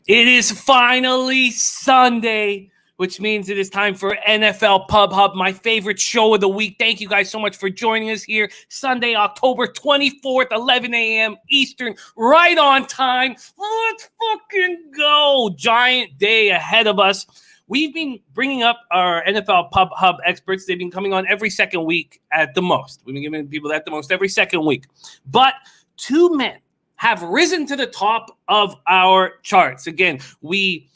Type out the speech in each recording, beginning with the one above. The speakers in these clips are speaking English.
It is finally Sunday, which means it is time for NFL Pub Hub, my favorite show of the week. Thank you guys so much for joining us here. Sunday, October 24th, 11 a.m. Eastern, right on time. Let's fucking go. Giant day ahead of us. We've been bringing up our NFL Pub Hub experts. They've been coming on every second week at the most. We've been giving people at the most every second week. But two men have risen to the top of our charts. Again, we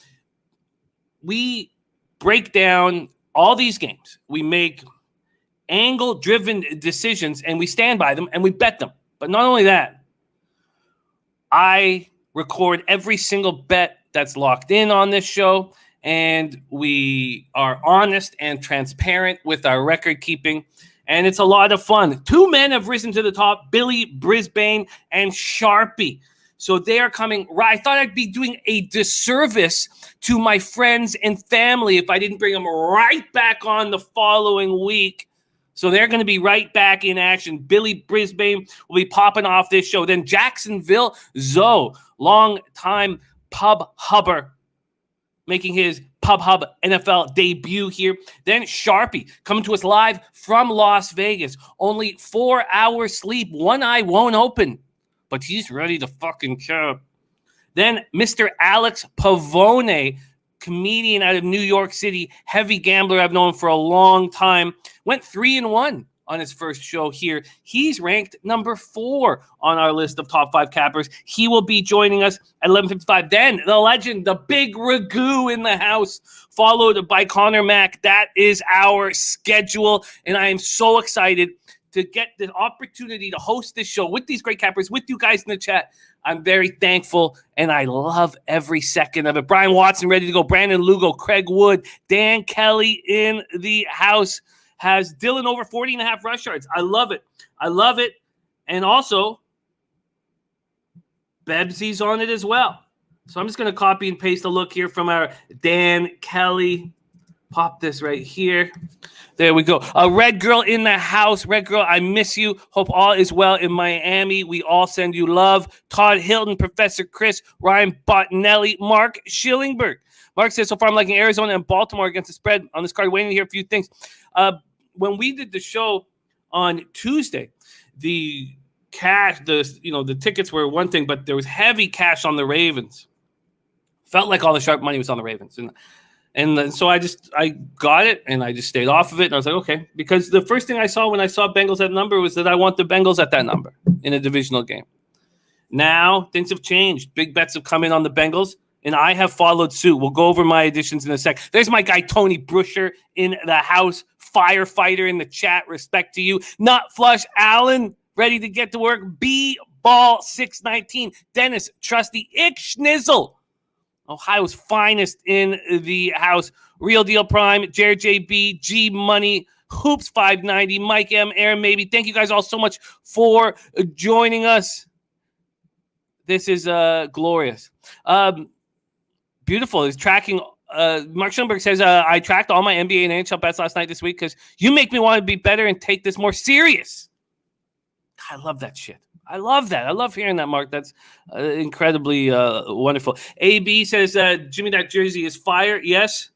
break down all these games. We make angle-driven decisions, and we stand by them, and we bet them. But not only that, I record every single bet that's locked in on this show, and we are honest and transparent with our record keeping. And it's a lot of fun. Two men have risen to the top, Billy Brisbane and Sharpie. So they are coming. I thought I'd be doing a disservice to my friends and family if I didn't bring them right back on the following week. So they're going to be right back in action. Billy Brisbane will be popping off this show. Then Jacksonville Zo, long-time pub hubber, making his Pub Hub NFL debut here. Then Sharpie coming to us live from Las Vegas. Only 4 hours sleep. One eye won't open, but he's ready to fucking chirp. Then Mr. Alex Pavone, comedian out of New York City, heavy gambler I've known for a long time, went 3-1 on his first show here. He's ranked number 4 on our list of top 5 cappers. He will be joining us at 11:55. Then the legend, the big Ragu in the house, followed by Connor Mack. That is our schedule, and I am so excited to get the opportunity to host this show with these great cappers, with you guys in the chat. I'm very thankful, and I love every second of it. Brian Watson ready to go. Brandon Lugo, Craig Wood, Dan Kelly in the house. Has Dylan over 40.5 rush yards. I love it. I love it. And also, Bebsy's on it as well. So I'm just going to copy and paste a look here from our Dan Kelly. Pop this right here. There we go. A Red Girl in the house. Red Girl, I miss you. Hope all is well in Miami. We all send you love. Todd Hilton, Professor Chris, Ryan Bottinelli, Mark Schillingberg. Mark says, so far I'm liking Arizona and Baltimore against the spread on this card. Waiting to hear a few things. When we did the show on Tuesday, the tickets were one thing, but there was heavy cash on the Ravens. Felt like all the sharp money was on the Ravens. And so I got it, and I just stayed off of it. And I was like, okay, because the first thing I saw when I saw Bengals at number was that I want the Bengals at that number in a divisional game. Now things have changed. Big bets have come in on the Bengals, and I have followed suit. We'll go over my additions in a sec. There's my guy, Tony Brusher, in the house. Firefighter in the chat. Respect to you. Nut Flush Allen, ready to get to work. B-Ball 619. Dennis Trusty Schnizzle, Ohio's finest in the house. Real Deal Prime, Jared JB, G Money, Hoops 590, Mike M, Aaron Maybe. Thank you guys all so much for joining us. This is glorious. Beautiful. He's tracking. Mark Schoenberg says, I tracked all my NBA and NHL bets last night this week because you make me want to be better and take this more serious. I love that shit. I love that. I love hearing that, Mark. That's incredibly wonderful. AB says, Jimmy, that jersey is fire. Yes.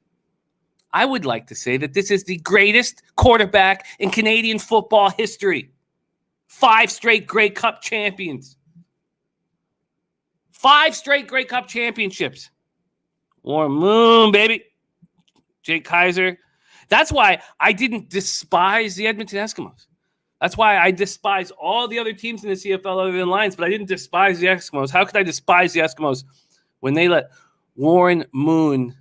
I would like to say that this is the greatest quarterback in Canadian football history. 5 straight Grey Cup champions. 5 straight Grey Cup championships. Warm moon, baby. Jake Kaiser. That's why I didn't despise the Edmonton Eskimos. That's why I despise all the other teams in the CFL other than Lions, but I didn't despise the Eskimos. How could I despise the Eskimos when they let Warren Moon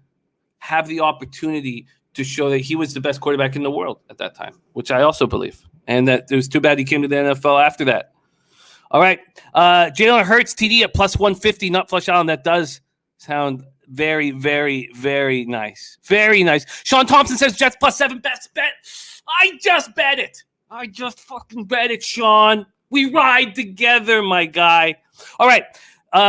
have the opportunity to show that he was the best quarterback in the world at that time, which I also believe. And that it was too bad he came to the NFL after that. All right. Jalen Hurts TD at plus 150, not Flush Allen. That does sound very, very, very nice. Very nice. Sean Thompson says Jets plus 7 best bet. I just bet it. I just fucking bet it, Sean. We ride together, my guy. All right.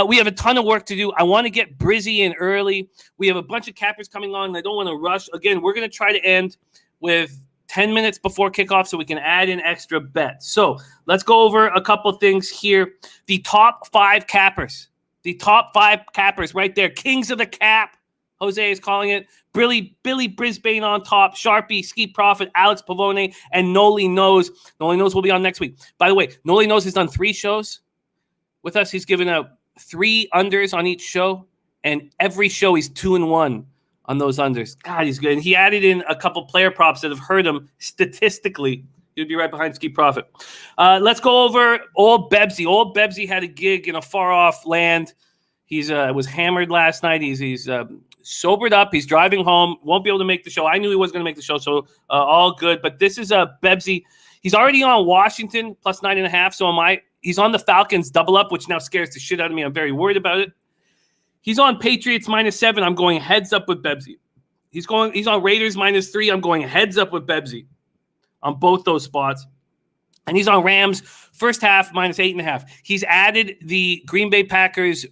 We have a ton of work to do. I want to get Brizzy in early. We have a bunch of cappers coming on. I don't want to rush. Again, we're going to try to end with 10 minutes before kickoff so we can add in extra bets. So let's go over a couple things here. The top 5 cappers The top 5 cappers right there. Kings of the cap. Jose is calling it. Billy Brisbane on top. Sharpie, Skee Profit, Alex Pavone, and Nolly Knows. Nolly Knows will be on next week. By the way, Nolly Knows has done 3 shows with us. He's given out 3 unders on each show, and every show he's 2-1 on those unders. God, he's good. And he added in a couple player props that have hurt him statistically. He'd be right behind Skee Profit. Let's go over Old Bebsy. Old Bebsy had a gig in a far-off land. He's was hammered last night. He's sobered up. He's driving home. Won't be able to make the show. I knew he wasn't going to make the show, so all good. But this is Bebsy. He's already on Washington plus 9.5. So am I. He's on the Falcons double up, which now scares the shit out of me. I'm very worried about it. He's on Patriots -7. I'm going heads up with Bebsy. He's on Raiders -3. I'm going heads up with Bebsy on both those spots. And he's on Rams first half -8.5. He's added the Green Bay Packers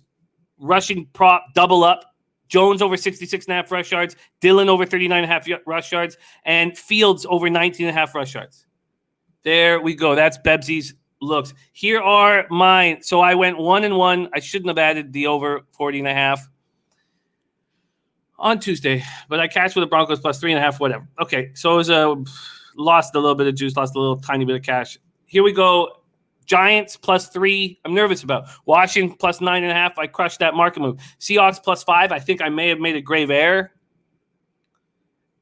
rushing prop double up. Jones over 66.5 rush yards. Dillon over 39.5 rush yards. And Fields over 19.5 rush yards. There we go. That's Bebsy's looks. Here are mine. So I went 1-1. I shouldn't have added the over 40.5 on Tuesday, but I cashed with the Broncos plus 3.5, whatever. Okay, so it was lost a little bit of juice, lost a little tiny bit of cash. Here we go. Giants plus 3. I'm nervous about. Washington plus 9.5. I crushed that market move. Seahawks plus 5. I think I may have made a grave error.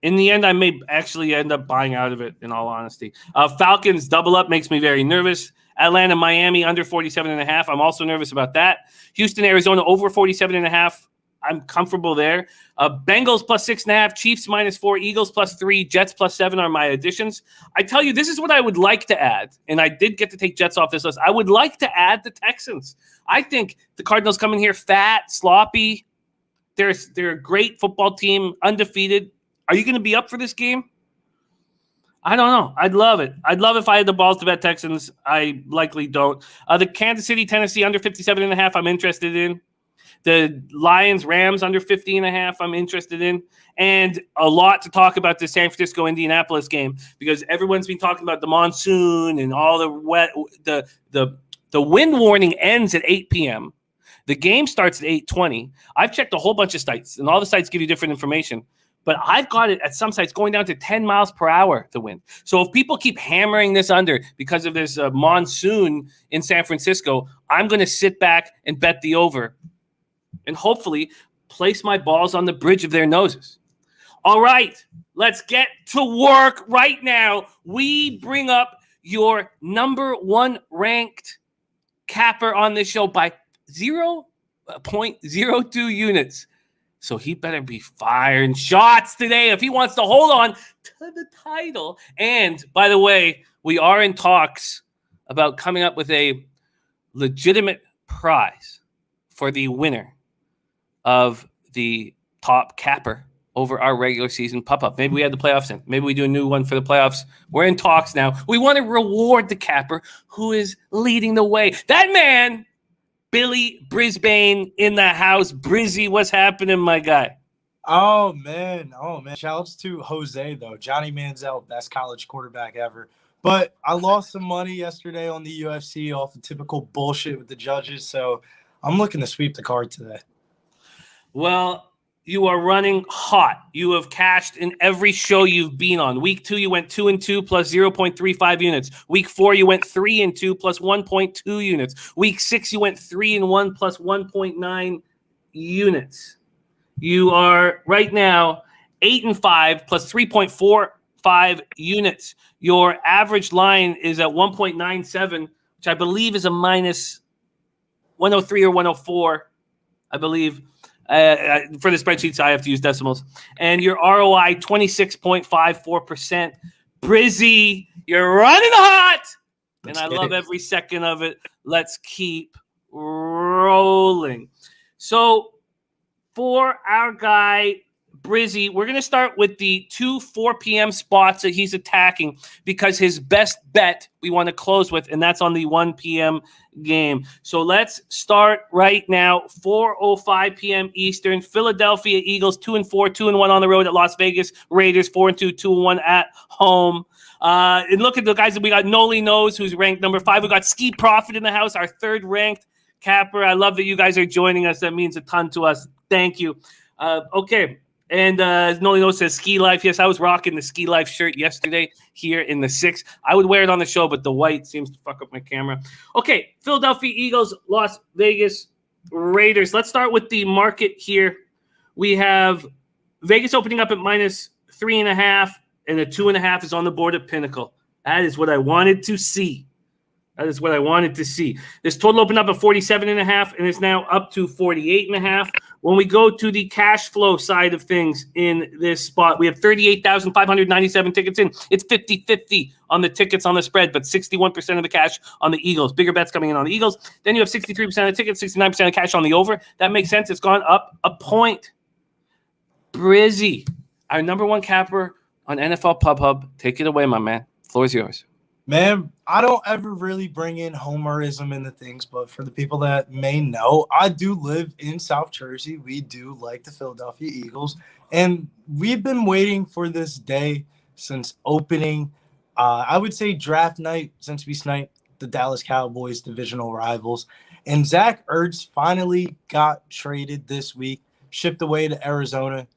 In the end, I may actually end up buying out of it, in all honesty. Falcons double up makes me very nervous. Atlanta, Miami under 47.5. I'm also nervous about that. Houston, Arizona over 47.5. I'm comfortable there. Bengals plus 6.5. Chiefs -4. Eagles plus 3. Jets plus 7 are my additions. I tell you, this is what I would like to add. And I did get to take Jets off this list. I would like to add the Texans. I think the Cardinals come in here fat, sloppy. They're a great football team, undefeated. Are you going to be up for this game? I don't know. I'd love it. I'd love if I had the balls to bet Texans. I likely don't. The Kansas City, Tennessee under 57.5 I'm interested in. The Lions, Rams under 50.5 I'm interested in. And a lot to talk about the San Francisco-Indianapolis game because everyone's been talking about the monsoon and all the wet. The wind warning ends at 8 p.m. The game starts at 8:20. I've checked a whole bunch of sites, and all the sites give you different information. But I've got it at some sites going down to 10 miles per hour, the wind. So if people keep hammering this under because of this monsoon in San Francisco, I'm going to sit back and bet the over and hopefully place my balls on the bridge of their noses. All right, let's get to work right now. We bring up your number 1 ranked capper on this show by 0.02 units. So he better be firing shots today if he wants to hold on to the title. And by the way, we are in talks about coming up with a legitimate prize for the winner of the top capper over our regular season pop-up. Maybe we had the playoffs in. Maybe we do a new one for the playoffs. We're in talks now. We want to reward the capper who is leading the way. That man, Billy Brisbane in the house. Brizzy, what's happening, my guy? Oh, man. Shoutouts to Jose, though. Johnny Manziel, best college quarterback ever. But I lost some money yesterday on the UFC off the typical bullshit with the judges, so I'm looking to sweep the card today. Well, you are running hot. You have cashed in every show you've been on. Week 2, you went 2-2 plus 0.35 units. Week 4, you went 3-2 plus 1.2 units. Week 6, you went 3-1 plus 1.9 units. You are right now 8-5 plus 3.45 units. Your average line is at 1.97, which I believe is a minus 103 or 104, I believe. For the spreadsheets, I have to use decimals. And your ROI, 26.54%. Brizzy, you're running hot. And I love every second of it. Let's keep rolling. So for our guy, Brizzy, we're going to start with the 4 p.m. spots that he's attacking because his best bet we want to close with, and that's on the 1 p.m. game. So let's start right now. 4:05 p.m. Eastern. Philadelphia Eagles 2-4, 2-1 on the road at Las Vegas. Raiders 4-2, 2-1 at home. And look at the guys that we got. Nolly Knows, who's ranked number 5. We got Skee Profit in the house, our 3rd ranked capper. I love that you guys are joining us. That means a ton to us. Thank you. Okay. And Nolly Knows says Ski Life. Yes, I was rocking the Ski Life shirt yesterday here in the 6. I would wear it on the show, but the white seems to fuck up my camera. Okay, Philadelphia Eagles, Las Vegas Raiders. Let's start with the market here. We have Vegas opening up at -3.5, and a 2.5 is on the board at Pinnacle. That is what I wanted to see. This total opened up at 47.5, and it's now up to 48.5. When we go to the cash flow side of things in this spot, we have 38,597 tickets in. It's 50-50 on the tickets on the spread, but 61% of the cash on the Eagles. Bigger bets coming in on the Eagles. Then you have 63% of the tickets, 69% of cash on the over. That makes sense. It's gone up a point. Brizzy, our number one capper on NFL Pub Hub. Take it away, my man. Floor is yours. Man, I don't ever really bring in homerism into things, but for the people that may know, I do live in South Jersey. We do like the Philadelphia Eagles, and we've been waiting for this day since opening. I would say draft night, since we sniped the Dallas Cowboys divisional rivals. And Zach Ertz finally got traded this week, shipped away to Arizona.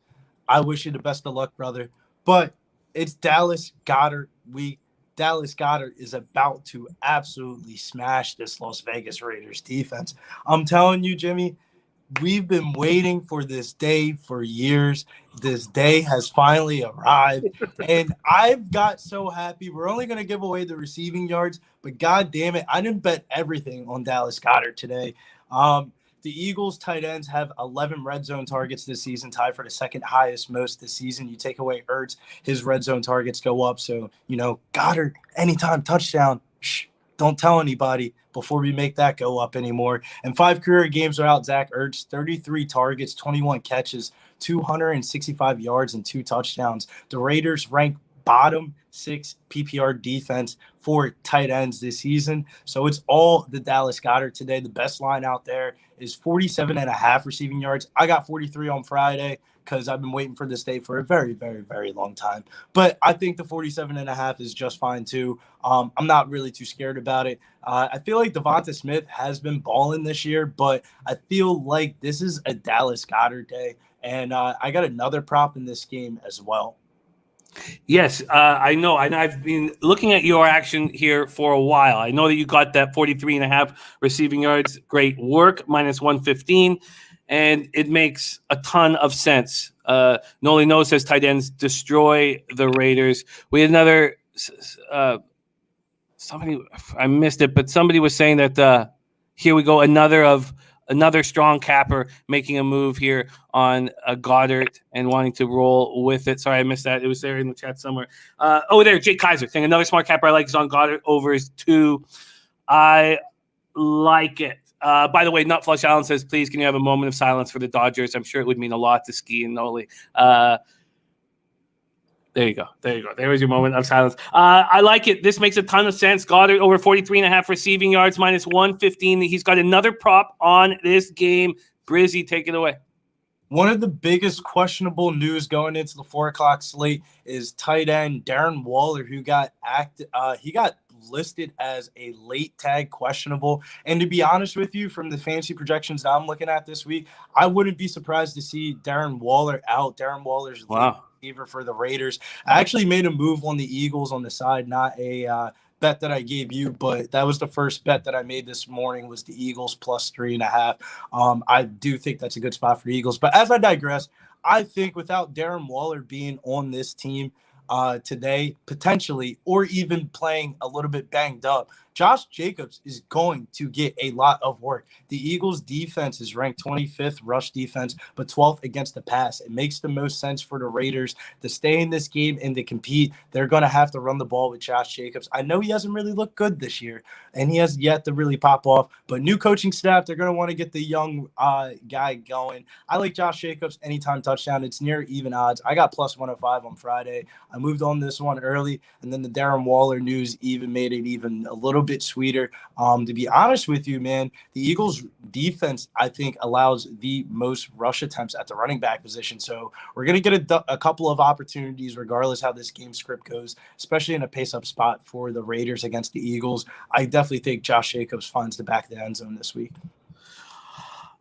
I wish you the best of luck, brother. But it's Dallas Goedert week. Dallas Goedert is about to absolutely smash this Las Vegas Raiders defense. I'm telling you, Jimmy, we've been waiting for this day for years. This day has finally arrived, and I've got so happy. We're only going to give away the receiving yards, but God damn it, I didn't bet everything on Dallas Goedert today. The Eagles tight ends have 11 red zone targets this season, tied for the second highest most this season. You take away Ertz, his red zone targets go up. So, Goddard, anytime touchdown, don't tell anybody before we make that go up anymore. And 5 career games are out. Zach Ertz, 33 targets, 21 catches, 265 yards, and 2 touchdowns. The Raiders rank bottom 6 PPR defense for tight ends this season. So it's all the Dallas Goedert today. The best line out there is 47.5 receiving yards. I got 43 on Friday because I've been waiting for this day for a very, very, very long time. But I think the 47.5 is just fine too. I'm not really too scared about it. I feel like Devonta Smith has been balling this year, but I feel like this is a Dallas Goedert day. And I got another prop in this game as well. Yes, I know. And I've been looking at your action here for a while. I know that you got that 43.5 receiving yards. Great work, -115. And it makes a ton of sense. Nolly Knows says tight ends destroy the Raiders. We had another somebody, I missed it, but somebody was saying that here we go, another strong capper making a move here on Goddard and wanting to roll with it. Sorry, I missed that. It was there in the chat somewhere. There, Jake Kaiser saying another smart capper I like is on Goddard over is 2. I like it. By the way, Nut Flush Allen says, please, can you have a moment of silence for the Dodgers? I'm sure it would mean a lot to Skee and Nolly. There you go. There was your moment of silence. I like it. This makes a ton of sense. Goddard over 43.5 receiving yards, -115. He's got another prop on this game. Brizzy, take it away. One of the biggest questionable news going into the 4 o'clock slate is tight end Darren Waller, who got listed as a late tag questionable. And to be honest with you, from the fantasy projections that I'm looking at this week, I wouldn't be surprised to see Darren Waller out. Darren Waller's receiver for the Raiders. I actually made a move on the Eagles on the side, not a bet that I gave you, but that was the first bet that I made this morning was the Eagles +3.5. I do think that's a good spot for the Eagles. But as I digress, I think without Darren Waller being on this team today, potentially, or even playing a little bit banged up, Josh Jacobs is going to get a lot of work. The Eagles defense is ranked 25th rush defense, but 12th against the pass. It makes the most sense for the Raiders to stay in this game and to compete. They're going to have to run the ball with Josh Jacobs. I know he hasn't really looked good this year, and he has yet to really pop off, but new coaching staff, they're going to want to get the young guy going. I like Josh Jacobs anytime touchdown. It's near even odds. I got +105 on Friday. I moved on this one early, and then the Darren Waller news even made it even a little bit sweeter. To be honest with you, man, the Eagles defense, I think, allows the most rush attempts at the running back position. So we're going to get a couple of opportunities regardless how this game script goes, especially in a pace-up spot for the Raiders against the Eagles. I definitely think Josh Jacobs finds the back of the end zone this week.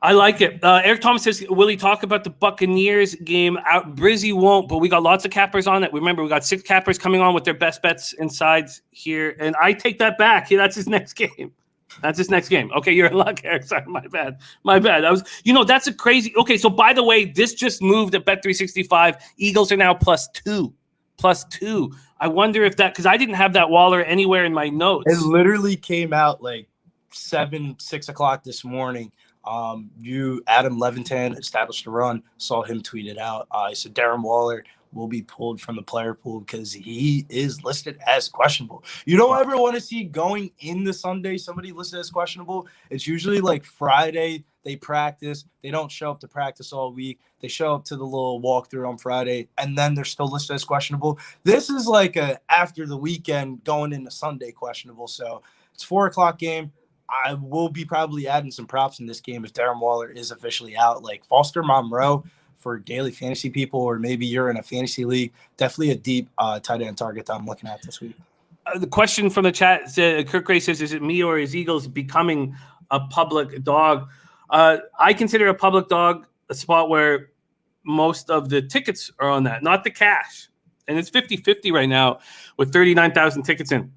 I like it. Eric Thomas says, will he talk about the Buccaneers game? Brizzy won't, but we got lots of cappers on it. Remember, we got 6 cappers coming on with their best bets inside here, and I take that back. That's his next game. That's his next game. Okay, you're in luck, Eric. Sorry, my bad. That's a crazy. Okay, so by the way, this just moved at Bet365. Eagles are now +2. +2. I wonder if that, because I didn't have that Waller anywhere in my notes. It literally came out like 6 o'clock this morning. Adam Levitan established a run, saw him tweet it out. He said Darren Waller will be pulled from the player pool because he is listed as questionable. You don't ever want to see going into Sunday somebody listed as questionable. It's usually like Friday they practice. They don't show up to practice all week. They show up to the little walkthrough on Friday, and then they're still listed as questionable. This is like a after the weekend going into Sunday questionable. So it's 4 o'clock game. I will be probably adding some props in this game if Darren Waller is officially out. Like Foster Monroe for daily fantasy people, or maybe you're in a fantasy league, definitely a deep tight end target that I'm looking at this week. The question from the chat, Kirk Gray says, is it me or is Eagles becoming a public dog? I consider a public dog a spot where most of the tickets are on that, not the cash. And it's 50-50 right now with 39,000 tickets in.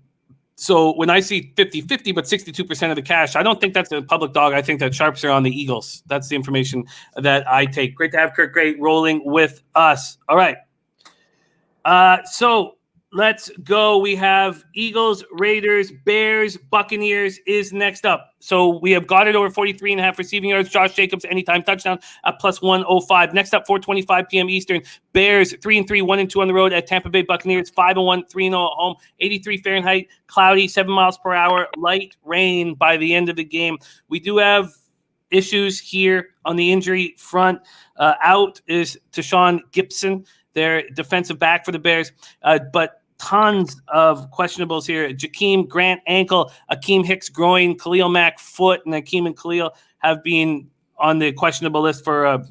So when I see 50-50, but 62% of the cash, I don't think that's a public dog. I think that sharps are on the Eagles. That's the information that I take. Great to have Kirk Gray rolling with us. All right. So let's go. We have Eagles, Raiders, Bears, Buccaneers is next up. So we have got it over 43.5 receiving yards. Josh Jacobs, anytime touchdown at +105. Next up, 4:25 p.m. Eastern. Bears 3-3, 1-2 on the road at Tampa Bay Buccaneers. 5-1, 3-0 at home. 83 Fahrenheit, cloudy, 7 miles per hour, light rain by the end of the game. We do have issues here on the injury front. Out is Tashawn Gibson, their defensive back for the Bears, but tons of questionables here. Jakeem Grant ankle, Akeem Hicks groin, Khalil Mack foot, and Akeem and Khalil have been on the questionable list for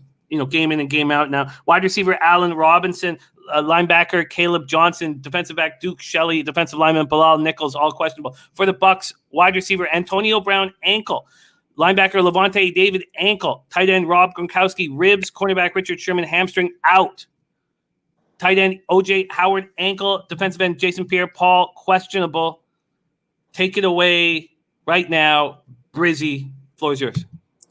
game in and game out now. Wide receiver Allen Robinson, linebacker Caleb Johnson, defensive back Duke Shelley, defensive lineman Bilal Nichols, all questionable. For the Bucs, wide receiver Antonio Brown ankle, linebacker Levante David ankle, tight end Rob Gronkowski ribs, cornerback Richard Sherman hamstring out. Tight end O.J. Howard ankle, defensive end Jason Pierre-Paul questionable. Take it away right now, Brizzy. Floor is yours.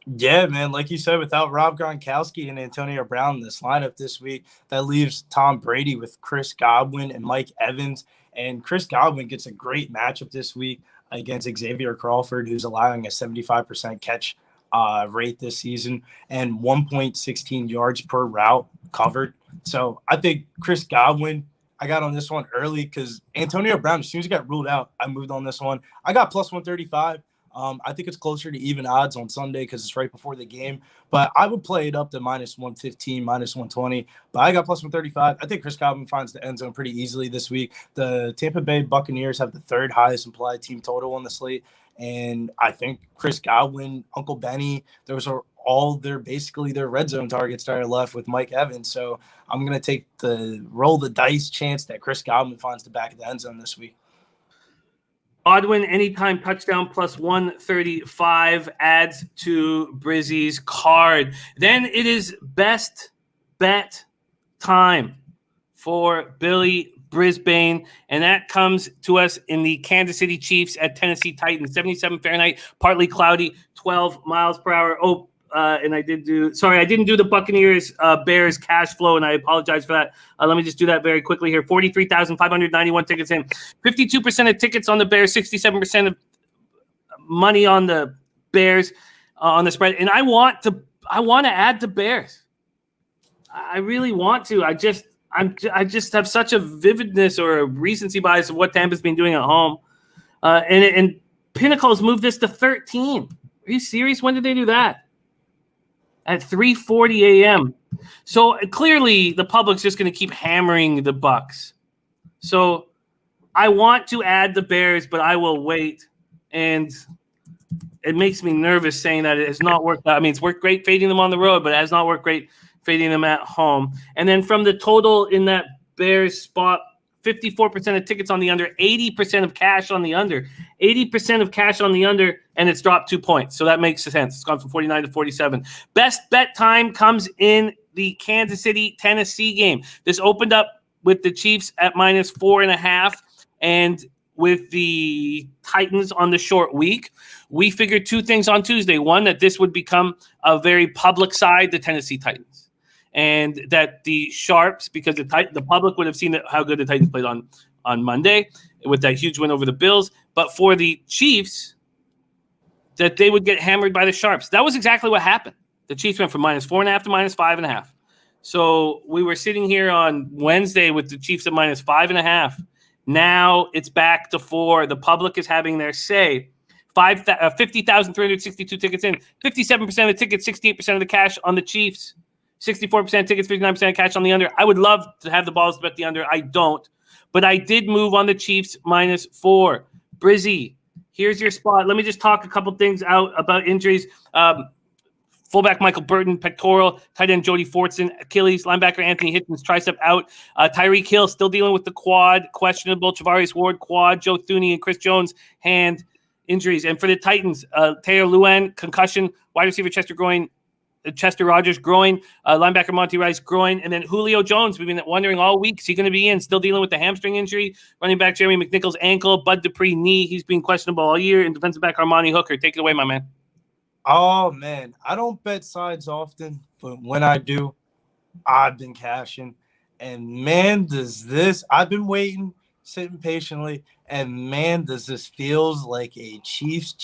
Yeah, man. Like you said, without Rob Gronkowski and Antonio Brown in this lineup this week, that leaves Tom Brady with Chris Godwin and Mike Evans. And Chris Godwin gets a great matchup this week against Xavier Crawford, who's allowing a 75% catch rate this season and 1.16 yards per route covered. So I think Chris Godwin, I got on this one early because Antonio Brown, as soon as he got ruled out, I moved on this one. I got +135. I think it's closer to even odds on Sunday because it's right before the game. But I would play it up to -115, -120. But I got +135. I think Chris Godwin finds the end zone pretty easily this week. The Tampa Bay Buccaneers have the 3rd highest implied team total on the slate. And I think Chris Godwin, Uncle Benny, those are all basically their red zone targets that are left with Mike Evans. So I'm going to take the roll the dice chance that Chris Godwin finds the back of the end zone this week. Godwin, anytime touchdown +135 adds to Brizzy's card. Then it is best bet time for Billy Brisbane, and that comes to us in the Kansas City Chiefs at Tennessee Titans. 77 Fahrenheit, partly cloudy, 12 miles per hour. And I didn't do the Buccaneers Bears cash flow, and I apologize for that. Let me just do that very quickly here. 43,591 tickets in. 52% of tickets on the Bears, 67% of money on the Bears on the spread. And I want to add the Bears. I really want to. I just have such a vividness or a recency bias of what Tampa's been doing at home. And Pinnacle's moved this to 13. Are you serious? When did they do that? At 3:40 a.m. So clearly the public's just going to keep hammering the Bucs. So I want to add the Bears, but I will wait. And it makes me nervous saying that it has not worked out. I mean, it's worked great fading them on the road, but it has not worked great fading them at home. And then from the total in that Bears spot, 54% of tickets on the under, 80% of cash on the under, 80% of cash on the under, and it's dropped 2 points. So that makes sense. It's gone from 49 to 47. Best bet time comes in the Kansas City, Tennessee game. This opened up with the Chiefs at -4.5 and with the Titans on the short week. We figured two things on Tuesday. One, that this would become a very public side, the Tennessee Titans. And that the Sharps, because the public would have seen how good the Titans played on Monday with that huge win over the Bills. But for the Chiefs, that they would get hammered by the Sharps. That was exactly what happened. The Chiefs went from -4.5 to -5.5. So we were sitting here on Wednesday with the Chiefs at -5.5. Now it's back to 4. The public is having their say. 50,362 tickets in. 57% of the tickets, 68% of the cash on the Chiefs. 64% tickets, 59% of cash on the under. I would love to have the balls to bet the under. I don't. But I did move on the Chiefs -4. Brizzy, here's your spot. Let me just talk a couple things out about injuries. Fullback Michael Burton, pectoral. Tight end Jody Fortson, Achilles. Linebacker Anthony Hitchens, tricep out. Tyreek Hill still dealing with the quad, questionable. Travarius Ward, quad. Joe Thuney and Chris Jones, hand injuries. And for the Titans, Taylor Luan, concussion. Wide receiver Chester Rogers, groin. Linebacker Monty Rice, groin. And then Julio Jones, we've been wondering all week, is he going to be in? Still dealing with the hamstring injury. Running back Jeremy McNichols, ankle. Bud Dupree, knee. He's been questionable all year. And defensive back Armani Hooker. Take it away, my man. Oh, man. I don't bet sides often, but when I do, I've been cashing. And, man, I've been waiting, sitting patiently, and, man, this feels like a Chiefs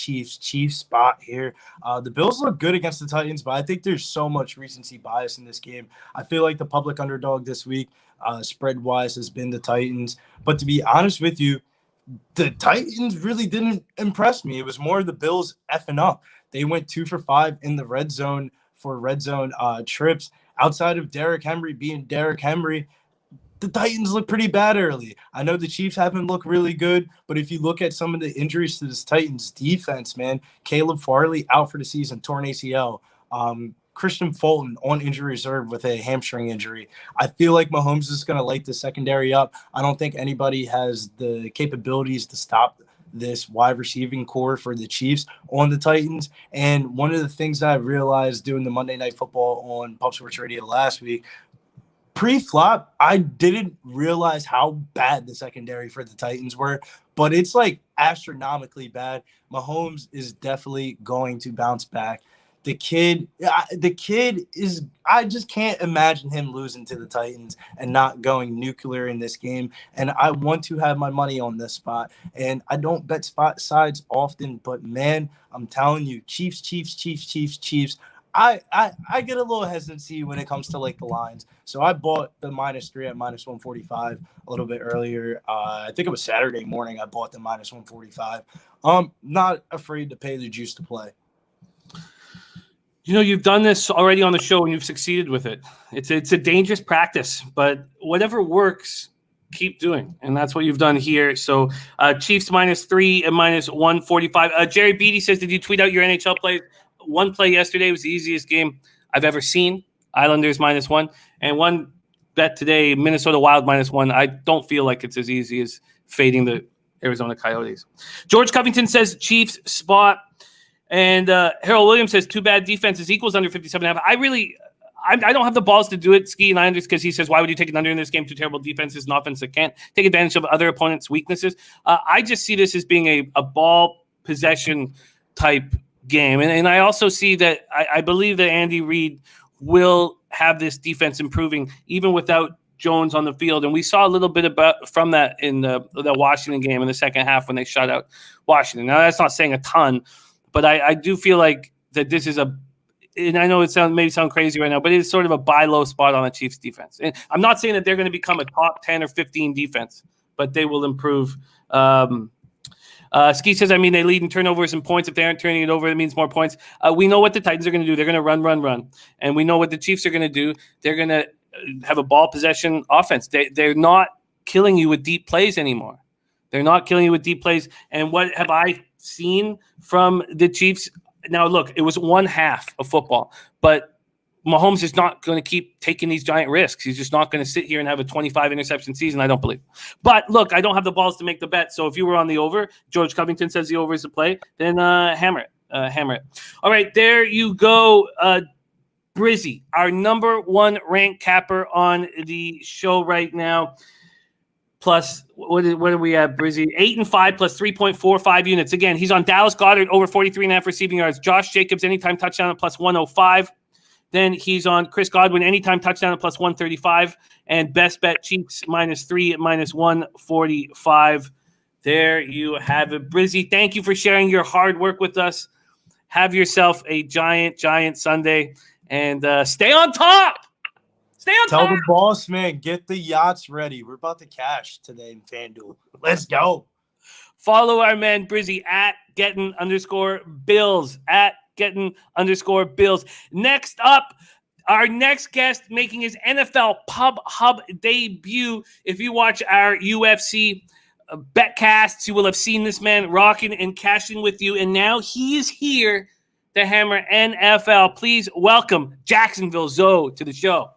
spot here. The Bills look good against the Titans, but I think there's so much recency bias in this game. I feel like the public underdog this week, spread-wise, has been the Titans. But to be honest with you, the Titans really didn't impress me. It was more the Bills effing up. They went 2 for 5 in the red zone for red zone trips. Outside of Derrick Henry being Derrick Henry, the Titans look pretty bad early. I know the Chiefs haven't looked really good, but if you look at some of the injuries to this Titans defense, man, Caleb Farley out for the season, torn ACL. Christian Fulton on injury reserve with a hamstring injury. I feel like Mahomes is going to light the secondary up. I don't think anybody has the capabilities to stop this wide receiving core for the Chiefs on the Titans. And one of the things that I realized doing the Monday Night Football on Pub Sports Radio last week, pre-flop, I didn't realize how bad the secondary for the Titans were, but it's like astronomically bad. Mahomes is definitely going to bounce back. The kid is, I just can't imagine him losing to the Titans and not going nuclear in this game. And I want to have my money on this spot. And I don't bet spot sides often, but man, I'm telling you, Chiefs. I get a little hesitancy when it comes to like the lines. So I bought the -3 at -145 a little bit earlier. I think it was Saturday morning. I bought the -145. Not afraid to pay the juice to play. You know, you've done this already on the show and you've succeeded with it. It's a dangerous practice, but whatever works, keep doing. And that's what you've done here. So Chiefs -3 and -145. Jerry Beatty says, did you tweet out your NHL plays? One play yesterday was the easiest game I've ever seen. Islanders -1. And one bet today, Minnesota Wild -1. I don't feel like it's as easy as fading the Arizona Coyotes. George Covington says Chiefs spot. And Harold Williams says too bad defenses equals under 57.5. I don't have the balls to do it, Skee, and I understand because he says, why would you take an under in this game? Two terrible defenses, an offense that can't take advantage of other opponents' weaknesses. I just see this as being a ball possession type game. And I also see that I believe that Andy Reid will have this defense improving even without Jones on the field. And we saw a little bit from that in the Washington game in the second half when they shut out Washington. Now, that's not saying a ton, but I do feel like that this is and I know it may sound crazy right now, but it's sort of a buy low spot on the Chiefs defense. And I'm not saying that they're going to become a top 10 or 15 defense, but they will improve. Skee says, they lead in turnovers and points. If they aren't turning it over, it means more points. We know what the Titans are going to do. They're going to run. And we know what the Chiefs are going to do. They're going to have a ball possession offense. They're not killing you with deep plays anymore. They're not killing you with deep plays. And what have I seen from the Chiefs? Now, look, it was one half of football, but Mahomes is not going to keep taking these giant risks. He's just not going to sit here and have a 25 interception season. I don't believe. But look, I don't have the balls to make the bet. So if you were on the over, George Covington says the over is the play, then hammer it. Hammer it. All right, there you go. Brizzy, our number one ranked capper on the show right now. Plus, what are we at, Brizzy? 8-5 plus 3.45 units. Again, he's on Dallas Goedert over 43.5 receiving yards. Josh Jacobs, anytime touchdown at plus 105. Then he's on Chris Godwin, anytime touchdown at plus 135. And best bet Chiefs -3 at -145. There you have it. Brizzy, thank you for sharing your hard work with us. Have yourself a giant Sunday. And stay on top. Stay on top. Tell the boss, man, get the yachts ready. We're about to cash today in FanDuel. Let's go. Follow our man Brizzy at Gettin_Bills. At Gettin_Bills. Next up, our next guest making his NFL Pub Hub debut. If you watch our UFC betcasts, you will have seen this man rocking and cashing with you. And now he is here to hammer NFL. Please welcome Jacksonville Zo to the show.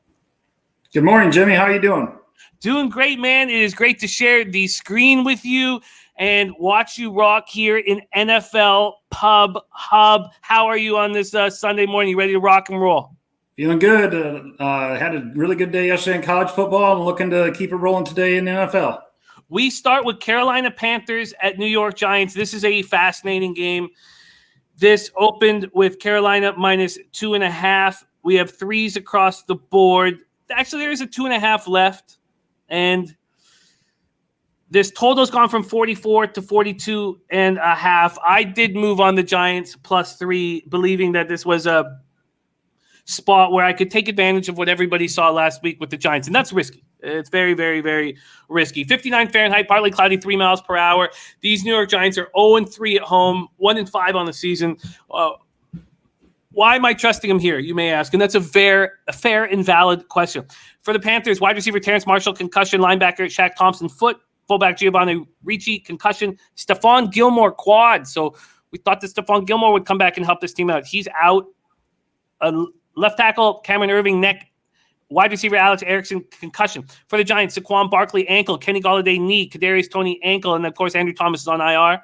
Good morning, Jimmy. How are you doing? Doing great, man. It is great to share the screen with you and watch you rock here in NFL Pub Hub. How are you on this Sunday morning? You ready to rock and roll? Feeling good. Had a really good day yesterday in college football and looking to keep it rolling today in the NFL. We start with Carolina Panthers at New York Giants. This is a fascinating game. This opened with Carolina -2.5. We have threes across the board. Actually, there is a 2.5 left. And this total's gone from 44 to 42.5. I did move on the Giants +3, believing that this was a spot where I could take advantage of what everybody saw last week with the Giants. And that's risky. It's very, very, very risky. 59 Fahrenheit, partly cloudy, 3 miles per hour. These New York Giants are 0-3 at home, 1-5 on the season. Why am I trusting them here, you may ask? And that's a fair and valid question. For the Panthers, wide receiver Terrence Marshall, concussion. Linebacker Shaq Thompson, foot. Fullback Giovanni Ricci, concussion. Stephon Gilmore, quad. So we thought that Stephon Gilmore would come back and help this team out. He's out. Left tackle Cameron Irving, neck. Wide receiver Alex Erickson, concussion. For the Giants, Saquon Barkley, ankle. Kenny Golladay, knee. Kadarius Toney, ankle. And, of course, Andrew Thomas is on IR.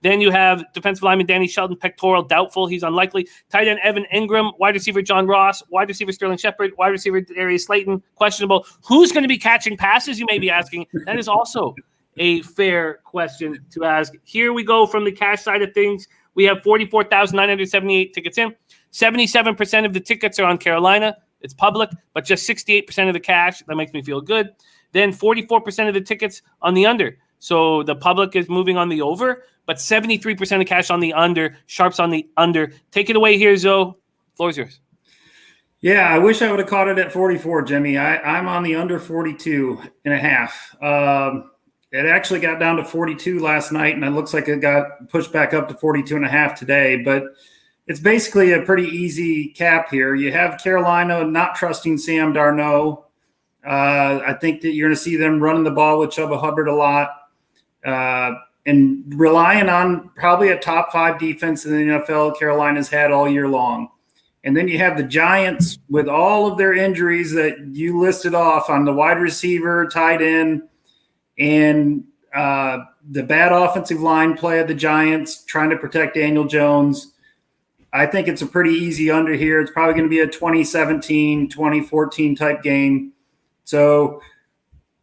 Then you have defensive lineman Danny Shelton, pectoral, doubtful. He's unlikely. Tight end Evan Ingram. Wide receiver John Ross. Wide receiver Sterling Shepard. Wide receiver Darius Slayton, questionable. Who's going to be catching passes, you may be asking? That is also a fair question to ask. Here we go from the cash side of things. We have 44,978 tickets in. 77% of the tickets are on Carolina. It's public, but just 68% of the cash. That makes me feel good. Then 44% of the tickets on the under. So the public is moving on the over, but 73% of cash on the under. Sharps on the under. Take it away here, Zo. Floor's yours. Yeah, I wish I would have caught it at 44, Jimmy. I'm on the under 42.5. It actually got down to 42 last night, and it looks like it got pushed back up to 42.5 today. But it's basically a pretty easy cap here. You have Carolina not trusting Sam Darnold. I think that you're going to see them running the ball with Chuba Hubbard a lot and relying on probably a top 5 defense in the NFL Carolina's had all year long. And then you have the Giants with all of their injuries that you listed off on the wide receiver, tight end, and the bad offensive line play of the Giants trying to protect Daniel Jones. I think it's a pretty easy under here. It's probably going to be a 2017, 2014 type game. So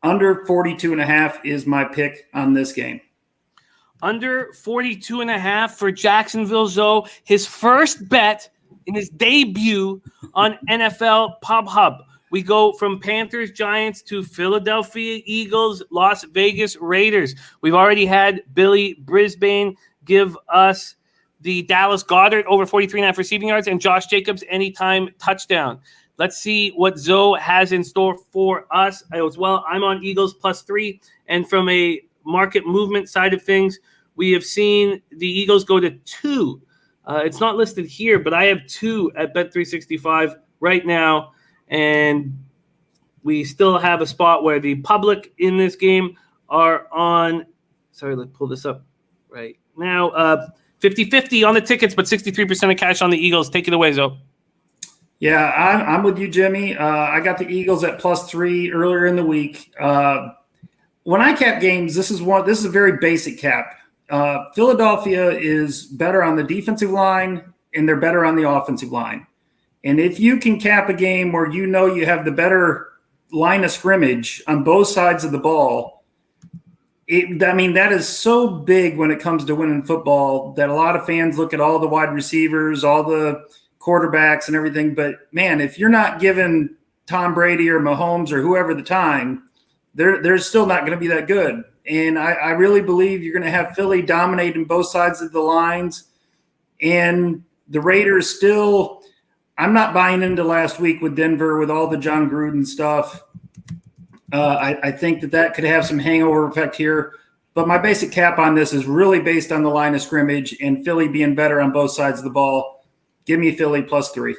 under 42.5 is my pick on this game. Under 42.5 for Jacksonville Zo. His first bet in his debut on NFL Pub Hub. We go from Panthers Giants to Philadelphia Eagles, Las Vegas Raiders. We've already had Billy Brisbane give us the Dallas Goedert over 43.5 receiving yards and Josh Jacobs anytime touchdown. Let's see what Zo has in store for us as well. I'm on Eagles +3. And from a market movement side of things, we have seen the Eagles go to 2. It's not listed here, but I have 2 at Bet365 right now. And we still have a spot where the public in this game are on – sorry, let's pull this up right now. 50-50 on the tickets, but 63% of cash on the Eagles. Take it away, Zo. Yeah, I'm with you, Jimmy. I got the Eagles at +3 earlier in the week. When I cap games, this is a very basic cap. Philadelphia is better on the defensive line, and they're better on the offensive line. And if you can cap a game where you know you have the better line of scrimmage on both sides of the ball, that is so big when it comes to winning football that a lot of fans look at all the wide receivers, all the quarterbacks and everything. But, man, if you're not giving Tom Brady or Mahomes or whoever the time, they're still not going to be that good. And I really believe you're going to have Philly dominating both sides of the lines. And the Raiders still – I'm not buying into last week with Denver with all the John Gruden stuff. I think that could have some hangover effect here. But my basic cap on this is really based on the line of scrimmage and Philly being better on both sides of the ball. Give me Philly +3.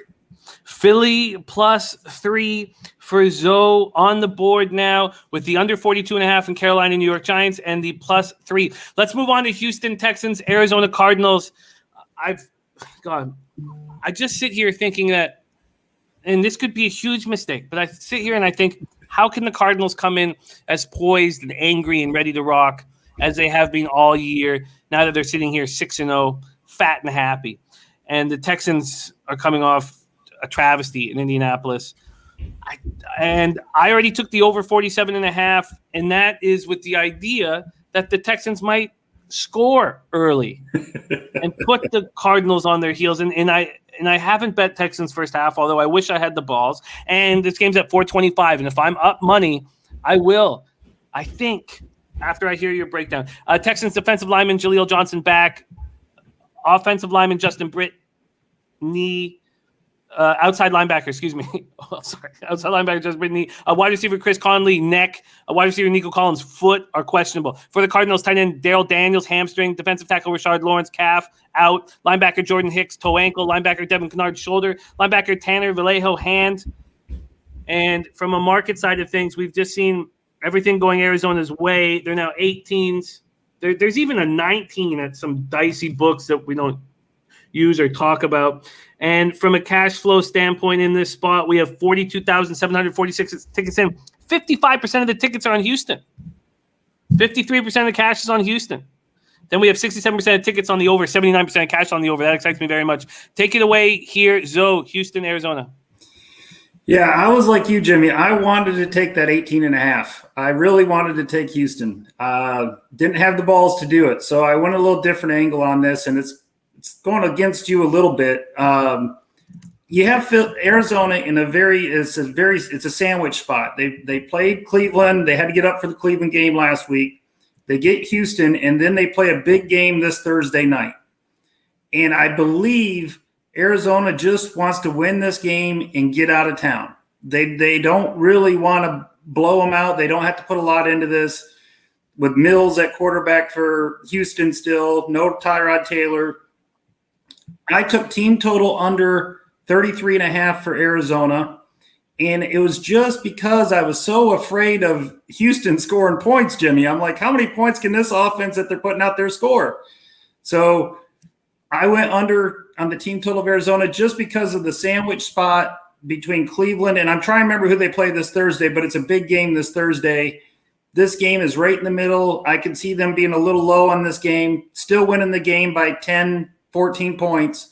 Philly +3 for Zo on the board now with the under 42.5 in Carolina, New York Giants, and the +3. Let's move on to Houston Texans, Arizona Cardinals. I just sit here thinking that, and this could be a huge mistake, but I sit here and I think, how can the Cardinals come in as poised and angry and ready to rock as they have been all year, now that they're sitting here 6-0, fat and happy? And the Texans are coming off a travesty in Indianapolis. I already took the over 47.5, and that is with the idea that the Texans might score early and put the Cardinals on their heels. And I haven't bet Texans first half, although I wish I had the balls. And this game's at 425, and if I'm up money, I will. I think after I hear your breakdown. Texans defensive lineman Jaleel Johnson back. Offensive lineman Justin Brittany. Outside linebacker, outside linebacker Justin Brittany. Wide receiver Chris Conley, neck. Wide receiver Nico Collins, foot are questionable. For the Cardinals, tight end Daryl Daniels, hamstring. Defensive tackle Rashard Lawrence, calf, out. Linebacker Jordan Hicks, toe ankle. Linebacker Devin Kennard, shoulder. Linebacker Tanner Vallejo, hand. And from a market side of things, we've just seen everything going Arizona's way. They're now 18s. There's even a 19 at some dicey books that we don't use or talk about. And from a cash flow standpoint in this spot, we have 42,746 tickets in. 55% of the tickets are on Houston. 53% of the cash is on Houston. Then we have 67% of tickets on the over, 79% of cash on the over. That excites me very much. Take it away here, Zo, Houston, Arizona. Yeah, I was like you, Jimmy. I wanted to take that 18.5. I really wanted to take Houston. Didn't have the balls to do it. So I went a little different angle on this, and it's going against you a little bit. You have Arizona in it's a sandwich spot. They played Cleveland. They had to get up for the Cleveland game last week. They get Houston, and then they play a big game this Thursday night. And I believe Arizona just wants to win this game and get out of town. They don't really want to blow them out. They don't have to put a lot into this. With Mills at quarterback for Houston still, no Tyrod Taylor. I took team total under 33.5 for Arizona, and it was just because I was so afraid of Houston scoring points, Jimmy. I'm like, how many points can this offense that they're putting out there score? So I went under on the team total of Arizona just because of the sandwich spot between Cleveland, and I'm trying to remember who they play this Thursday, but it's a big game this Thursday. This game is right in the middle. I can see them being a little low on this game, still winning the game by 10, 14 points.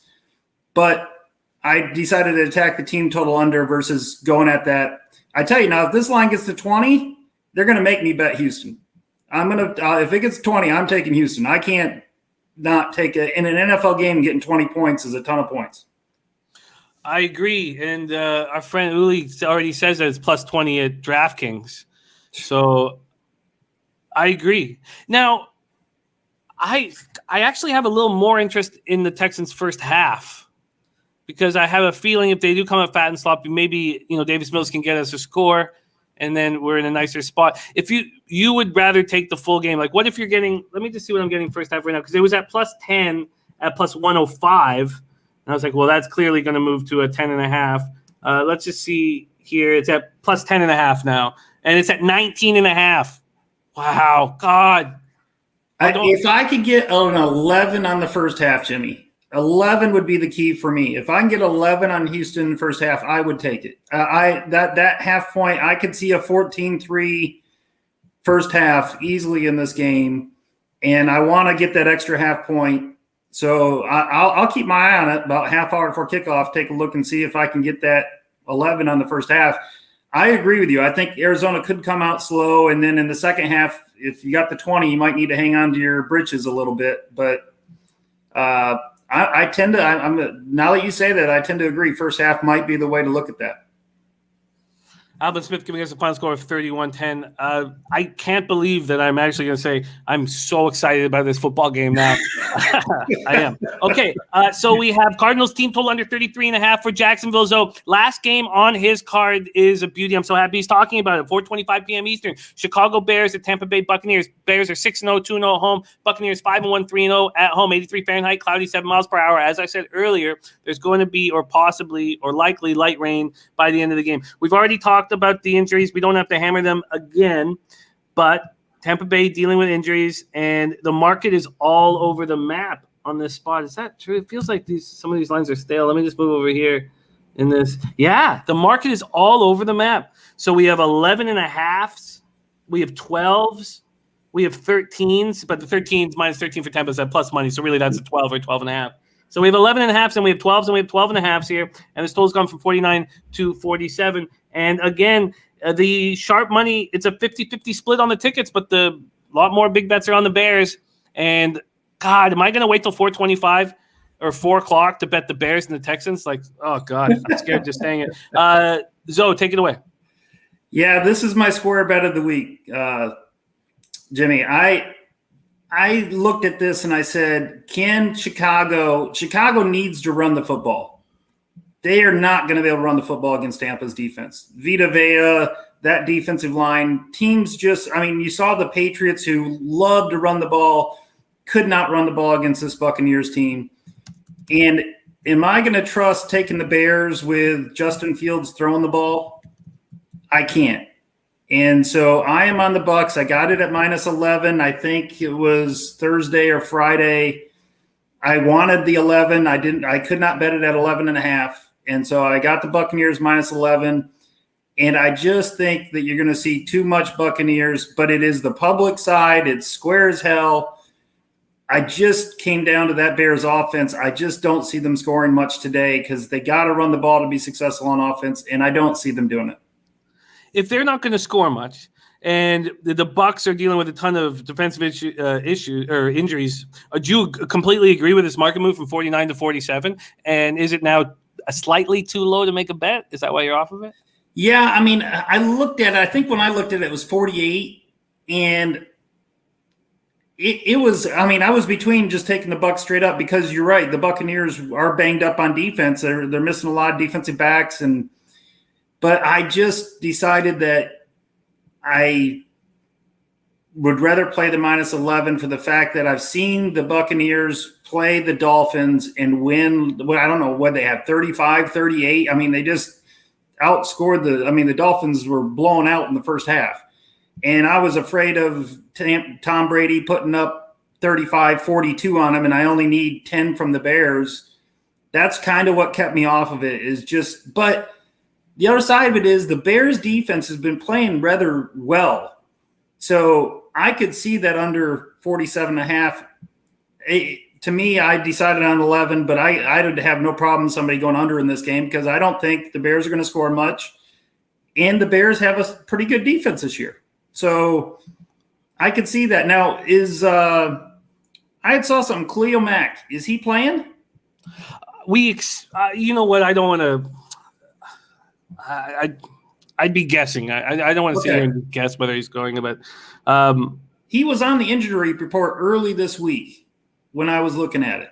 But I decided to attack the team total under versus going at that. I tell you now, if this line gets to 20, they're going to make me bet Houston. If it gets 20, I'm taking Houston. I can't not take it. In an NFL game, getting 20 points is a ton of points. I agree. And our friend Uli already says that it's +20 at DraftKings. So I agree. Now, I actually have a little more interest in the Texans' first half because I have a feeling if they do come up fat and sloppy, maybe Davis Mills can get us a score, and then we're in a nicer spot. If you would rather take the full game, like what if you're getting? Let me just see what I'm getting first half right now because it was at +10 at +105, and I was like, well, that's clearly going to move to a 10.5. Let's just see here. It's at +10.5 now, and it's at 19.5. Wow, God. If I could get an 11 on the first half, Jimmy, 11 would be the key for me. If I can get 11 on Houston in the first half, I would take it. That half point, I could see a 14-3 first half easily in this game, and I want to get that extra half point. So I'll keep my eye on it about half hour before kickoff, take a look and see if I can get that 11 on the first half. I agree with you. I think Arizona could come out slow, and then in the second half, if you got the 20, you might need to hang on to your britches a little bit. But I tend to – now that you say that, I tend to agree. First half might be the way to look at that. Alvin Smith giving us a final score of 31-10. I can't believe that I'm actually going to say I'm so excited about this football game now. I am. Okay, so we have Cardinals team total under 33.5 for Jacksonville Zo. Last game on his card is a beauty. I'm so happy he's talking about it. 4:25 p.m. Eastern. Chicago Bears at Tampa Bay Buccaneers. Bears are 6-0, 2-0 at home. Buccaneers 5-1, 3-0 at home. 83 Fahrenheit, cloudy, 7 miles per hour. As I said earlier, there's going to be or possibly or likely light rain by the end of the game. We've already talked about the injuries. We don't have to hammer them again, but Tampa Bay dealing with injuries, and the market is all over the map on this spot. Is that true? It feels like some of these lines are stale. Let me just move over here in this. Yeah, the market is all over the map. So we have 11.5s, we have 12s, we have 13s, but the 13s minus 13 for Tampa is at plus money, so really that's a 12 or 12.5. So we have 11.5s and we have 12s and we have 12.5s here, and this total's gone from 49 to 47. And again, the sharp money, it's a 50-50 split on the tickets, but a lot more big bets are on the Bears. And God, am I going to wait till 4:25 or 4 o'clock to bet the Bears and the Texans? Like, oh God, I'm scared just saying it. Zo, take it away. Yeah, this is my square bet of the week, Jimmy. I looked at this and I said, can Chicago needs to run the football. They are not going to be able to run the football against Tampa's defense. Vita Vea, that defensive line, teams you saw the Patriots who love to run the ball, could not run the ball against this Buccaneers team. And am I going to trust taking the Bears with Justin Fields throwing the ball? I can't. And so I am on the Bucs. I got it at minus 11. I think it was Thursday or Friday. I wanted the 11. I could not bet it at 11.5. And so I got the Buccaneers minus 11. And I just think that you're going to see too much Buccaneers, but it is the public side. It's square as hell. I just came down to that Bears offense. I just don't see them scoring much today because they got to run the ball to be successful on offense, and I don't see them doing it. If they're not going to score much, and the Bucs are dealing with a ton of defensive issues or injuries, do you completely agree with this market move from 49 to 47? And is it now slightly too low to make a bet? Is that why you're off of it? Yeah, I mean, I looked at it. I think when I looked at it, it was 48, and it was. I mean, I was between just taking the Bucs straight up because you're right. The Buccaneers are banged up on defense. They're missing a lot of defensive backs, but I just decided that I would rather play the minus 11 for the fact that I've seen the Buccaneers play the Dolphins and win. I don't know what they have, 35-38. I mean, they just outscored the Dolphins were blown out in the first half. And I was afraid of Tom Brady putting up 35-42 on him, and I only need 10 from the Bears. That's kind of what kept me off of it but the other side of it is the Bears defense has been playing rather well. So I could see that under 47.5. To me, I decided on 11, but I'd have no problem somebody going under in this game because I don't think the Bears are going to score much. And the Bears have a pretty good defense this year. So I could see that. Now, I had saw something. Khalil Mack, is he playing? You know what? I don't want to. I'd be guessing. I don't want to sit here and guess whether he's going, but he was on the injury report early this week when I was looking at it.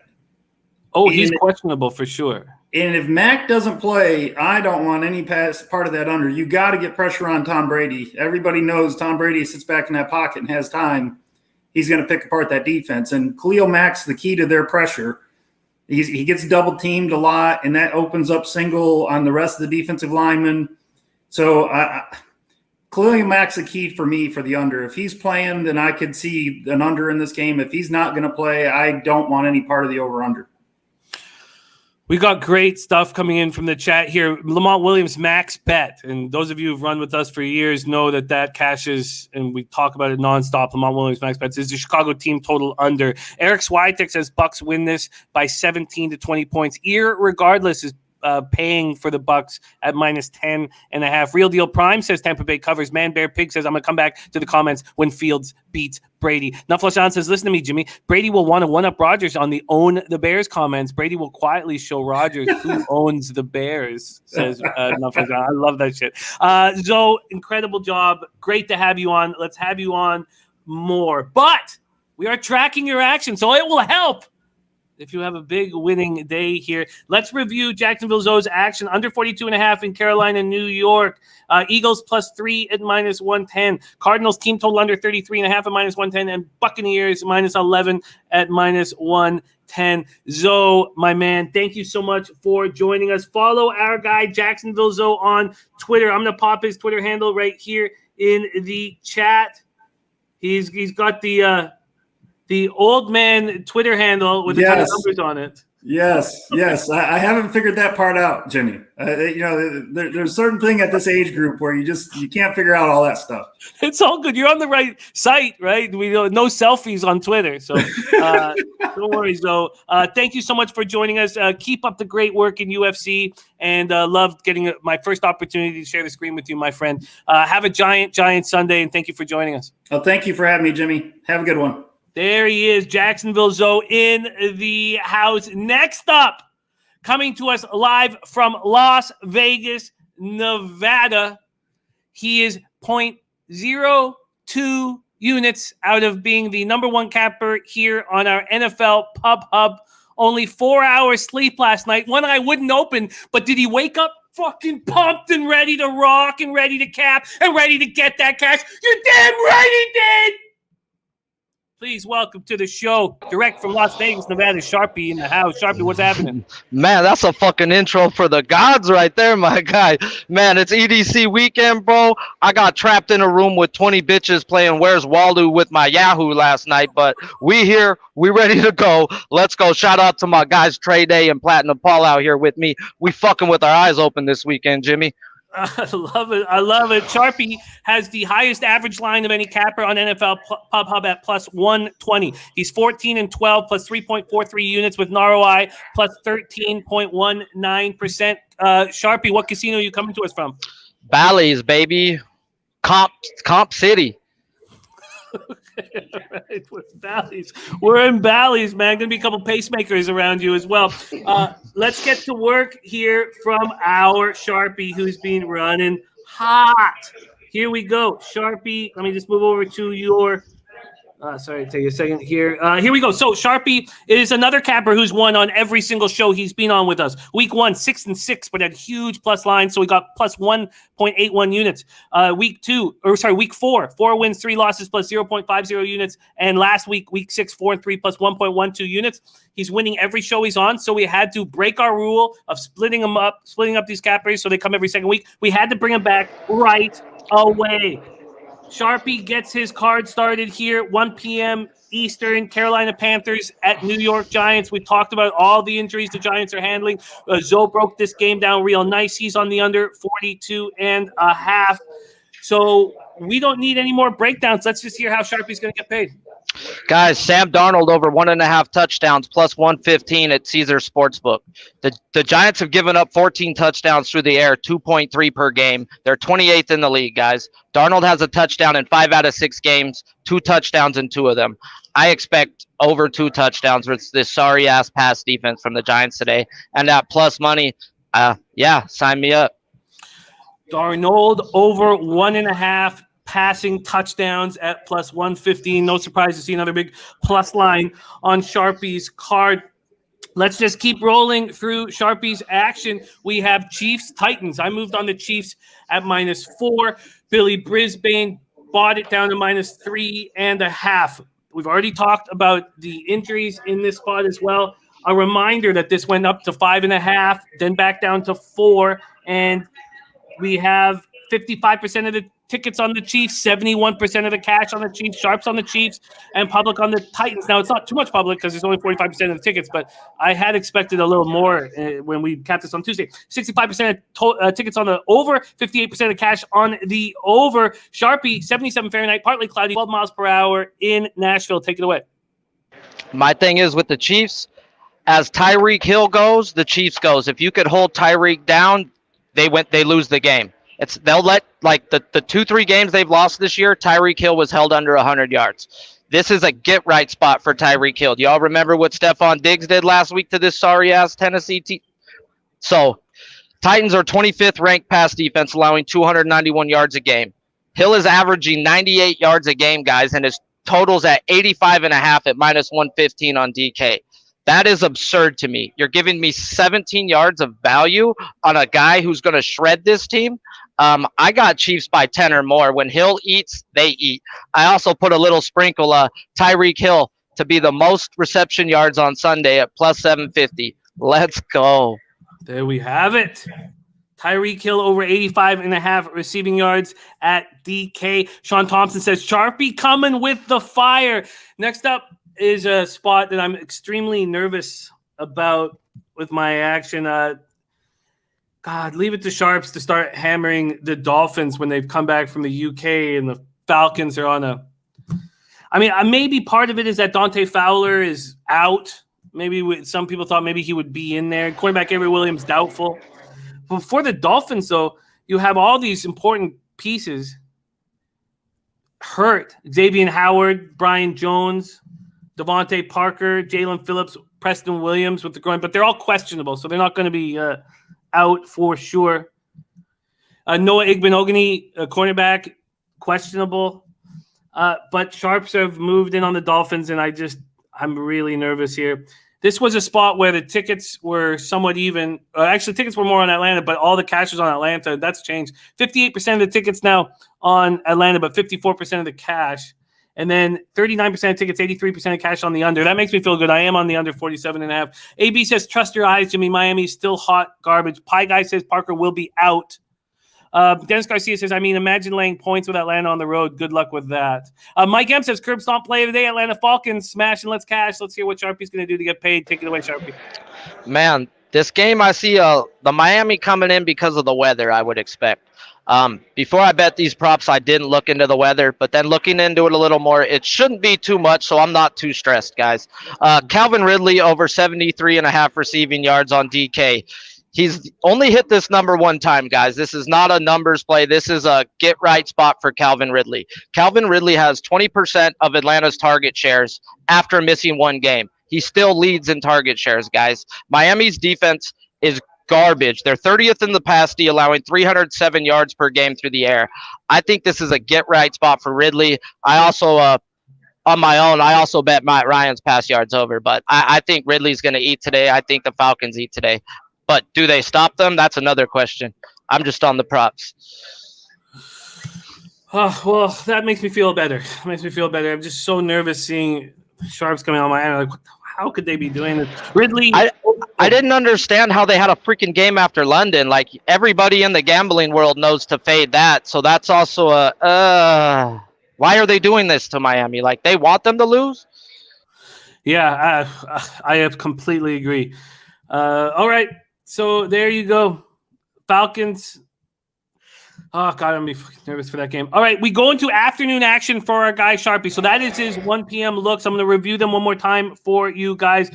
Oh, he's questionable for sure. And if Mack doesn't play, I don't want any part of that under. You got to get pressure on Tom Brady. Everybody knows Tom Brady sits back in that pocket and has time. He's going to pick apart that defense. And Khalil Mack's the key to their pressure. He gets double teamed a lot, and that opens up single on the rest of the defensive linemen. So Khalil Mack's the key for me for the under. If he's playing, then I could see an under in this game. If he's not going to play, I don't want any part of the over-under. We got great stuff coming in from the chat here. Lamont Williams max bet, and those of you who've run with us for years know that cashes, and we talk about it nonstop. Lamont Williams max bets is the Chicago team total under. Eric Swiatek says Bucks win this by 17 to 20 points. Irregardless is paying for the Bucks at minus 10.5. Real Deal Prime says Tampa Bay covers. Man Bear Pig says I'm gonna come back to the comments when Fields beats Brady. Nuffleshan says, listen to me, Jimmy. Brady will want to one-up Rodgers on the own the Bears comments. Brady will quietly show Rodgers who owns the Bears, says Nuffleshan. I love that shit. Zo, incredible job. Great to have you on. Let's have you on more. But we are tracking your action, so it will help if you have a big winning day here. Let's review Jacksonville Zo's action. Under 42.5 in Carolina, New York. Eagles +3 at minus 110. Cardinals team total under 33.5 at minus 110. And Buccaneers minus 11 at minus 110. Zo, my man, thank you so much for joining us. Follow our guy, Jacksonville Zo, on Twitter. I'm going to pop his Twitter handle right here in the chat. He's got the old man Twitter handle with a ton of numbers on it. Yes. I haven't figured that part out, Jimmy. There's a certain thing at this age group where you can't figure out all that stuff. It's all good. You're on the right site, right? We no selfies on Twitter, so don't worry, Zo. Thank you so much for joining us. Keep up the great work in UFC, and loved getting my first opportunity to share the screen with you, my friend. Have a giant Sunday, and thank you for joining us. Oh, thank you for having me, Jimmy. Have a good one. There he is, Jacksonville Zo in the house. Next up, coming to us live from Las Vegas, Nevada. He is 0.02 units out of being the number one capper here on our NFL Pub Hub. Only 4 hours sleep last night. One eye wouldn't open, but did he wake up fucking pumped and ready to rock and ready to cap and ready to get that cash? You're damn right he did! Please welcome to the show, direct from Las Vegas, Nevada, Sharpie in the house. Sharpie, what's happening? Man, that's a fucking intro for the gods right there, my guy. Man, it's EDC weekend, bro. I got trapped in a room with 20 bitches playing Where's Waldo with my Yahoo last night, but we here, we ready to go. Let's go. Shout out to my guys, Trey Day and Platinum Paul out here with me. We fucking with our eyes open this weekend, Jimmy. I love it. Sharpie has the highest average line of any capper on NFL Pub Hub at plus 120. He's 14-12 plus 3.43 units with an ROI plus 13.19%. Sharpie, what casino are you coming to us from? Bally's, baby. Comp City. Right, with Bally's. We're in Bally's, man. Gonna be a couple pacemakers around you as well. Let's get to work here from our Sharpie, who's been running hot. Here we go, Sharpie. Let me just move over to your. Sorry, take a second here. Here we go. So Sharpie is another capper who's won on every single show he's been on with us. Week 1, 6-6, but had huge plus lines, so we got plus 1.81 units. Week 4, 4 wins, 3 losses, plus 0.50 units. And last week, week 6, 4-3, plus 1.12 units. He's winning every show he's on, so we had to break our rule of splitting up these cappers so they come every second week. We had to bring them back right away. Sharpie gets his card started here, 1 p.m. Eastern, Carolina Panthers at New York Giants. We talked about all the injuries the Giants are handling. Zo broke this game down real nice. He's on the under 42.5. So we don't need any more breakdowns. Let's just hear how Sharpie's going to get paid. Guys, Sam Darnold over 1.5 touchdowns plus 115 at Caesars Sportsbook. The Giants have given up 14 touchdowns through the air, 2.3 per game. They're 28th in the league, guys. Darnold has a touchdown in 5 out of 6 games, 2 touchdowns in 2 of them. I expect over 2 touchdowns with this sorry-ass pass defense from the Giants today. And that plus money, sign me up. Darnold over 1.5 passing touchdowns at plus 115. No surprise to see another big plus line on Sharpie's card. Let's just keep rolling through Sharpie's action. We have Chiefs Titans. I moved on the Chiefs at -4. Billy Brisbane bought it down to -3.5. We've already talked about the injuries in this spot as well. A reminder that this went up to 5.5, then back down to 4, and we have 55% of the tickets on the Chiefs, 71% of the cash on the Chiefs, sharps on the Chiefs, and public on the Titans. Now, it's not too much public because there's only 45% of the tickets, but I had expected a little more when we capped this on Tuesday. 65% of tickets on the over, 58% of cash on the over. Sharpie, 77 Fahrenheit, partly cloudy, 12 miles per hour in Nashville. Take it away. My thing is with the Chiefs, as Tyreek Hill goes, the Chiefs goes. If you could hold Tyreek down, they lose the game. They'll let, like, the 2-3 games they've lost this year, Tyreek Hill was held under 100 yards. This is a get-right spot for Tyreek Hill. Do y'all remember what Stephon Diggs did last week to this sorry-ass Tennessee team? So, Titans are 25th ranked pass defense, allowing 291 yards a game. Hill is averaging 98 yards a game, guys, and his total's at 85.5 at minus 115 on DK. That is absurd to me. You're giving me 17 yards of value on a guy who's going to shred this team. I got Chiefs by 10 or more. When Hill eats, they eat. I also put a little sprinkle, Tyreek Hill to be the most reception yards on Sunday at plus 750. Let's go. There we have it. Tyreek Hill over 85.5 receiving yards at DK. Sean Thompson says, Sharpie coming with the fire. Next up is a spot that I'm extremely nervous about with my action. God, leave it to Sharps to start hammering the Dolphins when they've come back from the UK and the Falcons are on a – I mean, maybe part of it is that Dante Fowler is out. Maybe some people thought maybe he would be in there. Quarterback Avery Williams, doubtful. But for the Dolphins, though, you have all these important pieces hurt. Xavier Howard, Brian Jones, Devontae Parker, Jalen Phillips, Preston Williams with the groin. But they're all questionable, so they're not going to be out for sure. Noah Igbenogany, cornerback, questionable. But Sharps have moved in on the Dolphins, and I'm really nervous here. This was a spot where the tickets were somewhat even. Actually, tickets were more on Atlanta, but all the cash was on Atlanta. That's changed. 58% of the tickets now on Atlanta, but 54% of the cash. And then 39% of tickets, 83% of cash on the under. That makes me feel good. I am on the under 47.5. AB says, trust your eyes, Jimmy. Miami's still hot garbage. Pie Guy says Parker will be out. Dennis Garcia says, imagine laying points with Atlanta on the road. Good luck with that. Mike M says, curb stomp play of the day. Atlanta Falcons smash and let's cash. Let's hear what Sharpie's going to do to get paid. Take it away, Sharpie. Man, this game I see the Miami coming in because of the weather, I would expect. Before I bet these props, I didn't look into the weather, but then looking into it a little more, it shouldn't be too much, so I'm not too stressed, guys. Calvin Ridley over 73.5 receiving yards on DK. He's only hit this number one time, guys. This is not a numbers play. This is a get-right spot for Calvin Ridley. Calvin Ridley has 20% of Atlanta's target shares after missing one game. He still leads in target shares, guys. Miami's defense is garbage. They're 30th in the pass D, allowing 307 yards per game through the air. I think this is a get-right spot for Ridley. I also, on my own, I also bet Matt Ryan's pass yards over, but I think Ridley's going to eat today. I think the Falcons eat today. But do they stop them? That's another question. I'm just on the props. Oh, well, that makes me feel better. I'm just so nervous seeing Sharps coming on my end. Like, how could they be doing this? Ridley. I didn't understand how they had a freaking game after London. Like, everybody in the gambling world knows to fade that. So that's also why are they doing this to Miami? Like, they want them to lose? Yeah, I have completely agree. All right. So there you go. Falcons. Oh, God, I'm nervous for that game. All right, we go into afternoon action for our guy Sharpie. So that is his 1 p.m. looks. I'm going to review them one more time for you guys.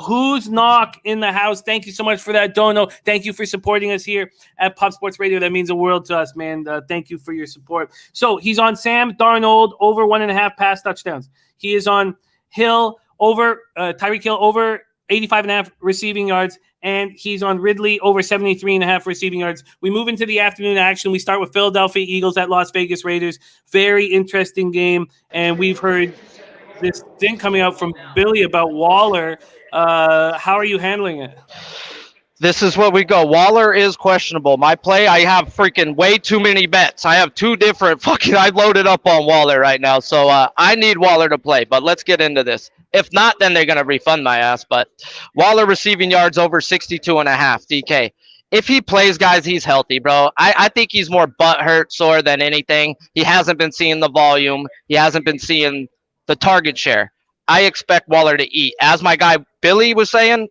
Who's Knock in the house? Thank you so much for that, Dono. Thank you for supporting us here at Pop Sports Radio. That means the world to us, man. Thank you for your support. So he's on Sam Darnold over 1.5 pass touchdowns. He is on Hill over Tyreek Hill over 85.5 receiving yards. And he's on Ridley over 73.5 receiving yards. We move into the afternoon action. We start with Philadelphia Eagles at Las Vegas Raiders. Very interesting game. And we've heard this thing coming out from Billy about Waller. How are you handling it? This is what we go. Waller is questionable. My play, I have freaking way too many bets. I have two different I loaded up on Waller right now. So I need Waller to play. But let's get into this. If not, then they're going to refund my ass. But Waller receiving yards over 62.5. DK. If he plays, guys, he's healthy, bro. I think he's more butthurt sore than anything. He hasn't been seeing the volume. He hasn't been seeing the target share. I expect Waller to eat. As my guy Billy was saying,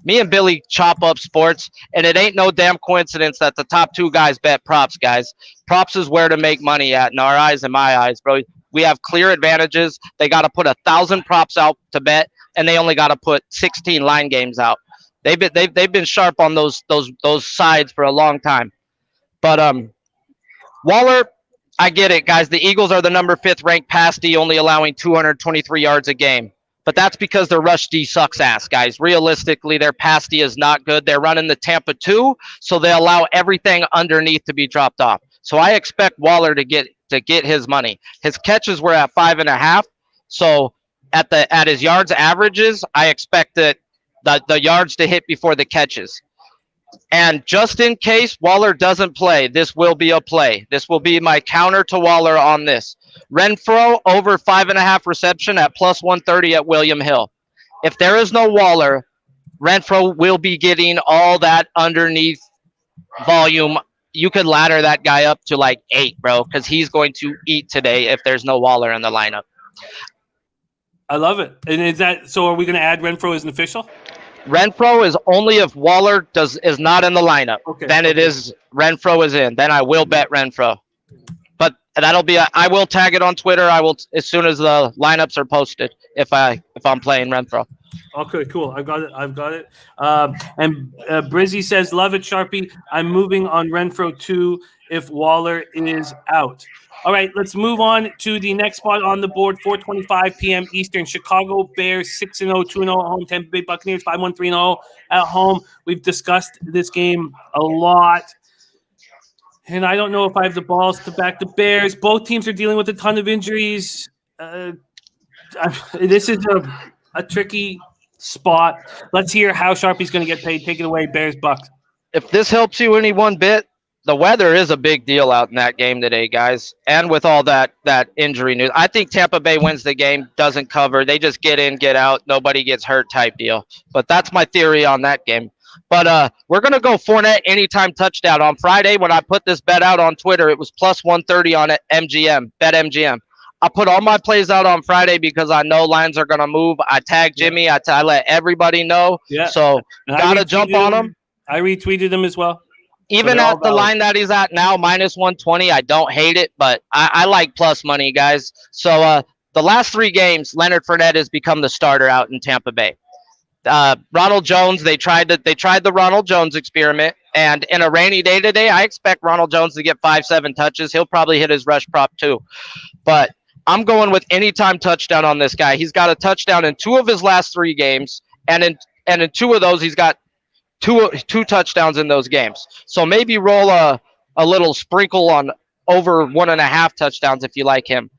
me and Billy chop up sports, and it ain't no damn coincidence that the top two guys bet props, guys. Props is where to make money at in our eyes and my eyes, bro. We have clear advantages. They got to put 1,000 props out to bet, and they only got to put 16 line games out. They've been sharp on those sides for a long time. But Waller, I get it, guys. The Eagles are the number 5th ranked pass D, only allowing 223 yards a game. But that's because their rush D sucks ass, guys. Realistically, their pass D is not good. They're running the Tampa 2, so they allow everything underneath to be dropped off. So I expect Waller to get his money. His catches were at 5.5. So at his yards averages, I expect that the yards to hit before the catches. And just in case Waller doesn't play, this will be a play. This will be my counter to Waller on this. Renfro over 5.5 reception at plus 130 at William Hill. If there is no Waller, Renfro will be getting all that underneath volume. You could ladder that guy up to like 8, bro, because he's going to eat today if there's no Waller in the lineup. I love it. And is that so? Are we going to add Renfro as an official? Renfro is only if Waller is not in the lineup. Okay. Then it is Renfro is in. Then I will bet Renfro. But that'll be I will tag it on Twitter. I will as soon as the lineups are posted if I'm playing Renfro. Okay, cool. I've got it. And Brizzy says, love it, Sharpie. I'm moving on Renfro too if Waller is out. All right, let's move on to the next spot on the board, 4:25 p.m. Eastern. Chicago Bears 6-0, 2-0 at home. Tampa Bay Buccaneers 5-1, 3-0 at home. We've discussed this game a lot. And I don't know if I have the balls to back the Bears. Both teams are dealing with a ton of injuries. This is a tricky spot. Let's hear how Sharpie's going to get paid. Take it away, Bears Bucks. If this helps you any one bit, the weather is a big deal out in that game today, guys. And with all that injury news, I think Tampa Bay wins the game, doesn't cover. They just get in, get out, nobody gets hurt type deal. But that's my theory on that game. But we're going to go Fournette anytime touchdown. On Friday, when I put this bet out on Twitter, it was plus 130 on MGM, bet MGM. I put all my plays out on Friday because I know lines are going to move. I tag Jimmy. I let everybody know. Yeah. So got to jump on him. I retweeted him as well. Even at the line that he's at now, minus 120, I don't hate it, but I like plus money, guys. So the last 3 games, Leonard Fournette has become the starter out in Tampa Bay. Ronald Jones, they tried the Ronald Jones experiment, and in a rainy day today, I expect Ronald Jones to get 5-7 touches. He'll probably hit his rush prop too. But I'm going with anytime touchdown on this guy. He's got a touchdown in 2 of his last 3 games, and in 2 of those, he's got two touchdowns in those games. So maybe roll a little sprinkle on over 1.5 touchdowns if you like him.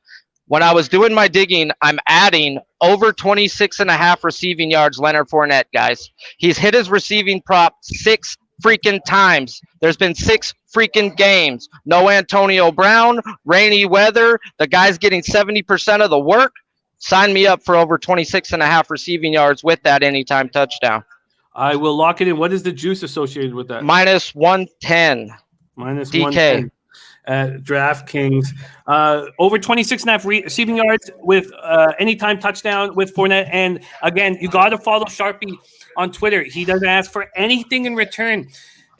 When I was doing my digging, I'm adding over 26.5 receiving yards Leonard Fournette, guys. He's hit his receiving prop 6 freaking times. There's been 6 freaking games. No Antonio Brown, rainy weather. The guy's getting 70% of the work. Sign me up for over 26.5 receiving yards with that anytime touchdown. I will lock it in. What is the juice associated with that? Minus 110. Minus DK. 110 at DraftKings. Over 26.5 receiving yards with anytime touchdown with Fournette. And again, you got to follow Sharpie on Twitter. He doesn't ask for anything in return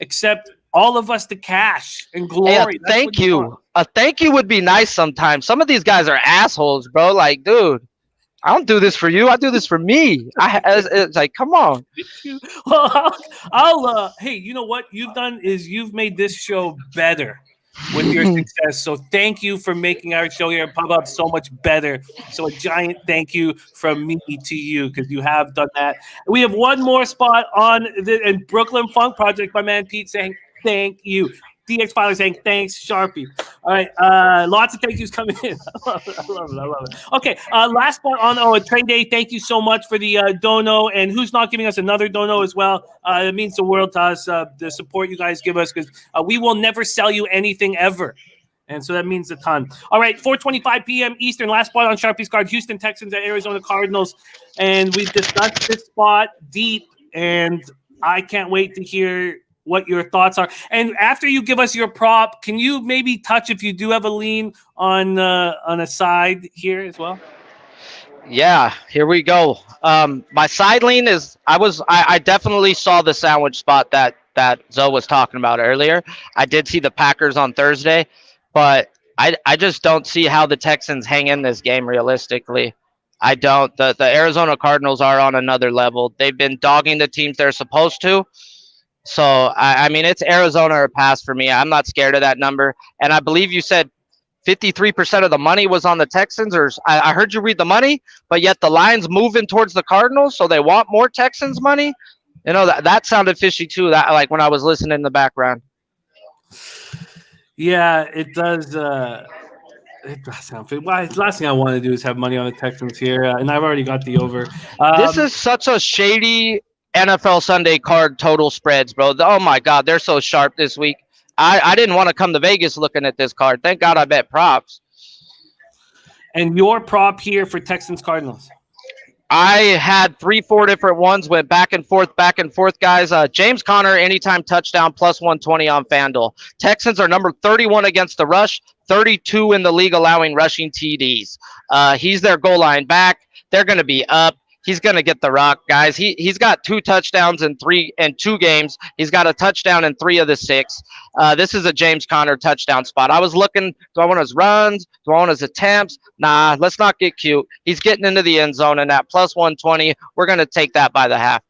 except all of us to cash and glory. Hey, thank you. A thank you would be nice sometimes. Some of these guys are assholes, bro. Like, dude, I don't do this for you. I do this for me. It's like, come on. Well, hey, you know what you've done is you've made this show better with your success. So thank you for making our show here at Pub Up so much better. So a giant thank you from me to you because you have done that. We have one more spot on the Brooklyn Funk Project by Man Pete saying thank you. DX Filer saying thanks, Sharpie. All right, lots of thank yous coming in. I love it. Okay, last spot on a trade day. Thank you so much for the dono, and who's not giving us another dono as well. It means the world to us, the support you guys give us, because we will never sell you anything ever. And so that means a ton. All right, 4:25 p.m. Eastern. Last spot on Sharpie's card, Houston Texans at Arizona Cardinals. And we've discussed this spot deep, and I can't wait to hear what your thoughts are. And after you give us your prop, can you maybe touch if you do have a lean on a side here as well? Yeah, here we go. My side lean is I definitely saw the sandwich spot that Zoe was talking about earlier. I did see the Packers on Thursday, but I just don't see how the Texans hang in this game realistically. I don't. The Arizona Cardinals are on another level. They've been dogging the teams they're supposed to. So I mean, it's Arizona or pass for me. I'm not scared of that number. And I believe you said 53% of the money was on the Texans, or I heard you read the money, but yet the line's moving towards the Cardinals, so they want more Texans money. You know, that sounded fishy too. That like when I was listening in the background. Yeah, it does. It does sound fit. Well, the last thing I want to do is have money on the Texans here, and I've already got the over. This is such a shady NFL Sunday card total spreads, bro. Oh my God, they're so sharp this week. I didn't want to come to Vegas looking at this card. Thank God I bet props. And your prop here for Texans Cardinals? I had 3-4 different ones, went back and forth, guys. James Conner, anytime touchdown, plus 120 on FanDuel. Texans are number 31 against the rush, 32 in the league allowing rushing TDs. He's their goal line back. They're going to be up. He's going to get the rock, guys. He's got 2 touchdowns in 2 games. He's got a touchdown in 3 of the 6. This is a James Conner touchdown spot. I was looking, do I want his runs? Do I want his attempts? Nah, let's not get cute. He's getting into the end zone, and at plus 120, we're going to take that by the half.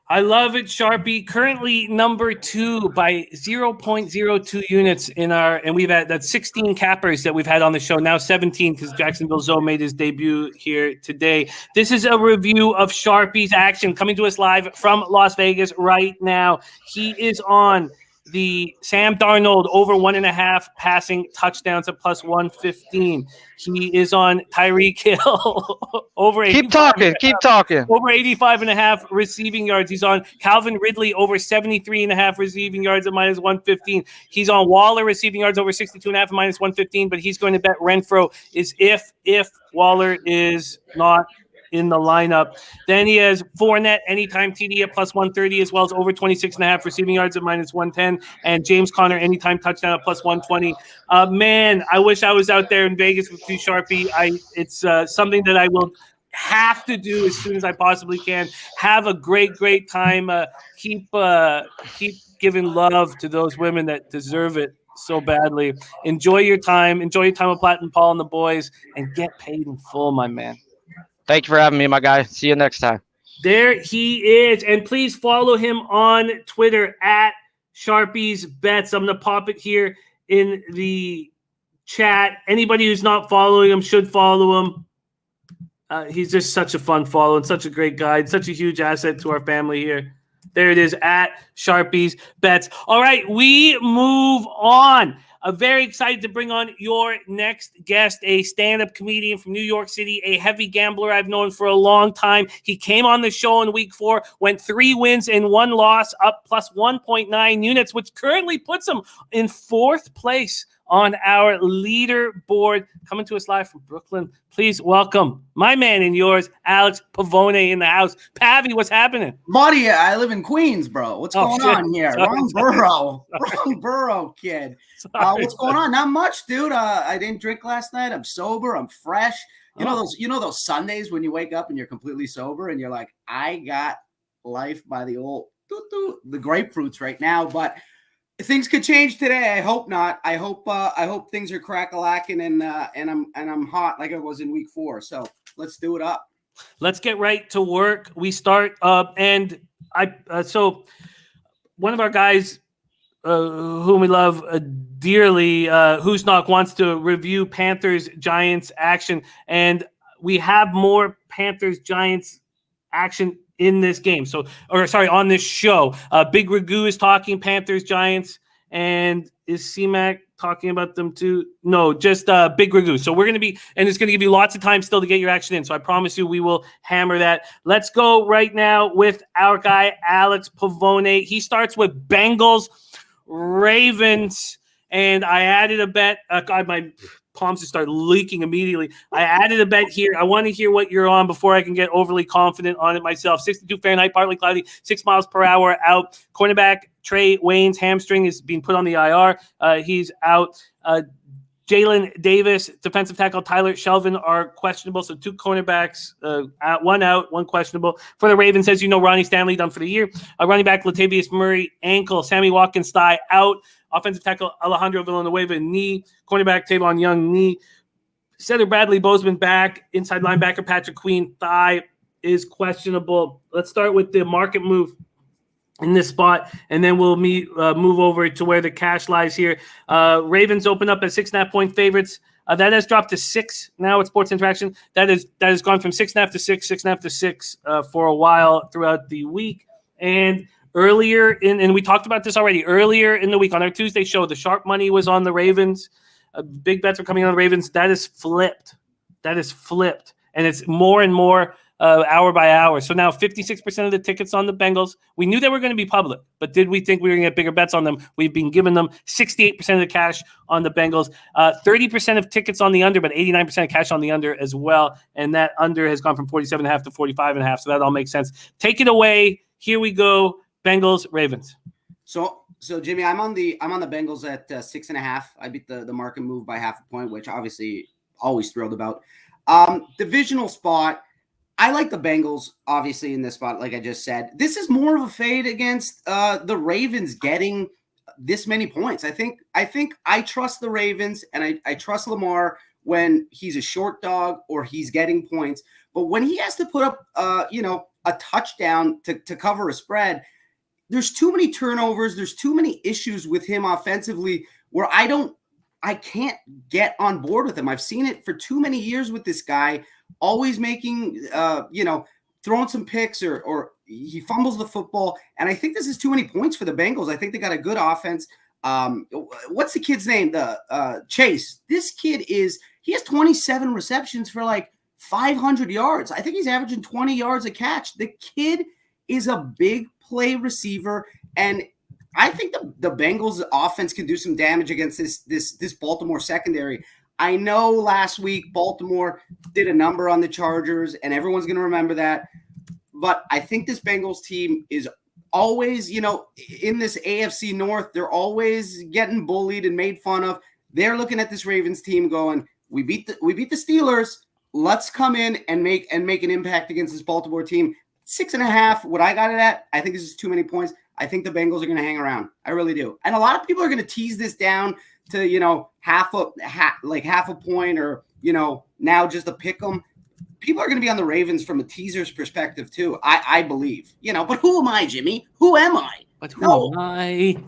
I love it, Sharpie. Currently number 2 by 0.02 units in our, and we've had that 16 cappers that we've had on the show, now 17 because Jacksonville Zo made his debut here today. This is a review of Sharpie's action coming to us live from Las Vegas right now. He is on the Sam Darnold over 1.5 passing touchdowns at plus 115. He is on Tyreek Hill over 85. Keep talking. Over 85.5 receiving yards. He's on Calvin Ridley over 73.5 receiving yards at minus 115. He's on Waller receiving yards over 62.5 at minus 115, but he's going to bet Renfro is if Waller is not in the lineup. Then he has Fournette anytime TD at plus 130, as well as over 26.5 receiving yards at minus 110, and James Conner anytime touchdown at plus 120. Man, I wish I was out there in Vegas with you, Sharpie. It's something that I will have to do as soon as I possibly can. Have a great time. Keep giving love to those women that deserve it so badly. Enjoy your time with Platinum Paul and the boys, and get paid in full, my man. Thank you for having me, my guy. See you next time. There he is. And please follow him on Twitter at Sharpie's Bets. I'm going to pop it here in the chat. Anybody who's not following him should follow him. He's just such a fun follow and such a great guy, such a huge asset to our family here. There it is at Sharpie's Bets. All right, we move on. I'm very excited to bring on your next guest, a stand-up comedian from New York City, a heavy gambler I've known for a long time. He came on the show in week 4, went 3 wins and 1 loss, up plus 1.9 units, which currently puts him in 4th place on our leaderboard. Coming to us live from Brooklyn, please welcome my man and yours, Alex Pavone, in the house. Pavy, what's happening? Buddy, I live in Queens, bro. What's going on here? Wrong borough, kid. What's going on? Not much, dude. I didn't drink last night. I'm sober. I'm fresh. You know those Sundays when you wake up and you're completely sober and you're like, I got life by the old the grapefruits right now, but things could change today. I hope not. I hope things are crack-a-lacking and I'm hot like I was in week 4. So let's do it up. Let's get right to work. We start and so one of our guys whom we love dearly, Who's Knock, wants to review Panthers Giants action, and we have more Panthers Giants action in this game. On this show. Big Ragu is talking Panthers Giants, and is C-Mac talking about them too? No, just Big Ragu. So we're going to be, and it's going to give you lots of time still to get your action in. So I promise you we will hammer that. Let's go right now with our guy, Alex Pavone. He starts with Bengals Ravens, and I added a bet. My palms just start leaking immediately. I added a bet here. I want to hear what you're on before I can get overly confident on it myself. 62 Fahrenheit, partly cloudy, 6 miles per hour out. Cornerback Trey Wayne's hamstring is being put on the IR. He's out. Jalen Davis, defensive tackle Tyler Shelvin are questionable. So 2 cornerbacks, one out, one questionable. For the Ravens, as you know, Ronnie Stanley done for the year. Running back Latavius Murray, ankle. Sammy Watkins, thigh, out. Offensive tackle Alejandro Villanueva, knee. Cornerback Tavon Young, knee. Center Bradley Bozeman, back. Inside linebacker Patrick Queen, thigh is questionable. Let's start with the market move in this spot, and then we'll move over to where the cash lies here. Ravens open up at 6.5-point favorites. That has dropped to 6 now at Sports Interaction. That has gone from 6.5 to 6, 6.5 to 6 for a while throughout the week. And earlier and we talked about this already, earlier in the week on our Tuesday show, the sharp money was on the Ravens. Big bets are coming on the Ravens. That is flipped. And it's more and more hour by hour. So now 56% of the tickets on the Bengals. We knew they were going to be public, but did we think we were going to get bigger bets on them? We've been giving them 68% of the cash on the Bengals, 30% of tickets on the under, but 89% of cash on the under as well. And that under has gone from 47.5 to 45.5. So that all makes sense. Take it away. Here we go. Bengals, Ravens. So Jimmy, I'm on the Bengals at 6.5. I beat the market move by 0.5 point, which obviously always thrilled about. Divisional spot. I like the Bengals, obviously, in this spot, like I just said. This is more of a fade against the Ravens getting this many points. I think I trust the Ravens, and I trust Lamar when he's a short dog or he's getting points. But when he has to put up, a touchdown to cover a spread, there's too many turnovers. There's too many issues with him offensively where I can't get on board with him. I've seen it for too many years with this guy. Always making, throwing some picks or he fumbles the football. And I think this is too many points for the Bengals. I think they got a good offense. What's the kid's name? Chase. This kid he has 27 receptions for like 500 yards. I think he's averaging 20 yards a catch. The kid is a big play receiver. And I think the Bengals offense can do some damage against this Baltimore secondary. I know last week Baltimore did a number on the Chargers, and everyone's going to remember that. But I think this Bengals team is always, in this AFC North, they're always getting bullied and made fun of. They're looking at this Ravens team going, we beat the Steelers. Let's come in and make an impact against this Baltimore team. 6.5, what I got it at, I think this is too many points. I think the Bengals are going to hang around. I really do. And a lot of people are going to tease this down to, half a point or, now just a pick 'em. People are going to be on the Ravens from a teaser's perspective too. I believe, but who am I, Jimmy? Who am I? But who am I?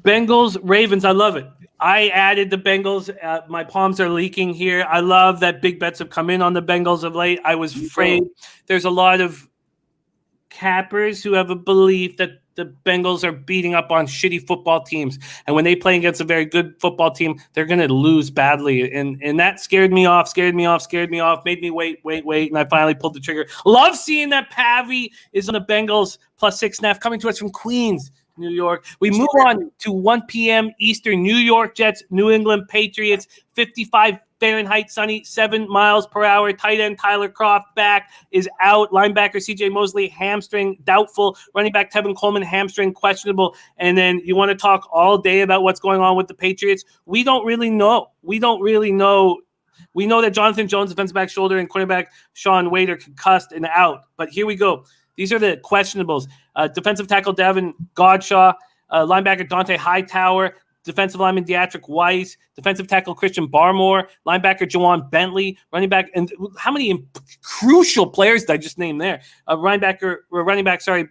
Bengals, Ravens. I love it. I added the Bengals. My palms are leaking here. I love that big bets have come in on the Bengals of late. I was afraid there's a lot of cappers who have a belief that the Bengals are beating up on shitty football teams. And when they play against a very good football team, they're going to lose badly. And that scared me off, made me wait. And I finally pulled the trigger. Love seeing that Pavy is on the Bengals plus 6.5 coming to us from Queens, New York. We move on to 1 p.m. Eastern. New York Jets, New England Patriots, 55 Fahrenheit, sunny, 7 miles per hour. Tight end Tyler Kroft back is out. Linebacker C.J. Mosley, hamstring, doubtful. Running back Tevin Coleman, hamstring, questionable. And then you want to talk all day about what's going on with the Patriots. We don't really know. We know that Jonathan Jones, defensive back shoulder, and cornerback Sean Wade are concussed and out. But here we go. These are the questionables. Defensive tackle Devin Godshaw, linebacker Dante Hightower, defensive lineman Deatrick Weiss, defensive tackle Christian Barmore, linebacker Jawan Bentley, running back, and how many crucial players did I just name there? Running back,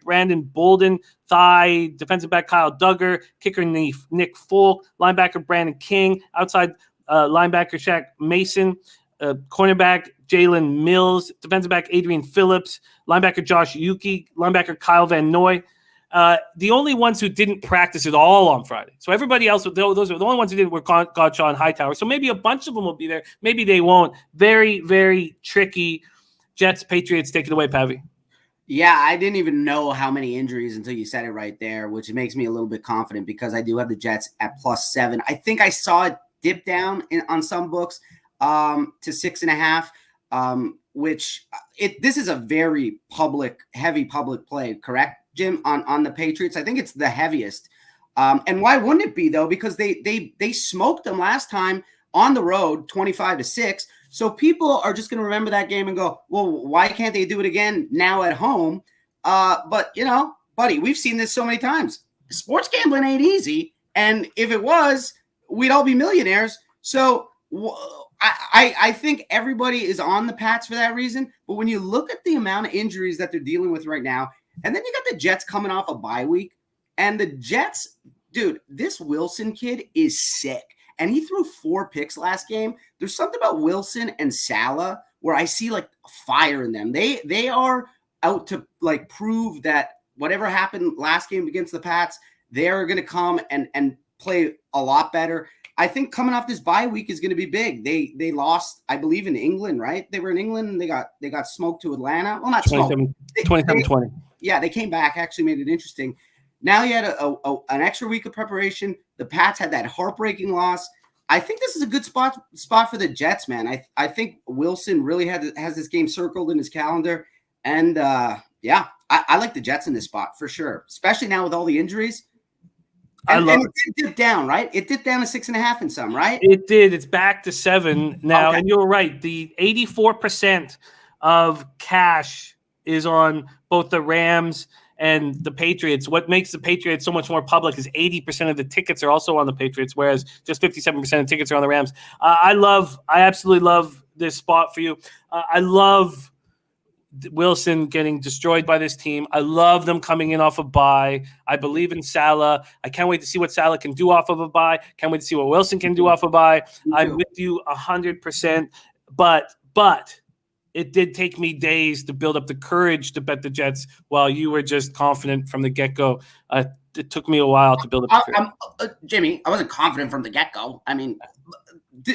Brandon Bolden, thigh, defensive back Kyle Duggar, kicker Nick Folk, linebacker Brandon King, outside linebacker Shaq Mason, cornerback Jalen Mills, defensive back Adrian Phillips, linebacker Josh Yuki, linebacker Kyle Van Noy. The only ones who didn't practice at all on Friday. So everybody else, those are the only ones who didn't were Godshaw and Hightower. So maybe a bunch of them will be there. Maybe they won't. Very, very tricky. Jets, Patriots, take it away, Pavy. Yeah, I didn't even know how many injuries until you said it right there, which makes me a little bit confident because I do have the Jets at +7. I think I saw it dipped down on some books to 6.5, which this is a very heavy public play, correct, Jim, on the Patriots? I think it's the heaviest. And why wouldn't it be, though? Because they smoked them last time on the road, 25-6. So people are just going to remember that game and go, well, why can't they do it again now at home? But, buddy, we've seen this so many times. Sports gambling ain't easy. And if it was, we'd all be millionaires. So I think everybody is on the Pats for that reason. But when you look at the amount of injuries that they're dealing with right now, and then you got the Jets coming off a bye week, and the Jets, dude, this Wilson kid is sick. And he threw 4 picks last game. There's something about Wilson and Salah where I see like fire in them. They are out to like prove that whatever happened last game against the Pats, they're going to come and play a lot better. I think coming off this bye week is going to be big. They lost, I believe, in England, right? They were in England and they got smoked to Atlanta. Well, not smoked. 27-20. Yeah, they came back, actually made it interesting. Now you had an extra week of preparation. The Pats had that heartbreaking loss. I think this is a good spot for the Jets, man. I think Wilson really has this game circled in his calendar. And, I like the Jets in this spot for sure, especially now with all the injuries. And it did dip down, right? It dipped down to 6.5 in some, right? It did. It's back to 7 now. Okay. And you're right. The 84% of cash is on both the Rams and the Patriots. What makes the Patriots so much more public is 80% of the tickets are also on the Patriots, whereas just 57% of tickets are on the Rams. I absolutely love this spot for you. I love Wilson getting destroyed by this team. I love them coming in off a bye. I believe in Salah. I can't wait to see what Salah can do off of a bye. Can't wait to see what Wilson can do off a bye. I'm with you 100%. But it did take me days to build up the courage to bet the Jets while you were just confident from the get-go. It took me a while to build up the courage. Jimmy, I wasn't confident from the get-go. I mean,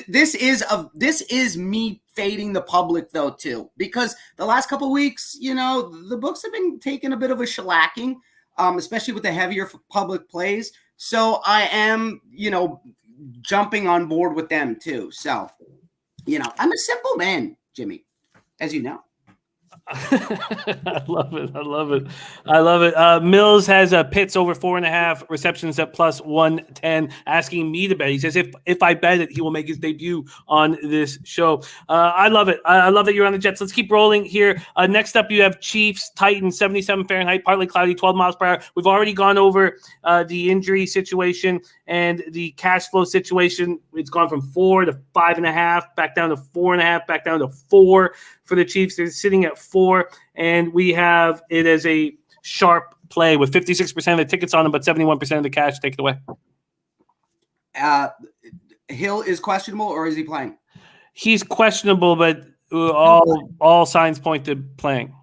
this is me fading the public, though, too, because the last couple of weeks, the books have been taking a bit of a shellacking, especially with the heavier public plays. So I am, jumping on board with them, too. So, I'm a simple man, Jimmy, as you know. I love it. Mills has Pitts over 4.5, receptions at +110, asking me to bet. He says if I bet it, he will make his debut on this show. I love it. I love that you're on the Jets. Let's keep rolling here. Next up, you have Chiefs, Titans, 77 Fahrenheit, partly cloudy, 12 miles per hour. We've already gone over the injury situation and the cash flow situation. It's gone from 4 to 5.5, back down to 4.5, back down to 4 for the Chiefs. They're sitting at 4, and we have it as a sharp play with 56% of the tickets on them, but 71% of the cash. Take it away. Hill is questionable, or is he playing? He's questionable, but all signs point to playing.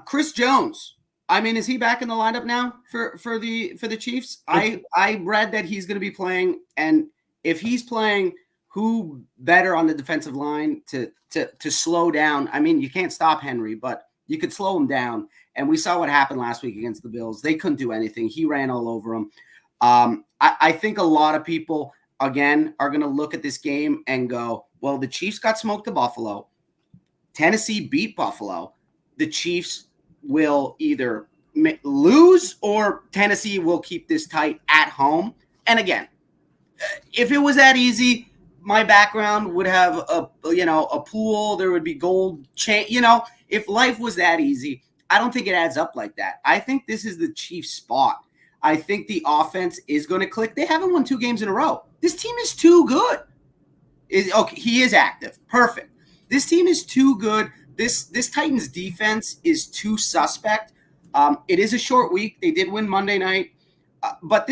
Chris Jones. I mean, is he back in the lineup now for the Chiefs? I read that he's going to be playing, and if he's playing, who better on the defensive line to slow down? I mean, you can't stop Henry, but you could slow him down. And we saw what happened last week against the Bills. They couldn't do anything. He ran all over them. I think a lot of people, again, are going to look at this game and go, well, the Chiefs got smoked to Buffalo. Tennessee beat Buffalo. The Chiefs will either lose or Tennessee will keep this tight at home. And again, if it was that easy, my background would have a pool. There would be gold chain. If life was that easy, I don't think it adds up like that. I think this is the Chiefs' spot. I think the offense is going to click. They haven't won 2 games in a row. This team is too good. Okay, he is active. Perfect. This team is too good. This Titans defense is too suspect. It is a short week. They did win Monday night. But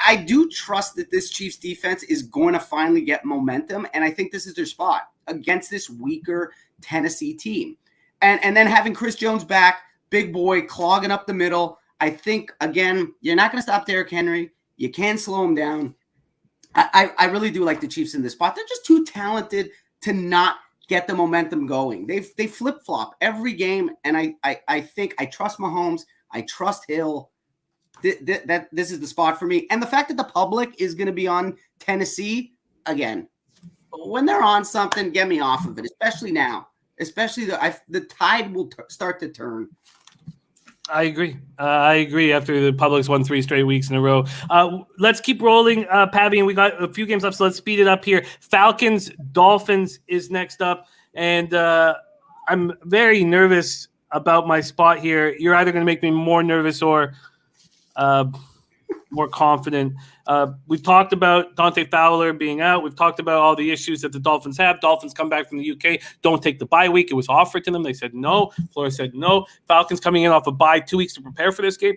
I do trust that this Chiefs defense is going to finally get momentum, and I think this is their spot against this weaker Tennessee team. And then having Chris Jones back, big boy, clogging up the middle. I think, again, you're not going to stop Derrick Henry. You can slow him down. I really do like the Chiefs in this spot. They're just too talented to not get the momentum going. They flip-flop every game, and I think I trust Mahomes. I trust Hill. This is the spot for me. And the fact that the public is going to be on Tennessee, again, when they're on something, get me off of it, especially now. Especially the tide will start to turn. I agree. After the Public's won 3 straight weeks in a row. Let's keep rolling, Pavi, and we got a few games left, so let's speed it up here. Falcons Dolphins is next up, and I'm very nervous about my spot here. You're either going to make me more nervous or more confident. We've talked about Dante Fowler being out. We've talked about all the issues that the Dolphins have. Dolphins come back from the UK, don't take the bye week. It was offered to them. They said no. Flores said no. Falcons coming in off a bye 2 weeks to prepare for this game.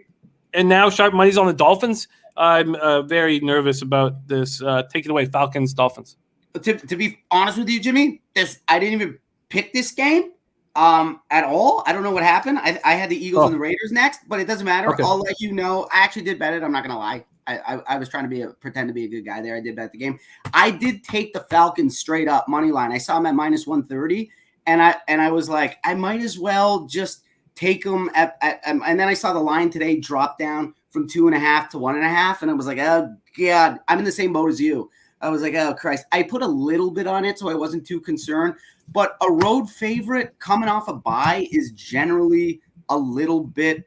And now sharp money's on the Dolphins. I'm very nervous about this. Take it away, Falcons, Dolphins. To be honest with you, Jimmy, I didn't even pick this game at all. I don't know what happened. I had the Eagles and the Raiders next, but it doesn't matter. Okay. I'll let you know. I actually did bet it. I'm not going to lie. I was trying to pretend to be a good guy there. I did bet the game. I did take the Falcons straight up money line. I saw them at minus 130, and I was like, I might as well just take them and then I saw the line today drop down from 2.5 to 1.5, and I was like, oh God, I'm in the same boat as you. I was like, oh Christ. I put a little bit on it, so I wasn't too concerned. But a road favorite coming off a bye is generally a little bit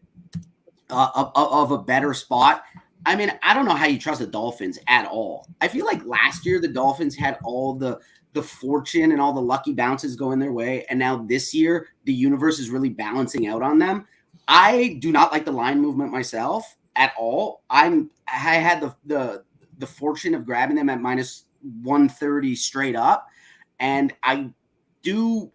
of a better spot. I mean, I don't know how you trust the Dolphins at all. I feel like last year the Dolphins had all the fortune and all the lucky bounces going their way, and now this year the universe is really balancing out on them. I do not like the line movement myself at all. I had the fortune of grabbing them at minus 130 straight up, and I do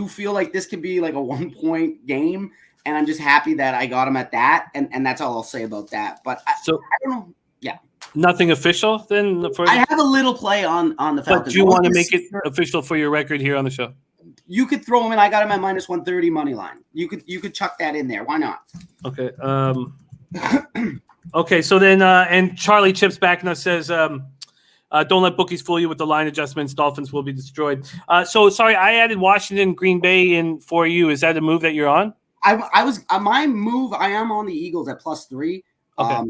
feel like this could be like a 1-point game. And I'm just happy that I got him at that, and that's all I'll say about that. But I don't know. Yeah, nothing official then. I have a little play on the Falcons. But do you want to make it official for your record here on the show? You could throw him in. I got him at minus 130 money line. You could chuck that in there. Why not? Okay. Okay. So then, and Charlie chips back and says, "Don't let bookies fool you with the line adjustments. Dolphins will be destroyed." So sorry, I added Washington, Green Bay in for you. Is that a move that you're on? I was my move. I am on the Eagles at +3. Okay.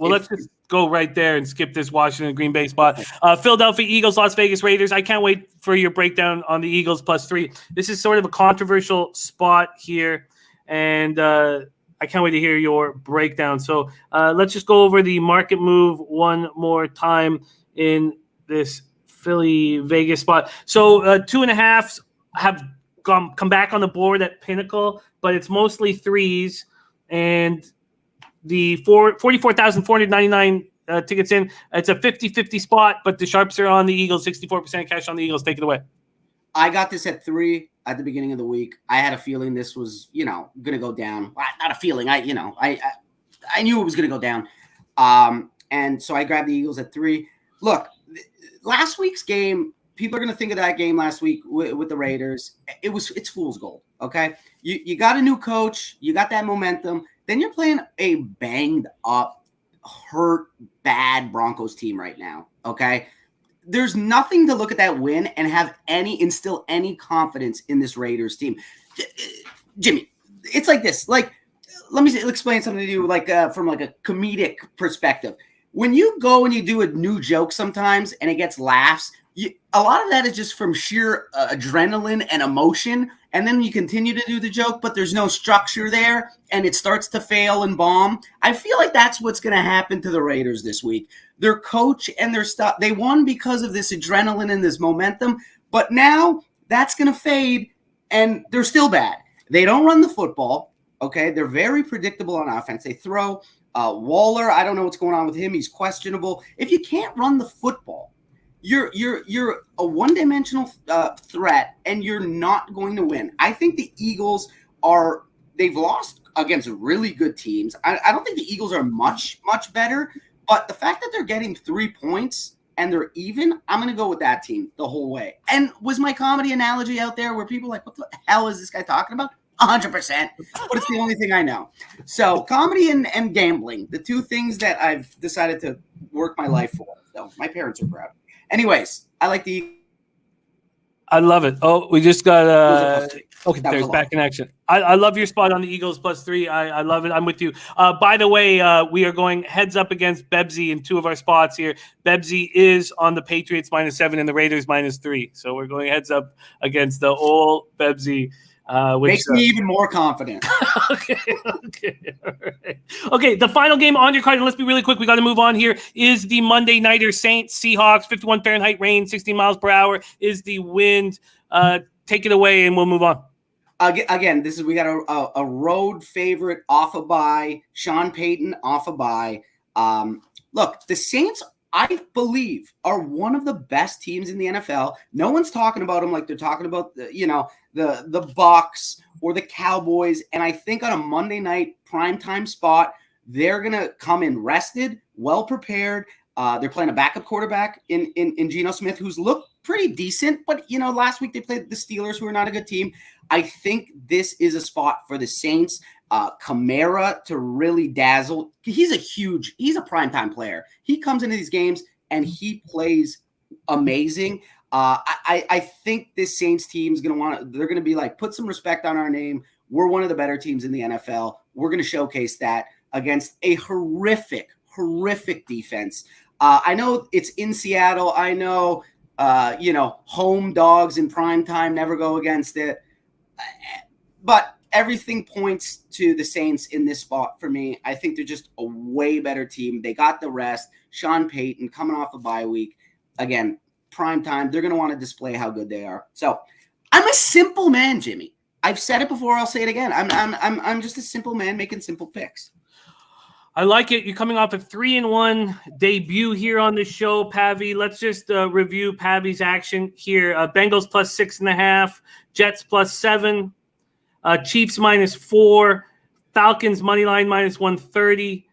Let's just go right there and skip this Washington Green Bay spot. Philadelphia Eagles, Las Vegas Raiders. I can't wait for your breakdown on the Eagles +3. This is sort of a controversial spot here, and I can't wait to hear your breakdown. So let's just go over the market move one more time in this Philly Vegas spot. So 2.5s have come back on the board at Pinnacle, but it's mostly 3s, and the 44,499 tickets in. It's a 50-50 spot, but the sharps are on the Eagles. 64% cash on the Eagles. Take it away. I got this at 3 at the beginning of the week. I had a feeling this was, going to go down. Not a feeling. I knew it was going to go down. And so I grabbed the Eagles at 3. Look, last week's game, people are going to think of that game last week with the Raiders. It's fool's gold, okay? You got a new coach. You got that momentum. Then you're playing a banged up, hurt, bad Broncos team right now, okay? There's nothing to look at that win and instill any confidence in this Raiders team. Jimmy, it's like this. Like, let me explain something to you, like from like a comedic perspective. When you go and you do a new joke sometimes and it gets laughs, a lot of that is just from sheer adrenaline and emotion. And then you continue to do the joke, but there's no structure there and it starts to fail and bomb. I feel like that's what's going to happen to the Raiders this week. Their coach and their stuff, they won because of this adrenaline and this momentum, but now that's going to fade and they're still bad. They don't run the football. Okay. They're very predictable on offense. They throw Waller. I don't know what's going on with him. He's questionable. If you can't run the football, you're a one-dimensional threat, and you're not going to win. I think the Eagles they've lost against really good teams. I don't think the Eagles are much better, but the fact that they're getting 3 points and they're even, I'm going to go with that team the whole way. And was my comedy analogy out there where people are like, what the hell is this guy talking about? 100%, but it's the only thing I know. So comedy and gambling, the two things that I've decided to work my life for. So my parents are proud. Anyways, I like the I love it. Oh, we just got okay, That was there's a back lot. in action. I love your spot on the Eagles +3. I love it. I'm with you. By the way, we are going heads up against Bebsy in 2 of our spots here. Bebsy is on the Patriots -7 and the Raiders -3. So we're going heads up against the old Bebsy. Which Makes me even more confident. okay. All right. Okay, the final game on your card, and let's be really quick, we got to move on here, is the Monday Nighter Saints Seahawks. 51 Fahrenheit rain, 16 miles per hour is the wind. Take it away and we'll move on. Again, we got a road favorite off a bye. Sean Payton off a bye. Look, the Saints, I believe, are one of the best teams in the NFL. No one's talking about them like they're talking about the Bucs or the Cowboys. And I think on a Monday night primetime spot, they're gonna come in rested, well prepared. They're playing a backup quarterback in Geno Smith, who's looked pretty decent, but last week they played the Steelers, who are not a good team. I think this is a spot for the Saints. Kamara to really dazzle. He's a primetime player. He comes into these games and he plays amazing. I think this Saints team is they're going to be like, put some respect on our name. We're one of the better teams in the NFL. We're going to showcase that against a horrific defense. I know it's in Seattle. I know, home dogs in primetime never go against it. But everything points to the Saints in this spot for me. I think they're just a way better team. They got the rest. Sean Payton coming off a bye week. Again, primetime, they're going to want to display how good they are. So I'm a simple man, Jimmy. I've said it before. I'll say it again. I'm just a simple man making simple picks. I like it. You're coming off a 3-1 debut here on the show, Pavi. Let's just review Pavi's action here. Bengals +6.5, Jets +7, Chiefs -4, Falcons moneyline -130,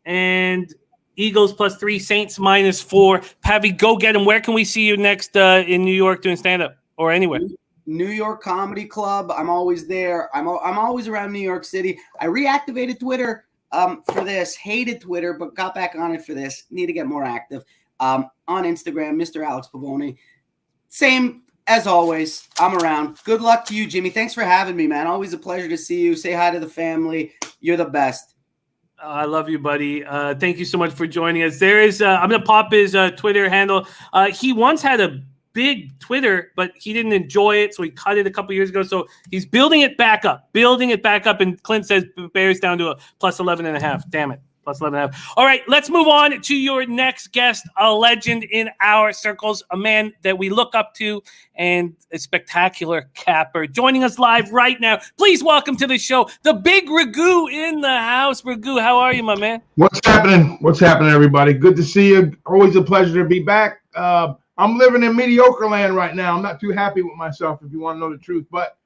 and Eagles +3, Saints -4. Pavi, go get them. Where can we see you next in New York doing stand-up or anywhere? New York Comedy Club. I'm always there. I'm always around New York City. I reactivated Twitter for this. Hated Twitter, but got back on it for this. Need to get more active. On Instagram, Mr. Alex Pavone. Same as always. I'm around. Good luck to you, Jimmy. Thanks for having me, man. Always a pleasure to see you. Say hi to the family. You're the best. I love you, buddy. Thank you so much for joining us. There is, I'm going to pop his Twitter handle. He once had a big Twitter, but he didn't enjoy it, so he cut it a couple years ago. So he's building it back up. And Clint says Bears down to a +11.5. Damn it. +11.5. All right, let's move on to your next guest, a legend in our circles, a man that we look up to, and a spectacular capper. Joining us live right now, please welcome to the show, the big Ragoo in the house. Ragoo, how are you, my man? What's happening? What's happening, everybody? Good to see you. Always a pleasure to be back. I'm living in mediocre land right now. I'm not too happy with myself, if you want to know the truth, but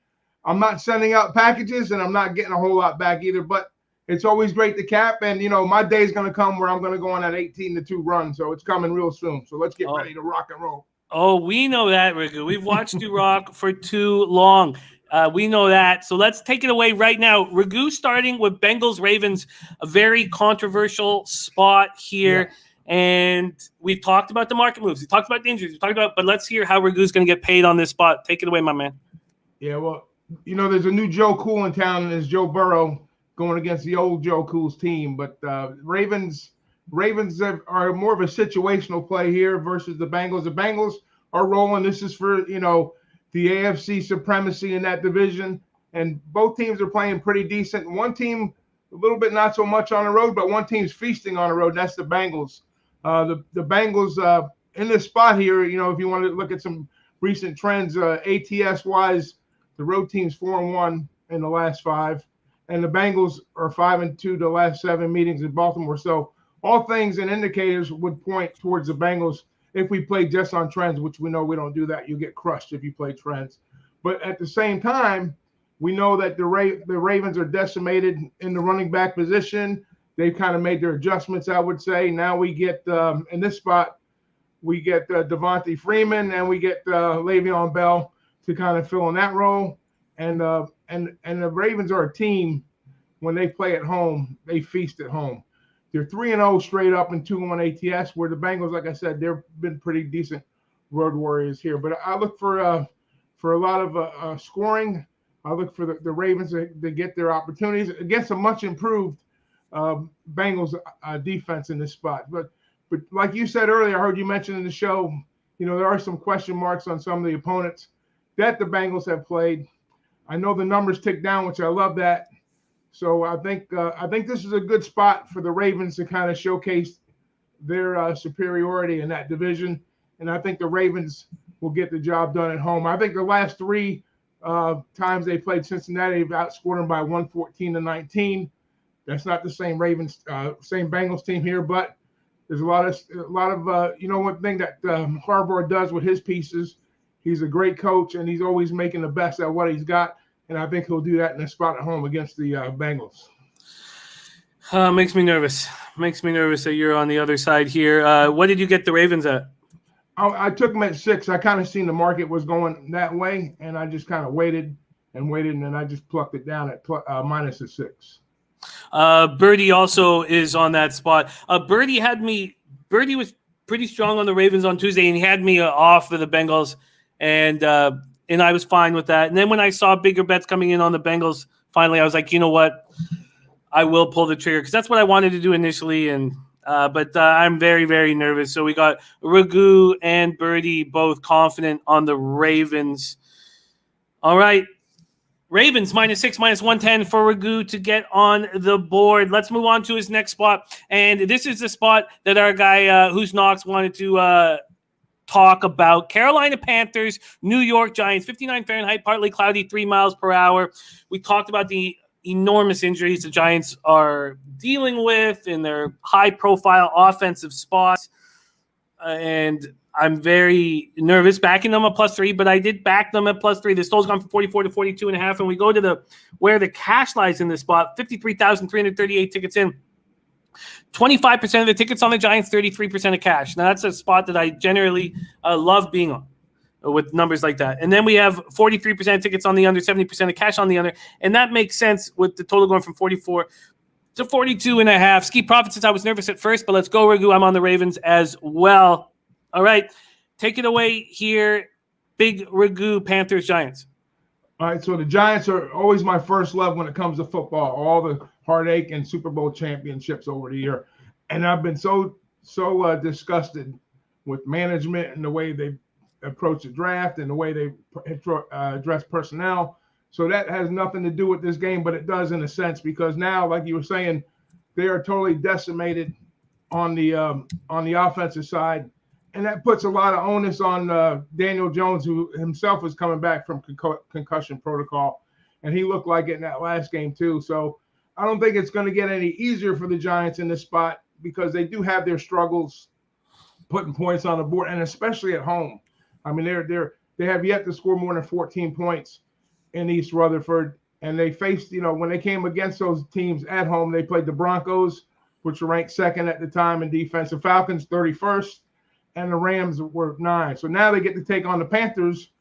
I'm not sending out packages, and I'm not getting a whole lot back either, but it's always great to cap, and, my day is going to come where I'm going to go on that 18-2 run, so it's coming real soon. So let's get ready to rock and roll. Oh, we know that, Ragoo. We've watched you rock for too long. We know that. So let's take it away right now. Ragoo starting with Bengals Ravens, a very controversial spot here. Yeah. And we've talked about the market moves. We talked about the injuries. But let's hear how Ragoo's going to get paid on this spot. Take it away, my man. Yeah, well, there's a new Joe Cool in town, and there's Joe Burrow going against the old Joe Cool's team. But Ravens are more of a situational play here versus the Bengals. The Bengals are rolling. This is for, the AFC supremacy in that division. And both teams are playing pretty decent. One team, a little bit not so much on the road, but one team's feasting on the road, and that's the Bengals. The Bengals in this spot here, if you want to look at some recent trends, ATS-wise, the road team's 4-1 in the last 5. And the Bengals are 5-2 the last 7 meetings in Baltimore. So all things and indicators would point towards the Bengals if we play just on trends, which we know we don't do that. You get crushed if you play trends. But at the same time, we know that the Ravens are decimated in the running back position. They've kind of made their adjustments, I would say. Now we get, in this spot, we get Devontae Freeman and we get Le'Veon Bell to kind of fill in that role. And the Ravens are a team, when they play at home, they feast at home. They're 3-0 straight up and 2-1 ATS, where the Bengals, like I said, they've been pretty decent road warriors here. But I look for for a lot of scoring. I look for the Ravens to get their opportunities against a much improved Bengals defense in this spot. But like you said earlier, I heard you mention in the show, there are some question marks on some of the opponents that the Bengals have played. I know the numbers tick down, which I love that. So I think this is a good spot for the Ravens to kind of showcase their superiority in that division. And I think the Ravens will get the job done at home. I think the last 3 times they played Cincinnati, they've outscored them by 114-19. That's not the same same Bengals team here, but there's a lot of one thing that Harbaugh does with his pieces. He's a great coach, and he's always making the best at what he's got. And I think he'll do that in a spot at home against the Bengals. Makes me nervous. Makes me nervous that you're on the other side here. What did you get the Ravens at? I took them at 6. I kind of seen the market was going that way, and I just kind of waited, and then I just plucked it down at minus a 6. Birdie also is on that spot. Birdie was pretty strong on the Ravens on Tuesday, and he had me off for the Bengals, and I was fine with that. And then when I saw bigger bets coming in on the Bengals, finally I was like, you know what? I will pull the trigger because that's what I wanted to do initially, and but I'm very, very nervous. So we got Ragu and Birdie both confident on the Ravens. All right. Ravens -6, -110 for Ragu to get on the board. Let's move on to his next spot. And this is the spot that our guy, Who's Knox, wanted to talk about. Carolina Panthers, New York Giants, 59 Fahrenheit, partly cloudy, 3 miles per hour. We talked about the enormous injuries the Giants are dealing with in their high-profile offensive spots. And I'm very nervous backing them at +3, but I did back them at +3. The total's gone from 44 to 42.5, and we go to where the cash lies in this spot. 53,338 tickets in. 25% of the tickets on the Giants, 33% of cash. Now that's a spot that I generally love being on with numbers like that. And then we have 43% of tickets on the under, 70% of cash on the under, and that makes sense with the total going from 44 to 42.5. Skee Profit says I was nervous at first, but let's go, Ragu. I'm on the Ravens as well. All right, take it away here, Big Ragu, Panthers, Giants. All right, so the Giants are always my first love when it comes to football. All the heartache and Super Bowl championships over the year, and I've been so disgusted with management and the way they approach the draft and the way they address personnel. So that has nothing to do with this game, but it does in a sense because now, like you were saying, they are totally decimated on the offensive side. And that puts a lot of onus on Daniel Jones, who himself is coming back from concussion protocol. And he looked like it in that last game too. So I don't think it's going to get any easier for the Giants in this spot because they do have their struggles putting points on the board, and especially at home. I mean, they have yet to score more than 14 points in East Rutherford. And they faced, when they came against those teams at home, they played the Broncos, which were ranked 2nd at the time in defense, the Falcons 31st. And the Rams were 9. So now they get to take on the Panthers,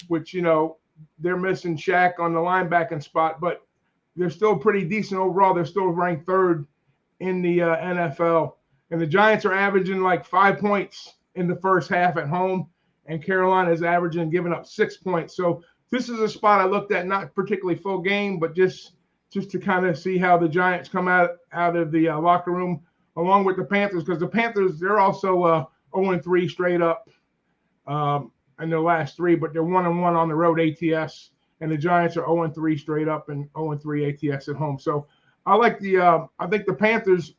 which, they're missing Shaq on the linebacking spot, but they're still pretty decent overall. They're still ranked 3rd in the NFL. And the Giants are averaging like 5 points in the first half at home, and Carolina is averaging giving up 6 points. So this is a spot I looked at, not particularly full game, but just to kind of see how the Giants come out of the locker room along with the Panthers, because the Panthers, they're also 0-3 straight up in their last 3, but they're 1-1 on the road ATS, and the Giants are 0-3 straight up and 0-3 ATS at home. So I like I think the Panthers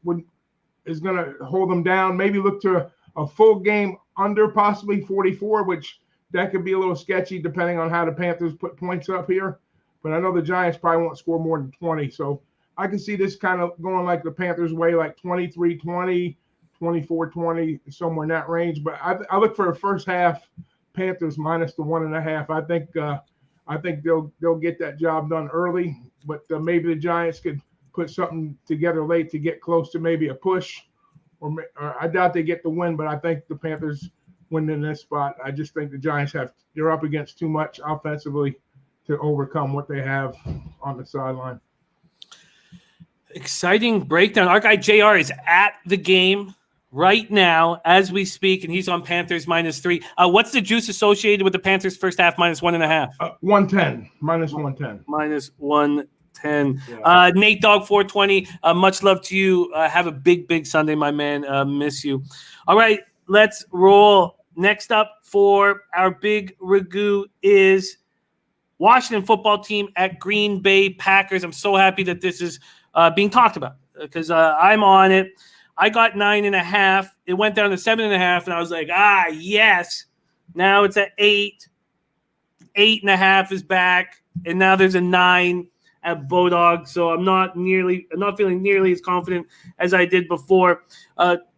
is going to hold them down, maybe look to a full game under possibly 44, which that could be a little sketchy depending on how the Panthers put points up here. But I know the Giants probably won't score more than 20. So I can see this kind of going like the Panthers way, like 23-20, 24-20, somewhere in that range. But I look for a first half Panthers minus the 1.5. I think they'll get that job done early, but maybe the Giants could put something together late to get close to maybe a push. Or I doubt they get the win, but I think the Panthers win in this spot. I just think the Giants they're up against too much offensively to overcome what they have on the sideline. Exciting breakdown. Our guy JR is at the game right now as we speak, and he's on Panthers -3. What's the juice associated with the Panthers first half -1.5? 110, -110. -110. Yeah. Nate Dogg 420. Much love to you. Have a big Sunday, my man. Miss you. All right, let's roll. Next up for our big ragu is Washington football team at Green Bay Packers. I'm so happy that this is being talked about because I'm on it. I got 9.5. It went down to 7.5, and I was like, yes. Now it's at 8. 8.5 is back, and now there's a 9 at Bodog. So I'm not feeling nearly as confident as I did before.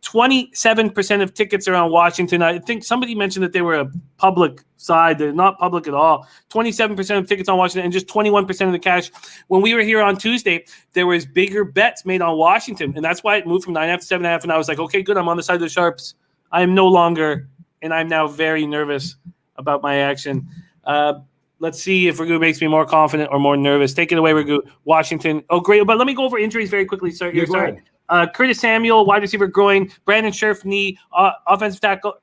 27% of tickets are on Washington. I think somebody mentioned that they were a public side. They're not public at all. 27% of tickets on Washington and just 21% of the cash. When we were here on Tuesday, there was bigger bets made on Washington, and that's why it moved from 9.5 to 7.5. And I was like, okay, good. I'm on the side of the Sharps. I am no longer, and I'm now very nervous about my action. Let's see if Ragu makes me more confident or more nervous. Take it away, Ragu. Washington. Oh, great. But let me go over injuries very quickly. Sorry. Curtis Samuel, wide receiver, groin. Brandon Scherf, knee. Offensive tackle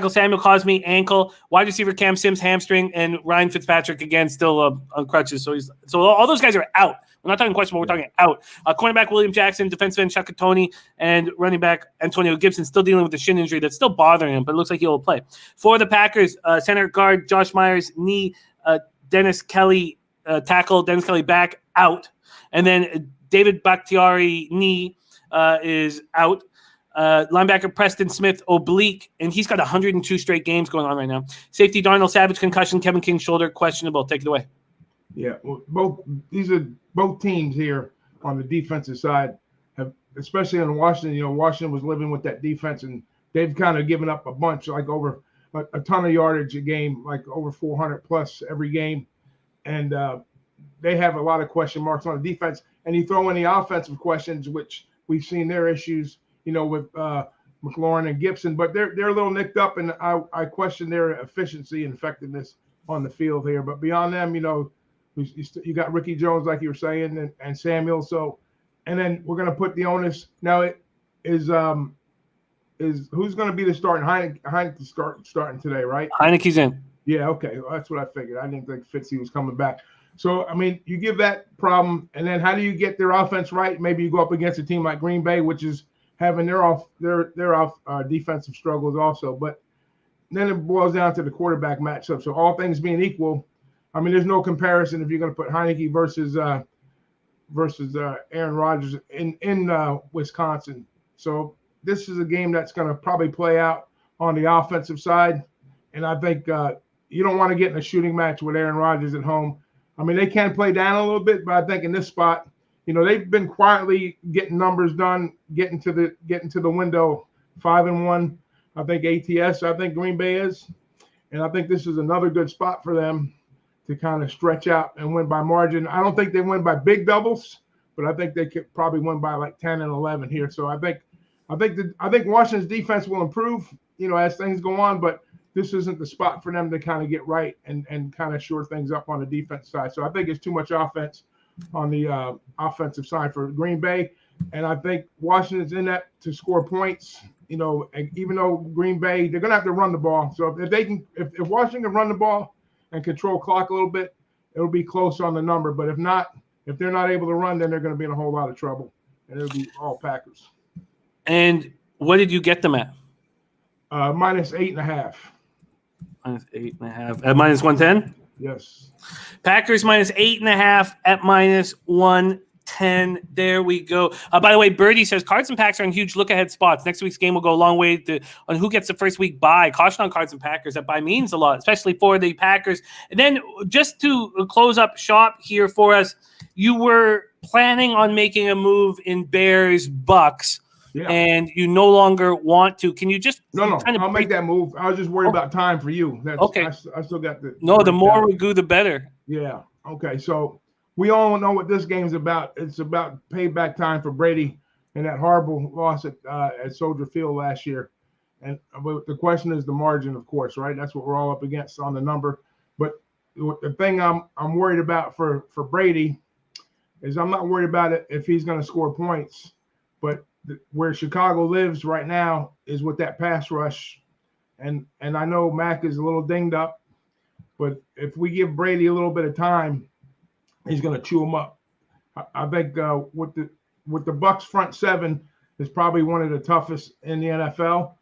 Samuel Cosme, ankle. Wide receiver Cam Sims, hamstring. And Ryan Fitzpatrick, again, still on crutches. So all those guys are out. We're not talking questionable. We're talking out. Cornerback William Jackson, defensive end Chuck Tony, and running back Antonio Gibson still dealing with the shin injury that's still bothering him, but it looks like he will play. For the Packers, center guard Josh Myers, knee. Dennis Kelly, tackle. Dennis Kelly back, out. And then David Bakhtiari, knee, is out. Linebacker Preston Smith, oblique, and he's got 102 straight games going on right now. Safety Darnell Savage, concussion. Kevin King, shoulder, questionable. Take it away. Yeah, well, these are both teams here on the defensive side have, especially in Washington. Washington was living with that defense, and they've kind of given up a bunch, like over a ton of yardage a game, like over 400 plus every game, and they have a lot of question marks on the defense. And you throw in the offensive questions, which we've seen their issues, with McLaurin and Gibson, but they're a little nicked up, and I question their efficiency and effectiveness on the field here. But beyond them, you got Ricky Jones, like you were saying, and Samuel. So, and then we're going to put the onus. Now it is who's going to be the starting? Heineke's starting today, right? Heineke's in. Yeah, okay. Well, that's what I figured. I didn't think Fitzy was coming back. So, I mean, you give that problem, and then how do you get their offense right? Maybe you go up against a team like Green Bay, which is having their defensive struggles also. But then it boils down to the quarterback matchup. So all things being equal, I mean, there's no comparison if you're going to put Heineke versus Aaron Rodgers in Wisconsin. So this is a game that's going to probably play out on the offensive side, and I think you don't want to get in a shooting match with Aaron Rodgers at home. I mean, they can play down a little bit, but I think in this spot, they've been quietly getting numbers done, getting to the window 5-1. I think ATS. I think Green Bay is, and I think this is another good spot for them to kind of stretch out and win by margin. I don't think they win by big doubles, but I think they could probably win by like 10 and 11 here. So I think Washington's defense will improve, as things go on, but this isn't the spot for them to kind of get right and kind of shore things up on the defense side. So I think it's too much offense on the offensive side for Green Bay. And I think Washington's in that to score points, even though Green Bay, they're going to have to run the ball. So if Washington can run the ball and control clock a little bit, it'll be close on the number. But if they're not able to run, then they're going to be in a whole lot of trouble, and it'll be all Packers. And what did you get them at? -8.5. -8.5 at -110. Yes. Packers -8.5 at -110. There we go. By the way, Birdie says Cards and Packs are in huge look-ahead spots. Next week's game will go a long way on who gets the first week bye. Caution on Cards and Packers. That bye means a lot, especially for the Packers. And then just to close up shop here for us, you were planning on making a move in Bears Bucks. Yeah. And you no longer want to. Can you just I'll make that move. I was just worried about time for you. Okay. I still got the the more we do, the better. Yeah. Okay. So we all know what this game's about. It's about payback time for Brady and that horrible loss at Soldier Field last year. And the question is the margin, of course, right? That's what we're all up against on the number. But the thing I'm worried about for Brady is I'm not worried about it if he's going to score points, but where Chicago lives right now is with that pass rush. And I know Mac is a little dinged up, but if we give Brady a little bit of time, he's going to chew him up. I think with the Bucs front seven is probably one of the toughest in the NFL,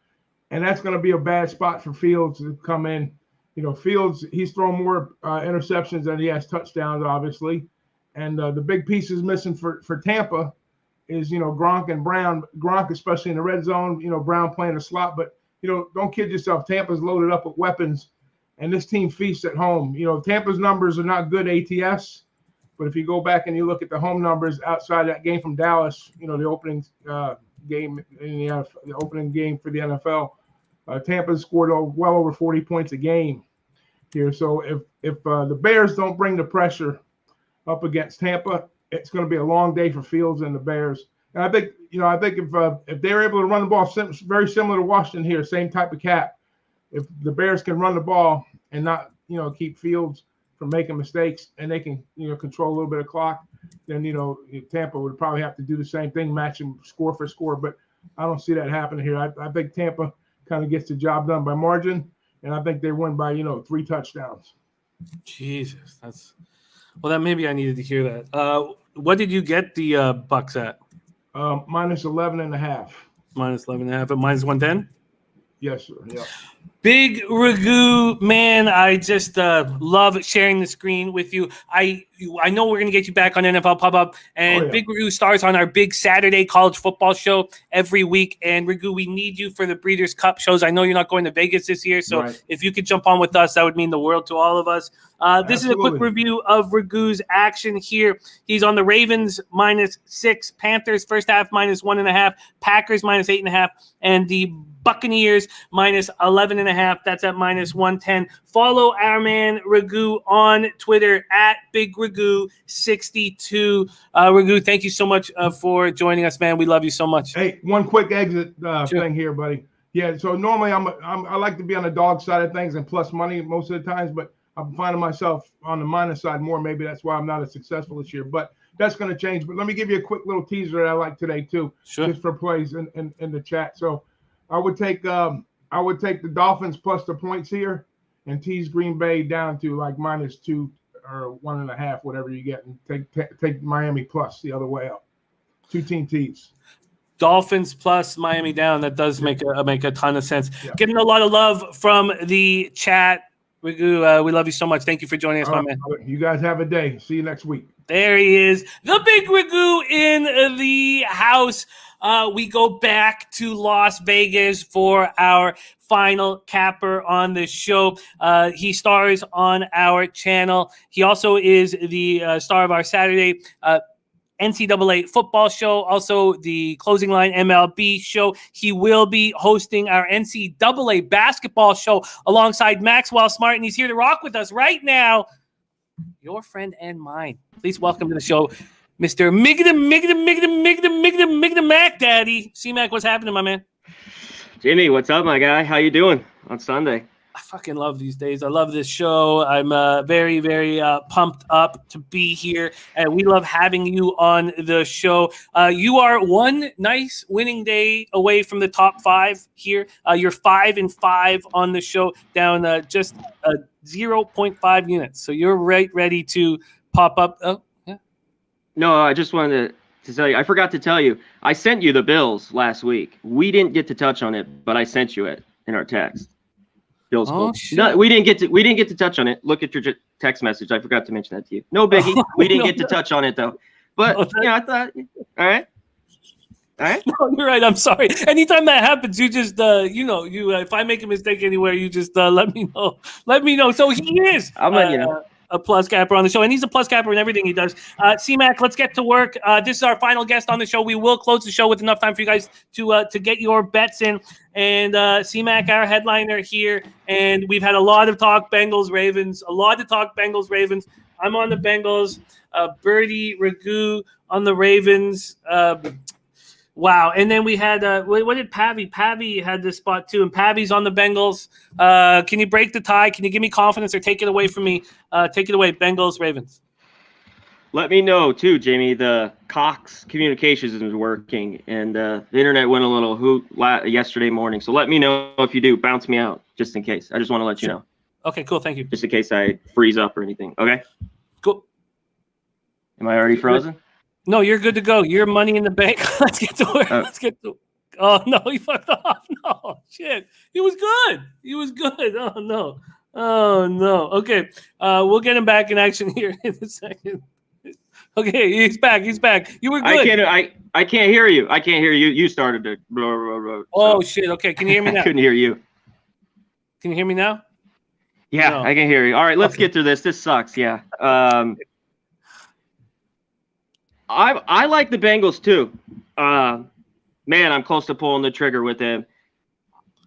and that's going to be a bad spot for Fields to come in. Fields, he's thrown more interceptions than he has touchdowns, obviously, and the big pieces missing for Tampa is Gronk and Brown. Gronk, especially in the red zone. Brown playing the slot, but don't kid yourself. Tampa's loaded up with weapons, and this team feasts at home. Tampa's numbers are not good ATS. But if you go back and you look at the home numbers outside that game from Dallas, the opening game in the opening game for the NFL, Tampa scored well over 40 points a game here. So if the Bears don't bring the pressure up against Tampa, it's going to be a long day for Fields and the Bears. And I think if they're able to run the ball, very similar to Washington here, same type of cap. If the Bears can run the ball and not keep Fields from making mistakes, and they can control a little bit of clock, then Tampa would probably have to do the same thing, match them score for score. But I don't see that happening here. I think Tampa kind of gets the job done by margin, and I think they win by 3 touchdowns. Jesus, that maybe I needed to hear that. What did you get the Bucs at? Minus 11.5. Minus 11.5 at minus 110. Yes, sir. Yeah. Big Ragu, man, I just love sharing the screen with you. I know we're going to get you back on NFL Pop-Up, and Big Ragu stars on our big Saturday college football show every week. And Ragu, we need you for the Breeders' Cup shows. I know you're not going to Vegas this year, so if you could jump on with us, that would mean the world to all of us. This is a quick review of Ragu's action here. He's on the Ravens -6, Panthers first half -1.5, Packers -8.5, and the Buccaneers -11.5. That's at -110. Follow our man Ragu on Twitter at Big Ragu62. Ragu, thank you so much for joining us, man. We love you so much. Hey, one quick exit thing here, buddy. Yeah, so normally I like to be on the dog side of things and plus money most of the times, but I'm finding myself on the minus side more. Maybe that's why I'm not as successful this year, but that's going to change. But let me give you a quick little teaser that I like today too, just for plays in the chat. So I would take the Dolphins plus the points here and tease Green Bay down to like -2 or 1.5, whatever you get, and take Miami plus the other way up. 2-team tease. Dolphins plus Miami down. That does make a ton of sense. Yeah. Getting a lot of love from the chat. Ragu, we love you so much. Thank you for joining us, my man. You guys have a day. See you next week. There he is, the Big Ragu in the house. We go back to Las Vegas for our final capper on the show. He stars on our channel. He also is the star of our Saturday NCAA football show, also the Closing Line MLB show. He will be hosting our NCAA basketball show alongside Maxwell Smart, and he's here to rock with us right now. Your friend and mine. Please welcome to the show, Mr. Migda Mac Daddy. C-Mac, what's happening, my man? Jimmy, what's up, my guy? How you doing on Sunday? I fucking love these days. I love this show. I'm very, very pumped up to be here, and we love having you on the show. You are one nice winning day away from the top 5 here. You're 5-5 on the show, down just 0.5 units. So you're ready to pop up. Oh, yeah. No, I just wanted to tell you. I forgot to tell you. I sent you the bills last week. We didn't get to touch on it, but I sent you it in our text. Bills. Oh, no, we didn't get to touch on it. Look at your text message. I forgot to mention that to you. No biggie. We didn't get to touch on it though. But I thought. All right. No, you're right. I'm sorry. Anytime that happens, you just if I make a mistake anywhere, you just let me know. Let me know. So he is. I'll let you know. A plus capper on the show, and he's a plus capper in everything he does. C-Mac, let's get to work. This is our final guest on the show. We will close the show with enough time for you guys to get your bets in. And C-Mac, our headliner here, and we've had a lot of talk Bengals Ravens. I'm on the Bengals. Birdie Ragu on the Ravens. Wow. And then we had, what did Pavi? Pavi had this spot too, and Pavi's on the Bengals. Can you break the tie? Can you give me confidence or take it away from me? Take it away, Bengals, Ravens. let me know too, Jamie. The Cox Communications is working, and the internet went a little hoot yesterday morning. So let me know if you do. Bounce me out, just in case. I just want to let you know. Okay, cool. Thank you. Just in case I freeze up or anything. Okay. Cool. Am I already frozen? No, you're good to go. Your money in the bank. Let's get to work. Let's get to. Oh no, he fucked off. No, shit. He was good. He was good. Oh no. Oh no. Okay. We'll get him back in action here in a second. Okay, he's back. He's back. You were good. I can't hear you. I can't hear you. You started to. Blah, blah, blah, oh shit. Okay, can you hear me now? I couldn't hear you. Can you hear me now? Yeah, no. I can hear you. All right, let's get through this. This sucks. Yeah. I like the Bengals too. Man, I'm close to pulling the trigger with them.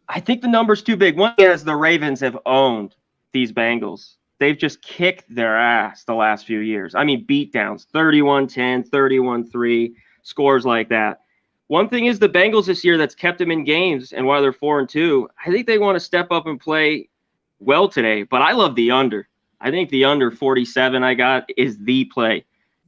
I think the number's too big. One is the Ravens have owned these Bengals. They've just kicked their ass the last few years. I mean, beatdowns, 31-10, 31-3, scores like that. One thing is the Bengals this year that's kept them in games, and while they're 4-2, I think they want to step up and play well today. But I love the under. I think the under 47 I got is the play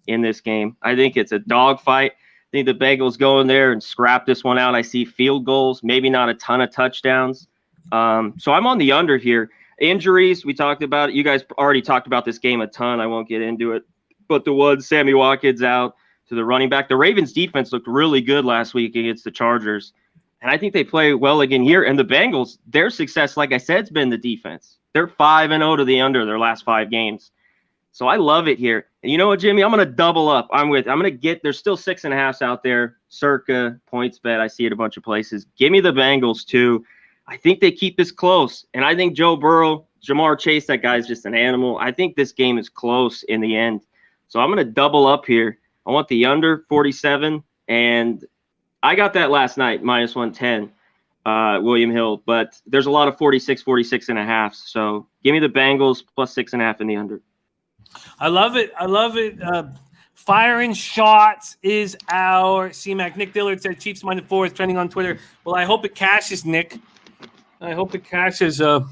in this game. I think it's a dogfight. I think the Bengals go in there and scrap this one out. I see field goals, maybe not a ton of touchdowns. So I'm on the under here. Injuries, we talked about it. You guys already talked about this game a ton. I won't get into it. But the Woods, Sammy Watkins out to the running back. The Ravens defense looked really good last week against the Chargers. And I think they play well again here. And the Bengals, their success, like I said, has been the defense. They're 5-0 to the under their last 5 games. So I love it here. And you know what, Jimmy? I'm going to double up. I'm going to get – there's still 6.5s out there, circa points bet. I see it a bunch of places. Give me the Bengals too. I think they keep this close. And I think Joe Burrow, Jamar Chase, that guy's just an animal. I think this game is close in the end. So I'm going to double up here. I want the under 47. And I got that last night, minus 110, William Hill. But there's a lot of 46.5. So give me the Bengals plus 6.5 in the under. I love it. I love it. Firing shots is our CMAC. Nick Dillard said Chiefs -4 is trending on Twitter. Well, I hope it cashes, Nick. I hope it cashes. I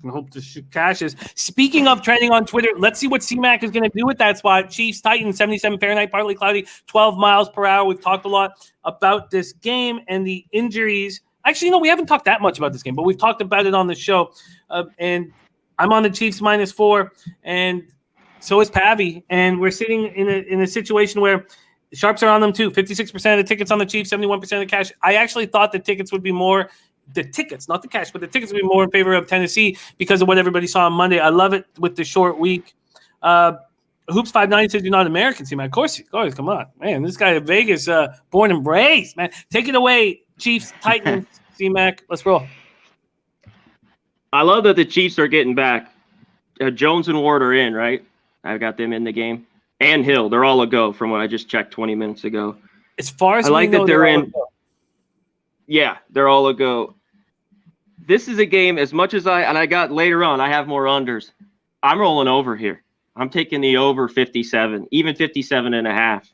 hope this cashes. Speaking of trending on Twitter, let's see what CMAC is going to do with that spot. Chiefs, Titans, 77 Fahrenheit, partly cloudy, 12 miles per hour. We've talked a lot about this game and the injuries. Actually, no, we haven't talked that much about this game, but we've talked about it on the show. And I'm on the Chiefs -4, and so is Pavi. And we're sitting in a situation where sharps are on them too. 56% of the tickets on the Chiefs, 71% of the cash. I actually thought the tickets would be more. The tickets, not the cash, but the tickets would be more in favor of Tennessee because of what everybody saw on Monday. I love it with the short week. Hoops 590 says you're not American, man. Of course, come on, man. This guy in Vegas, born and raised, man. Take it away, Chiefs, Titans, C-Mac. Let's roll. I love that the Chiefs are getting back. Jones and Ward are in, right? I've got them in the game. And Hill, they're all a go from what I just checked 20 minutes ago. As far as I like that they're in. Yeah, they're all a go. This is a game, as much as I got later on, I have more unders. I'm rolling over here. I'm taking the over 57, even 57.5.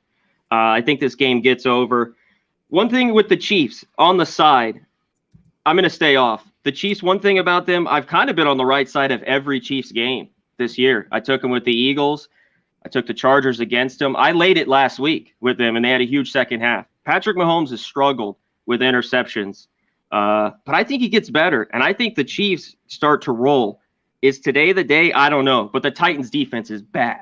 I think this game gets over. One thing with the Chiefs on the side, I'm going to stay off. The Chiefs, one thing about them, I've kind of been on the right side of every Chiefs game this year. I took them with the Eagles. I took the Chargers against them. I laid it last week with them, and they had a huge second half. Patrick Mahomes has struggled with interceptions. But I think he gets better, and I think the Chiefs start to roll. Is today the day? I don't know, but the Titans' defense is bad.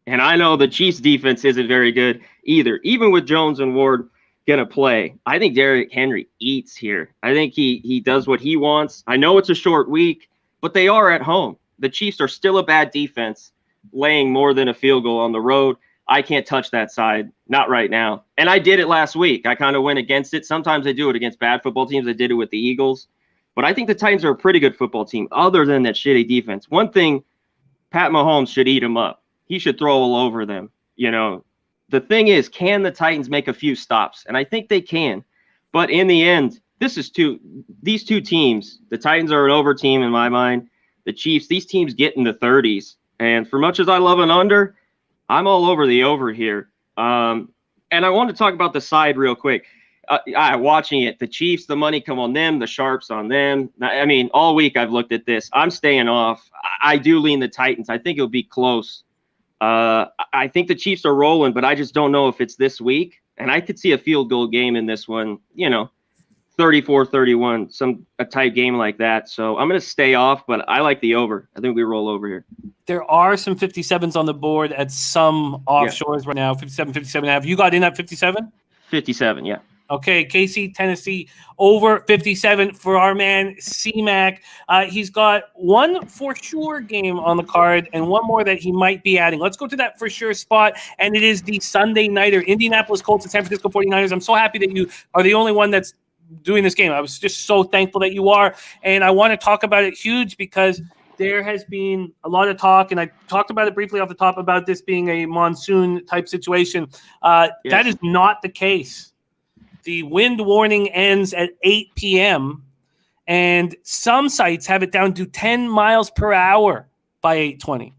And I know the Chiefs' defense isn't very good either. Even with Jones and Ward going to play, I think Derrick Henry eats here. I think he does what he wants. I know it's a short week, but they are at home. The Chiefs are still a bad defense, laying more than a field goal on the road. I can't touch that side, not right now. And I did it last week. I kind of went against it. Sometimes I do it against bad football teams. I did it with the Eagles. But I think the Titans are a pretty good football team other than that shitty defense. One thing, Pat Mahomes should eat them up. He should throw all over them. You know, the thing is, can the Titans make a few stops? And I think they can. But in the end, these two teams, the Titans are an over team in my mind. The Chiefs, these teams get in the 30s. And for much as I love an under, I'm all over the over here. And I want to talk about the side real quick. Watching it, the Chiefs, the money come on them, the sharps on them. I mean, all week I've looked at this. I'm staying off. I do lean the Titans. I think it'll be close. I think the Chiefs are rolling, but I just don't know if it's this week. And I could see a field goal game in this one, 34-31, a tight game like that. So I'm going to stay off, but I like the over. I think we roll over here. There are some 57s on the board at some offshores right now, 57, 57.5. You got in at 57? 57, yeah. Okay, KC, Tennessee, over 57 for our man C-Mac. He's got one for sure game on the card and one more that he might be adding. Let's go to that for sure spot, and it is the Sunday nighter, Indianapolis Colts and San Francisco 49ers. I'm so happy that you are the only one that's doing this game. I was just so thankful that you are, and I want to talk about it huge because there has been a lot of talk, and I talked about it briefly off the top about this being a monsoon-type situation. Yes. That is not the case. The wind warning ends at 8 p.m., and some sites have it down to 10 miles per hour by 8:20.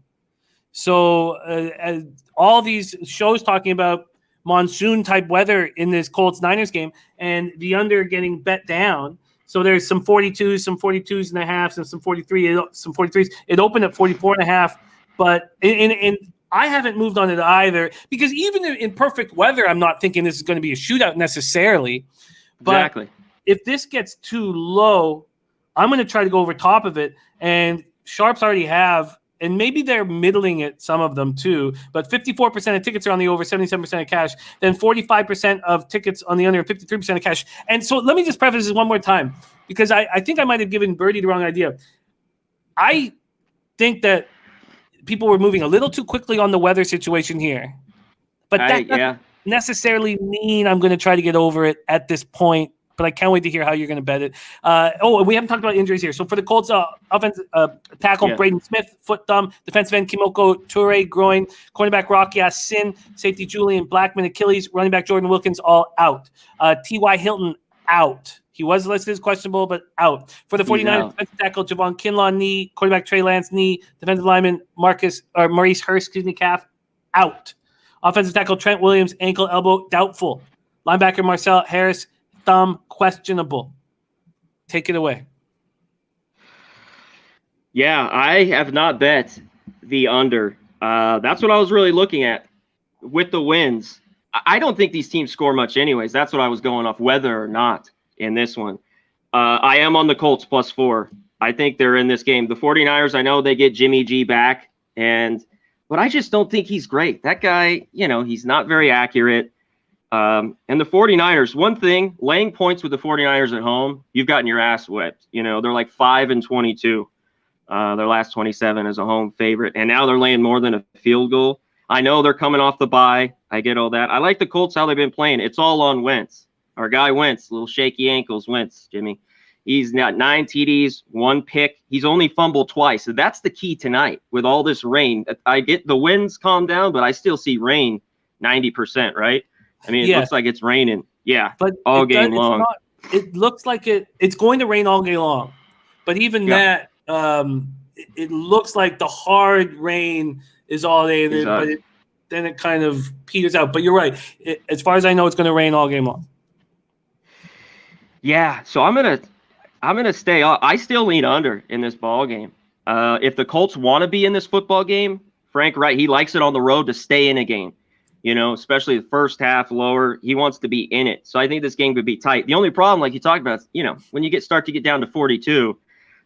So all these shows talking about monsoon-type weather in this Colts-Niners game, and the under getting bet down. So there's some 42s, some 42s and a half, and some 43s. It opened at 44.5, but in I haven't moved on it either because even in perfect weather, I'm not thinking this is going to be a shootout necessarily. But exactly. If this gets too low, I'm going to try to go over top of it. And sharps already have, and maybe they're middling it, some of them too, but 54% of tickets are on the over, 77% of cash, then 45% of tickets on the under, 53% of cash. And so let me just preface this one more time because I think I might have given Birdie the wrong idea. I think that people were moving a little too quickly on the weather situation here. But that doesn't necessarily mean I'm going to try to get over it at this point. But I can't wait to hear how you're going to bet it. And we haven't talked about injuries here. So for the Colts, offensive tackle, Braden Smith, foot thumb. Defensive end, Kimoko Toure, groin. Cornerback, Rocky Sin. Safety, Julian Blackman, Achilles. Running back, Jordan Wilkins, all out. T.Y. Hilton, out. He was listed as questionable, but out. For the 49ers, defensive tackle, Javon Kinlaw, knee. Quarterback, Trey Lance, knee. Defensive lineman, Maurice Hurst, calf, out. Offensive tackle, Trent Williams, ankle, elbow, doubtful. Linebacker, Marcel Harris, thumb, questionable. Take it away. Yeah, I have not bet the under. That's what I was really looking at with the wins. I don't think these teams score much anyways. That's what I was going off, whether or not in this one. I am on the Colts +4. I think they're in this game. The 49ers, I know they get Jimmy G back, but I just don't think he's great. That guy, he's not very accurate. And the 49ers, one thing, laying points with the 49ers at home, you've gotten your ass whipped. They're like 5-22. Their last 27 as a home favorite. And now they're laying more than a field goal. I know they're coming off the bye. I get all that. I like the Colts, how they've been playing. It's all on Wentz. Our guy Wentz, little shaky ankles, Wentz, Jimmy. He's got 9 TDs, 1 pick. He's only fumbled twice. So that's the key tonight with all this rain. I get the winds calm down, but I still see rain 90%, right? I mean, it looks like it's raining. Yeah, but all game long. It looks like it's going to rain all day long. But even that, it looks like the hard rain is all day. But then it kind of peters out. But you're right. As far as I know, it's going to rain all game long. Yeah, so I'm gonna stay off. I still lean under in this ball game. If the Colts want to be in this football game, Frank Wright, he likes it on the road to stay in a game. Especially the first half lower, he wants to be in it. So I think this game could be tight. The only problem, like you talked about, when you start to get down to 42,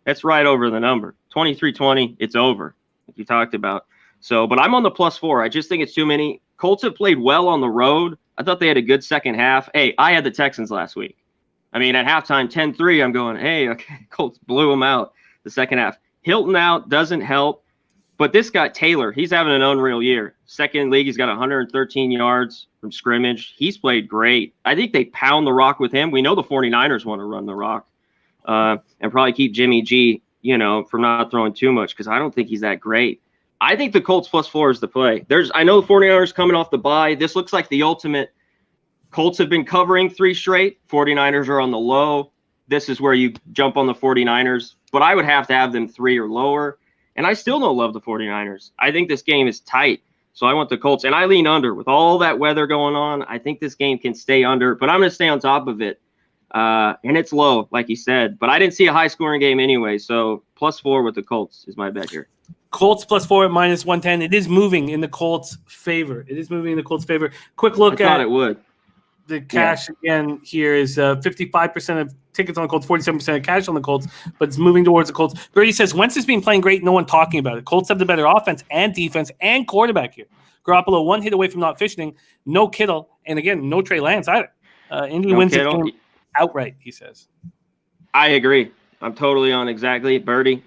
that's right over the number. 23-20, it's over, like you talked about. So, but I'm on the +4. I just think it's too many. Colts have played well on the road. I thought they had a good second half. Hey, I had the Texans last week. I mean, at halftime, 10-3, I'm going, hey, okay, Colts blew them out the second half. Hilton out doesn't help. But this guy, Taylor, he's having an unreal year. Second league, he's got 113 yards from scrimmage. He's played great. I think they pound the rock with him. We know the 49ers want to run the rock and probably keep Jimmy G, from not throwing too much because I don't think he's that great. I think the Colts +4 is the play. I know the 49ers coming off the bye. This looks like the ultimate. Colts have been covering 3 straight. 49ers are on the low. This is where you jump on the 49ers. But I would have to have them 3 or lower. And I still don't love the 49ers. I think this game is tight. So I want the Colts. And I lean under. With all that weather going on, I think this game can stay under. But I'm going to stay on top of it. And it's low, like you said. But I didn't see a high-scoring game anyway. So +4 with the Colts is my bet here. Colts +4 at -110. It is moving in the Colts' favor. Quick look I thought at it would. the cash again here is 55% of tickets on the Colts, 47% of cash on the Colts, but it's moving towards the Colts. Birdie says, Wentz has been playing great, no one talking about it. Colts have the better offense and defense and quarterback here. Garoppolo 1 hit away from not fishing. No Kittle. And again, no Trey Lance either. Indy wins the game outright, he says. I agree. I'm totally on exactly. Birdie,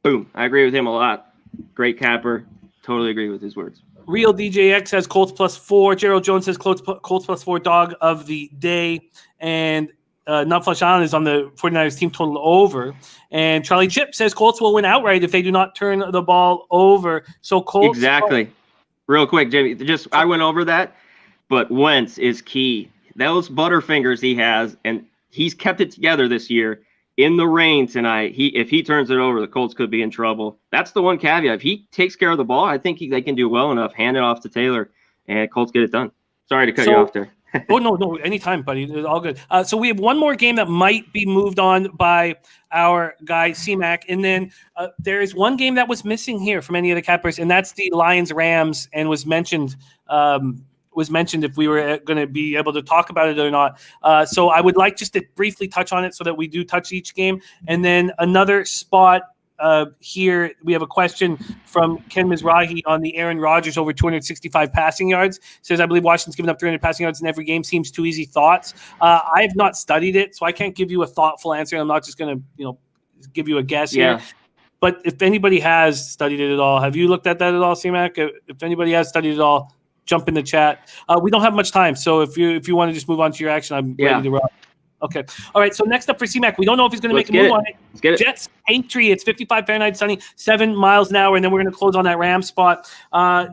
boom. I agree with him a lot. Great capper. Totally agree with his words. Real DJX has Colts +4. Gerald Jones says Colts +4 dog of the day. And Not Flush Island is on the 49ers team total over. And Charlie Chip says Colts will win outright if they do not turn the ball over. So Colts. Exactly. Real quick, Jimmy. I went over that, but Wentz is key. Those butterfingers he has, and he's kept it together this year. In the rain tonight, if he turns it over, the Colts could be in trouble. That's the one caveat. If he takes care of the ball, I think they can do well enough. Hand it off to Taylor, and Colts get it done. Sorry to cut you off there. Oh, no, anytime, buddy. It's all good. So we have one more game that might be moved on by our guy, C-Mac. And then there is one game that was missing here from any of the cappers, and that's the Lions-Rams, and was mentioned if we were going to be able to talk about it or not. So I would like just to briefly touch on it so that we do touch each game. And then another spot here, we have a question from Ken Mizrahi on the Aaron Rodgers over 265 passing yards. Says, I believe Washington's given up 300 passing yards in every game. Seems too easy. Thoughts? I have not studied it, so I can't give you a thoughtful answer. I'm not just going to, give you a guess here. But if anybody has studied it at all, have you looked at that at all, C-Mac? If anybody has studied it all, jump in the chat. We don't have much time, so if you want to just move on to your action, I'm ready to rock. Okay. All right. So next up for C-Mac, we don't know if he's going to make a move on it. Let's get it. Jets, Patriots, 55 Fahrenheit, sunny, 7 miles an hour, and then we're going to close on that Ram spot.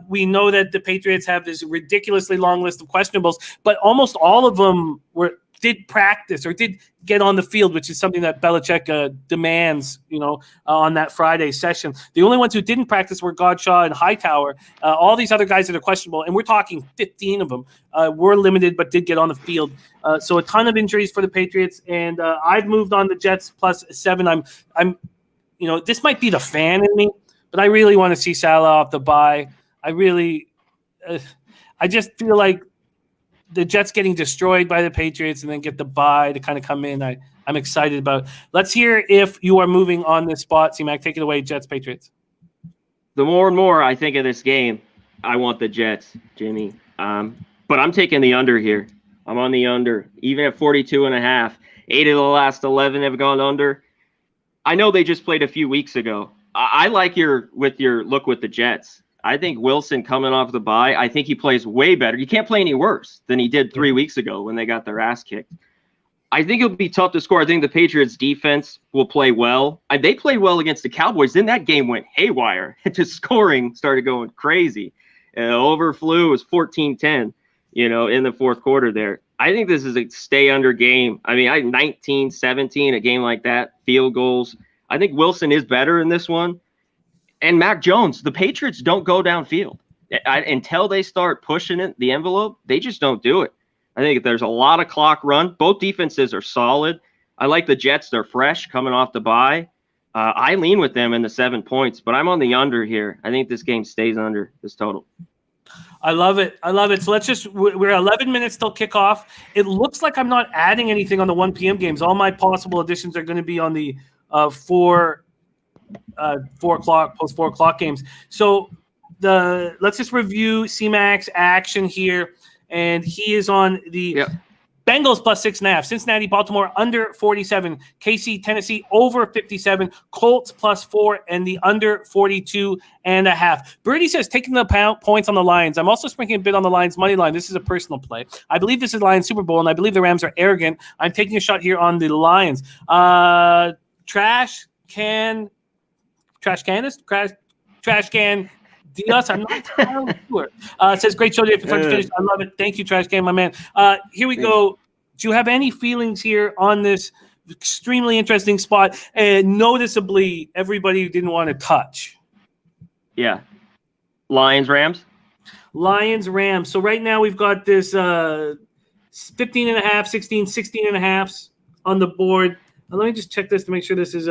We know that the Patriots have this ridiculously long list of questionables, but almost all of them did practice or did get on the field, which is something that Belichick demands, on that Friday session. The only ones who didn't practice were Godshaw and Hightower. All these other guys that are questionable, and we're talking 15 of them, were limited but did get on the field. So a ton of injuries for the Patriots, and I've moved on the Jets +7. I'm, this might be the fan in me, but I really want to see Salah off the bye. I just feel like the Jets getting destroyed by the Patriots and then get the bye to kind of come in. I'm excited about it. Let's hear if you are moving on this spot. C-Mac, take it away, Jets, Patriots. The more and more I think of this game, I want the Jets, Jimmy. But I'm taking the under here. I'm on the under, even at 42.5. 8 of the last 11 have gone under. I know they just played a few weeks ago. I like your look with the Jets. I think Wilson coming off the bye, I think he plays way better. You can't play any worse than he did 3 weeks ago when they got their ass kicked. I think it'll be tough to score. I think the Patriots defense will play well. They played well against the Cowboys. Then that game went haywire. Just scoring started going crazy. Overflew. It was 14-10, in the fourth quarter there. I think this is a stay under game. I mean, 19-17, a game like that, field goals. I think Wilson is better in this one. And Mac Jones, the Patriots don't go downfield. Until they start pushing it, the envelope, they just don't do it. I think there's a lot of clock run. Both defenses are solid. I like the Jets. They're fresh coming off the bye. I lean with them in the 7 points, but I'm on the under here. I think this game stays under this total. I love it. So we're 11 minutes till kickoff. It looks like I'm not adding anything on the 1 p.m. games. All my possible additions are going to be on the 4 o'clock, post 4 o'clock games. So let's just review C-Mac's action here. And he is on the Bengals +6.5. Cincinnati, Baltimore under 47. KC, Tennessee over 57. Colts +4 and the under 42.5. Birdie says taking the points on the Lions. I'm also sprinkling a bit on the Lions money line. This is a personal play. I believe this is Lions Super Bowl, and I believe the Rams are arrogant. I'm taking a shot here on the Lions. Trash can Dios, I'm not entirely sure. Says great show today from start to finish. I love it. Thank you, Trash Can, my man. Here we go. Do you have any feelings here on this extremely interesting spot? And noticeably, everybody didn't want to touch. Yeah. Lions-Rams. So right now we've got this 15.5, 16.5 on the board. Let me just check this to make sure this is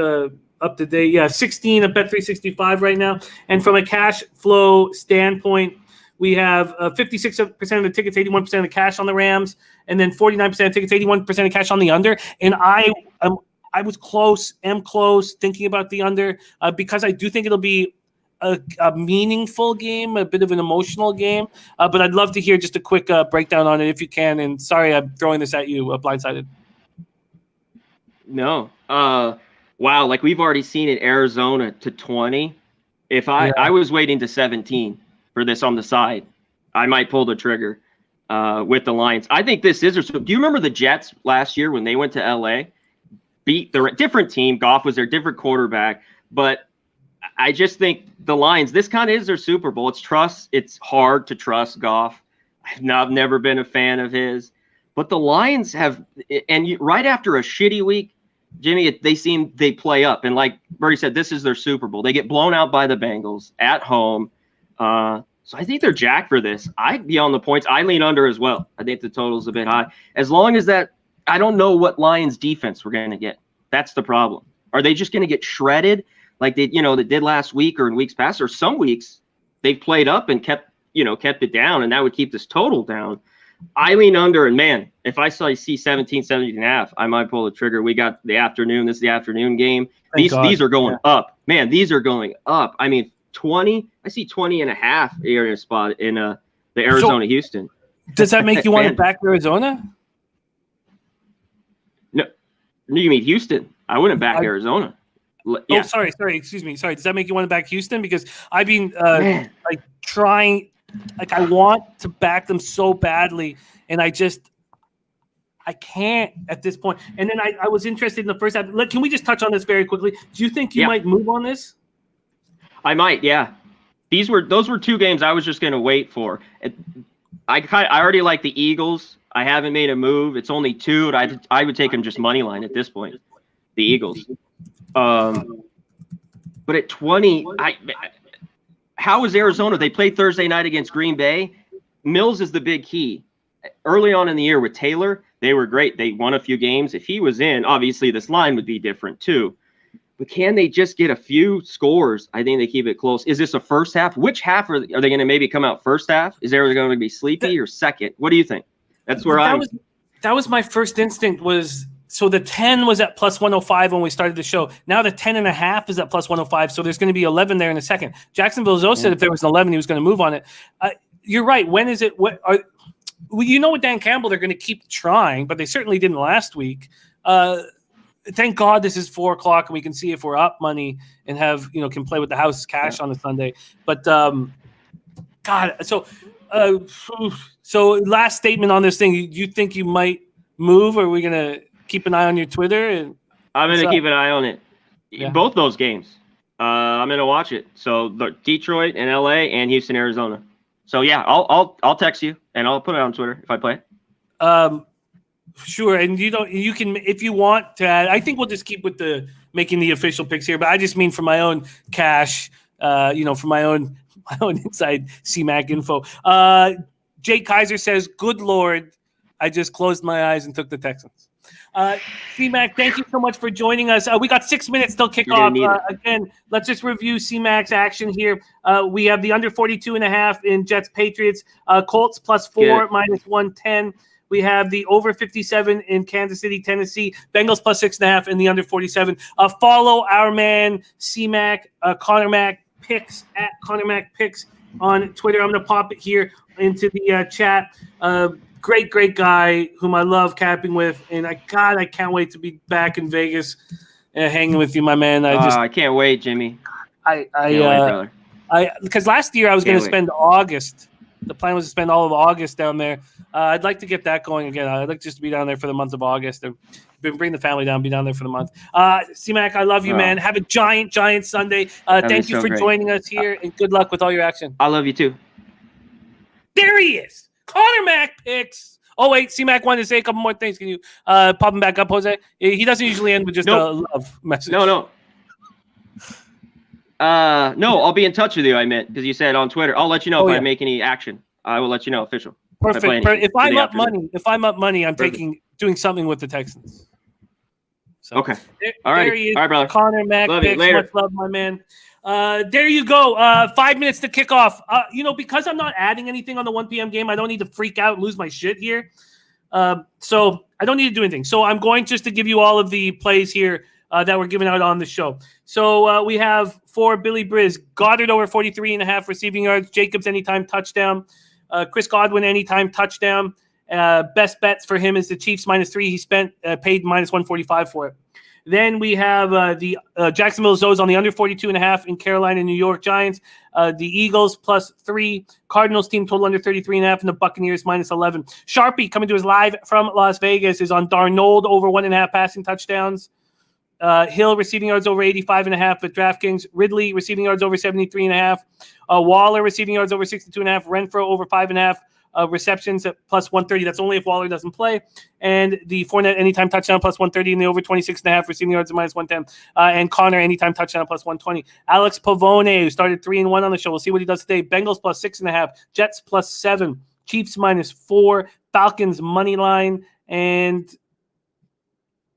up to date. Yeah, 16 at Bet365 right now. And from a cash flow standpoint, we have 56% of the tickets, 81% of the cash on the Rams, and then 49% of tickets, 81% of cash on the under. And I was close, thinking about the under because I do think it'll be a meaningful game, a bit of an emotional game. But I'd love to hear just a quick breakdown on it if you can. And sorry, I'm throwing this at you, blindsided. No. Wow, like we've already seen it, Arizona to 20. If I was waiting to 17 for this on the side, I might pull the trigger with the Lions. I think this is. Do you remember the Jets last year when they went to LA, beat the different team? Goff was their different quarterback, but I just think the Lions. This kind of is their Super Bowl. It's hard to trust Goff. I've never been a fan of his, but the Lions have. And right after a shitty week, Jimmy, they play up, and like Bertie said, this is their Super Bowl. They get blown out by the Bengals at home. So I think they're jacked for this. I'd be on the points. I lean under as well. I think the total's a bit high. As long as that, I don't know what Lions defense we're going to get. That's the problem. Are they just going to get shredded like they did last week or in weeks past? Or some weeks they've played up and kept it down, and that would keep this total down. I lean under, and man, if I see 17 and a half, I might pull the trigger. We got the afternoon. This is the afternoon game. These are going up. Man, these are going up. I mean, 20. I see 20 and a half area spot in the Arizona-Houston. Does that make you want to back Arizona? No, you mean Houston. I wouldn't back Arizona. Yeah. Oh, sorry. Excuse me. Sorry. Does that make you want to back Houston? Because I've been trying. Like I want to back them so badly, and I can't at this point. And then I was interested in the first half. Can we just touch on this very quickly? Do you think you might move on this? I might, yeah. Those were two games I was just going to wait for. I already like the Eagles. I haven't made a move. It's only 2. I would take them just money line at this point. The Eagles. But at 20, how is Arizona? They played Thursday night against Green Bay. Mills is the big key. Early on in the year with Taylor, they were great. They won a few games. If he was in, obviously this line would be different too. But can they just get a few scores? I think they keep it close. Is this a first half? Which half are they going to maybe come out first half? Is there going to be sleepy or second? What do you think? That's where that was my first instinct was. So the 10 was at plus 105 when we started the show. Now the 10.5 is at plus 105. So there's going to be 11 there in a second. Jacksonville Zo said if there was an 11, he was going to move on it. You're right. When is it? With Dan Campbell, they're going to keep trying, but they certainly didn't last week. Thank God this is 4:00 and we can see if we're up money and have can play with the house cash on a Sunday. But God, so last statement on this thing. You think you might move? Or are we going to keep an eye on your Twitter? I'm going to keep an eye on it. Yeah. Both those games. I'm going to watch it. So the Detroit and LA and Houston, Arizona. So yeah, I'll text you and I'll put it on Twitter if I play it. Sure. And you can, if you want to add, I think we'll just keep with the making the official picks here, but I just mean for my own cash, for my own inside CMAC info. Jake Kaiser says, good Lord, I just closed my eyes and took the Texans. CMAC, thank you so much for joining us. We got 6 minutes till kickoff. Again, let's just review CMAC's action here. We have the under 42.5 in Jets Patriots, Colts +4 minus 110. We have the over 57 in Kansas City, Tennessee, Bengals +6.5 in the under 47. Follow our man CMAC, Connor Mac Picks at Connor Mac Picks on Twitter. I'm going to pop it here into the chat. Great guy whom I love capping with, and I can't wait to be back in Vegas and hanging with you, my man. I can't wait, Jimmy. Because last year I was going to spend August. The plan was to spend all of August down there. I'd like to get that going again. I'd like just to be down there for the month of August and bring the family down, be down there for the month. C-Mac, I love you, man. Have a giant Sunday. Thank you for joining us here, and good luck with all your action. I love you too. There he is. Connor Mac Picks. Oh, wait, C-Mac wanted to say a couple more things. Can you pop him back up, Jose? He doesn't usually end with just a love message. No, I'll be in touch with you, I meant, because you said on Twitter. I'll let you know if I make any action. I will let you know official. Perfect. If I'm up money, I'm doing something with the Texans. So, Okay. All right. There he is. All right, brother. Connor Mac Love picks. you. Later. Much love, my man. There you go. 5 minutes to kick off. Because I'm not adding anything on the 1 p.m. game, I don't need to freak out and lose my shit here. So I don't need to do anything. So I'm going just to give you all of the plays here that we're giving out on the show. So we have for Billy Briz, Goddard over 43.5 receiving yards, Jacobs anytime touchdown, Chris Godwin anytime touchdown. Best bets for him is the Chiefs -3. He paid -145 for it. Then we have the Jacksonville Zo's on the under 42.5 in Carolina and New York Giants. The Eagles +3. Cardinals team total under 33.5 and the Buccaneers -11. Sharpie coming to us live from Las Vegas is on Darnold over 1.5 passing touchdowns. Hill receiving yards over 85.5 at DraftKings. Ridley receiving yards over 73.5. Waller receiving yards over 62.5. Renfro over 5.5. Receptions at +130. That's only if Waller doesn't play. And the Fournette anytime touchdown +130 and the over 26.5 receiving yards at -110. And Connor anytime touchdown +120. Alex Pavone, who started 3-1 on the show. We'll see what he does today. Bengals +6.5. Jets +7. Chiefs -4. Falcons money line and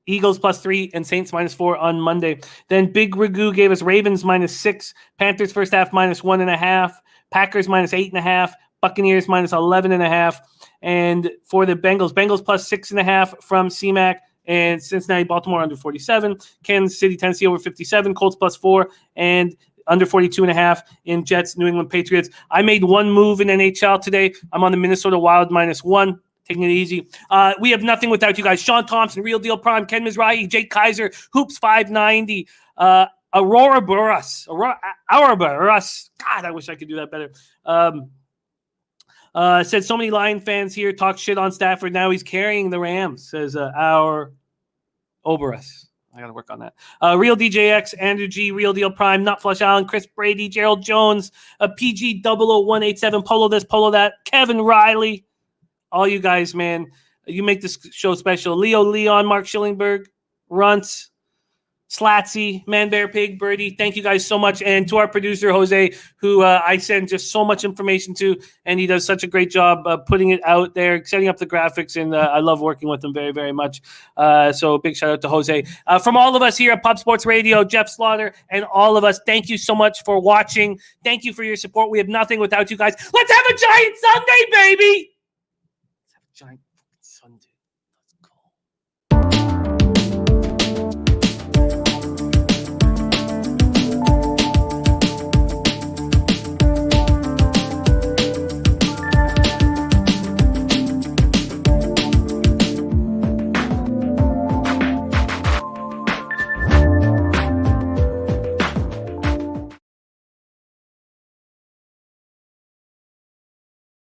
Eagles +3 and Saints -4 on Monday. Then Big Ragu gave us Ravens -6. Panthers first half -1.5. Packers -8.5. Buccaneers -11.5. And for the Bengals +6.5 from CMAC and Cincinnati, Baltimore under 47. Kansas City, Tennessee over 57. Colts +4 and under 42.5 in Jets, New England Patriots. I made one move in NHL today. I'm on the Minnesota Wild -1. Taking it easy. We have nothing without you guys. Sean Thompson, Real Deal Prime, Ken Mizrahi, Jake Kaiser, Hoops 590, Aurora Burrus. God, I wish I could do that better. Said so many Lion fans here talk shit on Stafford. Now he's carrying the Rams, says our Oberus. I got to work on that. Real DJX, Andrew G, Real Deal Prime, Not Flush Allen, Chris Brady, Gerald Jones, PG 00187, Polo this, Polo that, Kevin Riley. All you guys, man, you make this show special. Leo Leon, Mark Schillingberg, Runts, Slatsy, Man Bear Pig, Birdie. Thank you guys so much. And to our producer, Jose, who I send just so much information to, and he does such a great job putting it out there, setting up the graphics, and I love working with him very, very much. So big shout out to Jose. From all of us here at Pub Sports Radio, Jeff Slaughter, and all of us, thank you so much for watching. Thank you for your support. We have nothing without you guys. Let's have a giant Sunday, baby! Let's have a giant